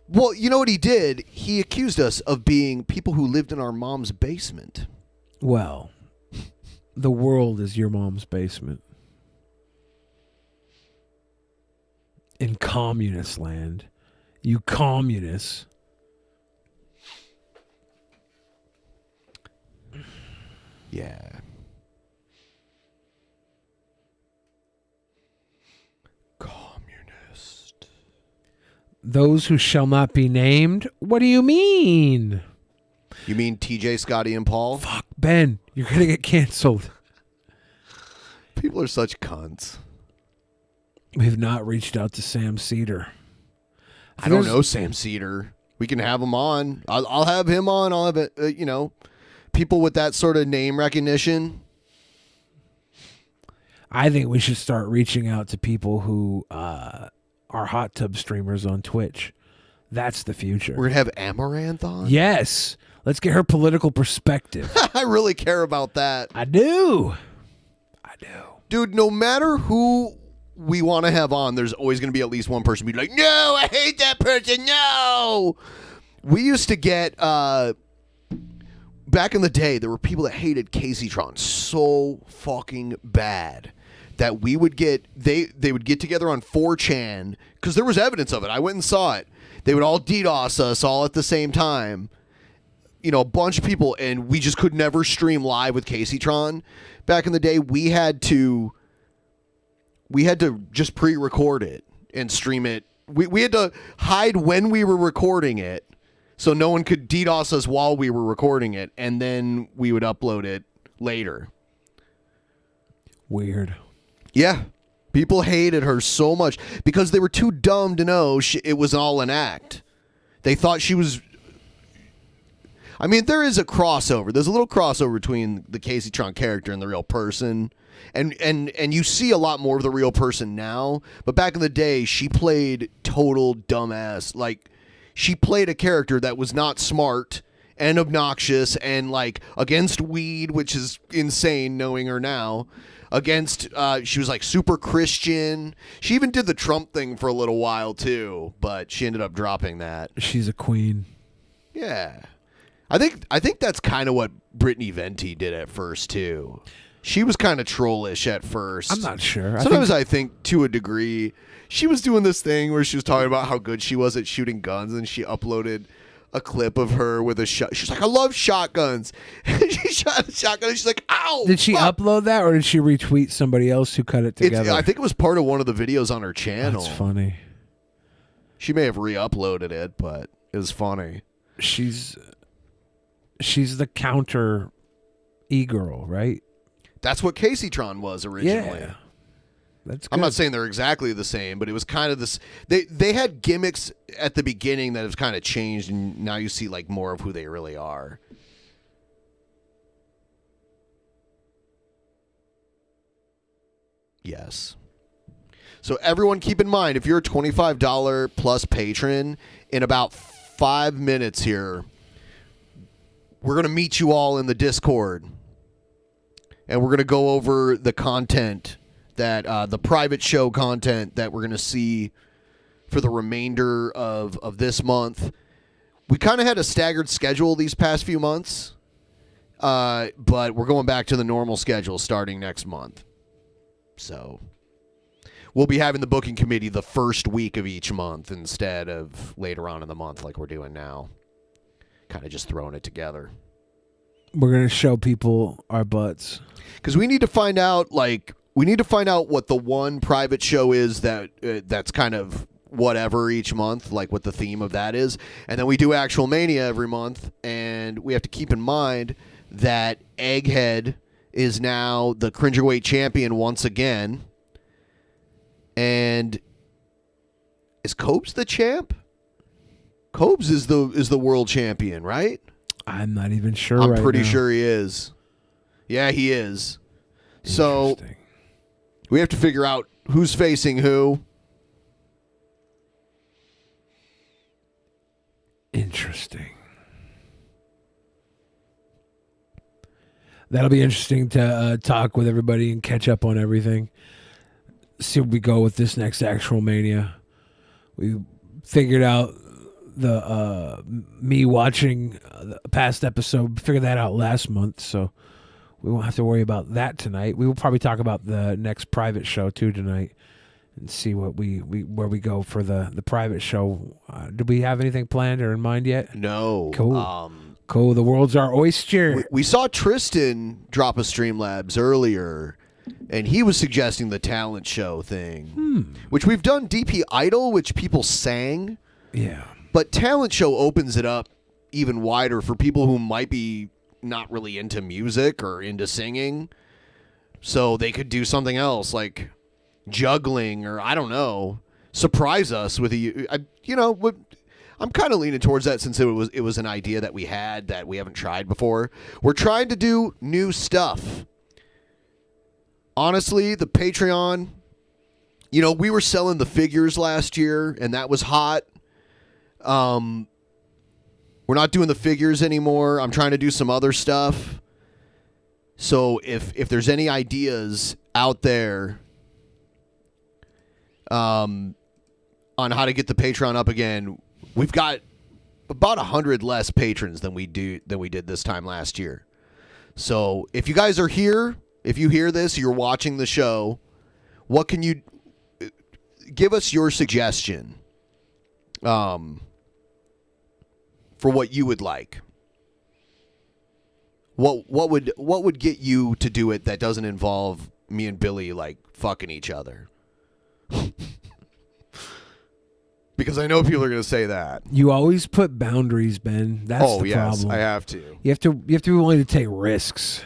S7: Well, you know what he did? He accused us of being people who lived in our mom's basement.
S5: Well, the world is your mom's basement. In communist land. You communists.
S7: Yeah. Communist.
S5: Those who shall not be named? What do you mean?
S7: You mean TJ, Scotty, and Paul?
S5: Fuck, Ben. You're going to get canceled.
S7: People are such cunts.
S5: We have not reached out to Sam Cedar.
S7: I don't know Sam Cedar. We can have him on. I'll have him on. I'll have it, people with that sort of name recognition.
S5: I think we should start reaching out to people who are hot tub streamers on Twitch. That's the future.
S7: We're going to have Amaranth on?
S5: Yes. Let's get her political perspective.
S7: I really care about that.
S5: I do.
S7: Dude, no matter who we want to have on, there's always going to be at least one person be like, no, I hate that person. No. We used to get, back in the day, there were people that hated Caseytron so fucking bad that we would get, they would get together on 4chan because there was evidence of it. I went and saw it. They would all DDoS us all at the same time. A bunch of people, and we just could never stream live with Caseytron. Back in the day, we had to just pre-record it and stream it. We had to hide when we were recording it so no one could DDoS us while we were recording it, and then we would upload it later.
S5: Weird.
S7: Yeah. People hated her so much because they were too dumb to know it was all an act. They thought she was... I mean, there is a crossover. There's a little crossover between the Caseytron character and the real person. And you see a lot more of the real person now. But back in the day, she played total dumbass. Like, she played a character that was not smart and obnoxious and like against weed, which is insane knowing her now. Against, she was like super Christian. She even did the Trump thing for a little while too, but she ended up dropping that.
S5: She's a queen.
S7: Yeah. I think that's kind of what Brittany Venti did at first too. She was kind of trollish at first.
S5: I'm not sure.
S7: Sometimes I think to a degree. She was doing this thing where she was talking about how good she was at shooting guns, and she uploaded a clip of her with a shot. She's like, I love shotguns. She shot a shotgun, and she's like, ow.
S5: Did she upload that, or did she retweet somebody else who cut it together?
S7: I think it was part of one of the videos on her channel.
S5: That's funny.
S7: She may have re-uploaded it, but it was funny.
S5: She's the counter e-girl, right?
S7: That's what Caseytron was originally.
S5: Yeah. That's
S7: I'm not saying they're exactly the same, but it was kind of this. They had gimmicks at the beginning that have kind of changed, and now you see like more of who they really are. Yes. So everyone keep in mind, if you're a $25 plus patron, in about 5 minutes here, we're going to meet you all in the Discord. And we're going to go over the content that the private show content that we're going to see for the remainder of this month. We kind of had a staggered schedule these past few months, but we're going back to the normal schedule starting next month. So we'll be having the booking committee the first week of each month instead of later on in the month like we're doing now. Kind of just throwing it together.
S5: We're going to show people our butts.
S7: Because we need to find out, what the one private show is that's kind of whatever each month, like what the theme of that is. And then we do Actual Mania every month, and we have to keep in mind that Egghead is now the Cringerweight champion once again. And is Cobes the champ? Cobes is the world champion, right?
S5: I'm not even sure.
S7: I'm pretty sure he is. Yeah, he is. So we have to figure out who's facing who.
S5: Interesting. That'll be interesting to talk with everybody and catch up on everything. See where we go with this next Actual Mania. We figured out the me watching the past episode, figured that out last month, so we won't have to worry about that tonight. We will probably talk about the next private show too tonight and see what where we go for the private show. Do we have anything planned or in mind yet?
S7: No.
S5: Cool. Cool. The world's our oyster.
S7: We saw Tristan drop a Streamlabs earlier, and he was suggesting the talent show thing, which we've done DP Idol, which people sang.
S5: Yeah.
S7: But talent show opens it up even wider for people who might be not really into music or into singing. So they could do something else like juggling or, I don't know, surprise us with I'm kind of leaning towards that since it was an idea that we had that we haven't tried before. We're trying to do new stuff. Honestly, the Patreon, we were selling the figures last year and that was hot. We're not doing the figures anymore. I'm trying to do some other stuff. So if there's any ideas out there on how to get the Patreon up again, we've got about 100 less patrons than we did this time last year. So if you guys are here, if you hear this, you're watching the show, what can you give us your suggestion? For what you would like. What would get you to do it that doesn't involve me and Billy like fucking each other? Because I know people are going to say that.
S5: You always put boundaries, Ben. That's the problem.
S7: I have to.
S5: You have to be willing to take risks.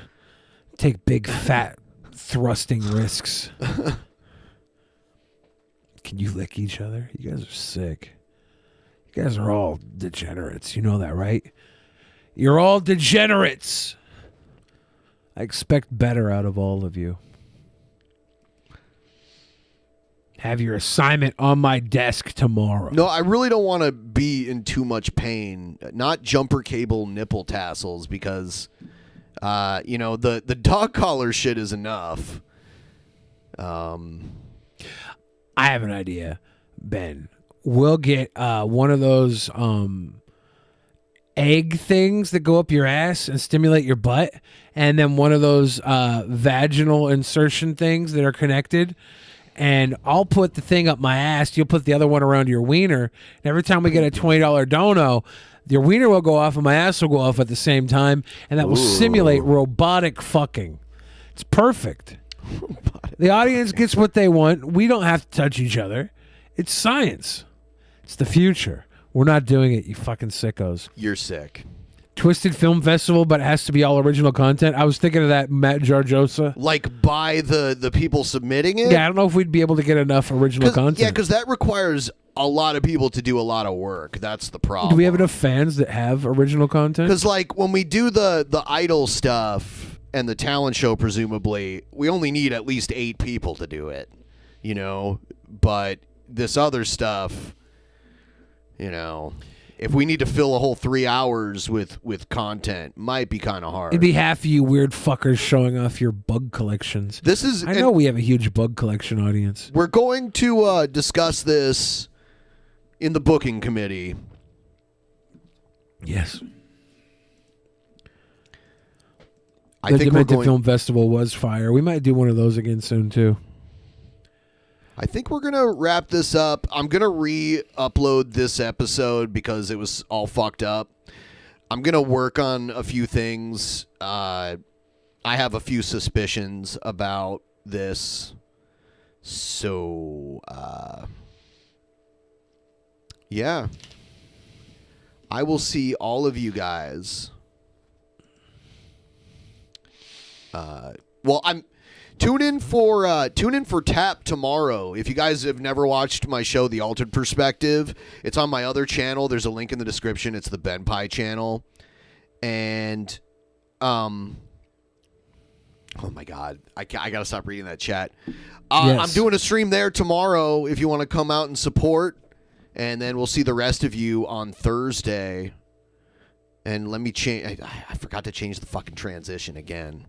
S5: Take big fat thrusting risks. Can you lick each other? You guys are sick. You guys are all degenerates. You know that, right? You're all degenerates. I expect better out of all of you. Have your assignment on my desk tomorrow.
S7: No, I really don't want to be in too much pain. Not jumper cable nipple tassels because, the dog collar shit is enough.
S5: I have an idea, Ben. We'll get one of those egg things that go up your ass and stimulate your butt, and then one of those vaginal insertion things that are connected. And I'll put the thing up my ass. You'll put the other one around your wiener. And every time we get a $20 dono, your wiener will go off and my ass will go off at the same time. And that will simulate robotic fucking. It's perfect. The audience gets what they want. We don't have to touch each other. It's science. It's the future. We're not doing it, you fucking sickos.
S7: You're sick.
S5: Twisted Film Festival, but it has to be all original content. I was thinking of that Matt Giorgiosa.
S7: Like by the people submitting it?
S5: Yeah, I don't know if we'd be able to get enough original content.
S7: Yeah, because that requires a lot of people to do a lot of work. That's the problem.
S5: Do we have enough fans that have original content?
S7: Because like when we do the Idol stuff and the talent show, presumably, we only need at least 8 people to do it. But this other stuff, if we need to fill a whole 3 hours with content, might be kind of hard.
S5: It'd be half of you weird fuckers showing off your bug collections. I know we have a huge bug collection audience.
S7: We're going to discuss this in the booking committee.
S5: Yes.
S7: I think
S5: the Demented Film Festival was fire. We might do one of those again soon, too.
S7: I think we're going to wrap this up. I'm going to re-upload this episode because it was all fucked up. I'm going to work on a few things. I have a few suspicions about this. So, yeah. I will see all of you guys. Tune in for Tap tomorrow. If you guys have never watched my show, The Altered Perspective, it's on my other channel. There's a link in the description. It's the BENPAI channel. And, oh my God, I gotta stop reading that chat.
S5: Yes.
S7: I'm doing a stream there tomorrow if you want to come out and support. And then we'll see the rest of you on Thursday. And let me change. I forgot to change the fucking transition again.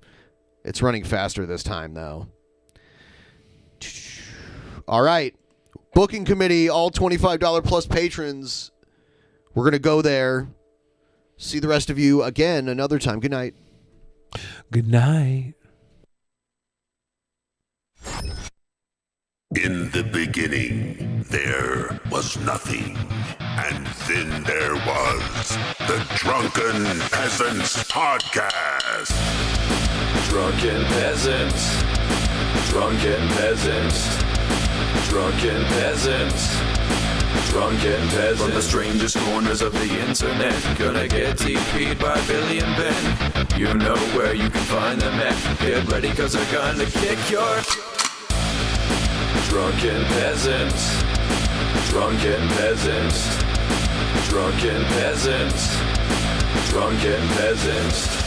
S7: It's running faster this time, though. All right. Booking committee, all $25 plus patrons. We're going to go there. See the rest of you again another time. Good night.
S5: Good night.
S1: In the beginning, there was nothing. And then there was the Drunken Peasants Podcast.
S16: Drunken Peasants. Drunken Peasants. Drunken Peasants. Drunken Peasants. From the strangest corners of the internet, gonna get TP'd by Billy and Ben. You know where you can find them at. Get ready, cause they're gonna kick your... Drunken Peasants. Drunken Peasants. Drunken Peasants. Drunken Peasants.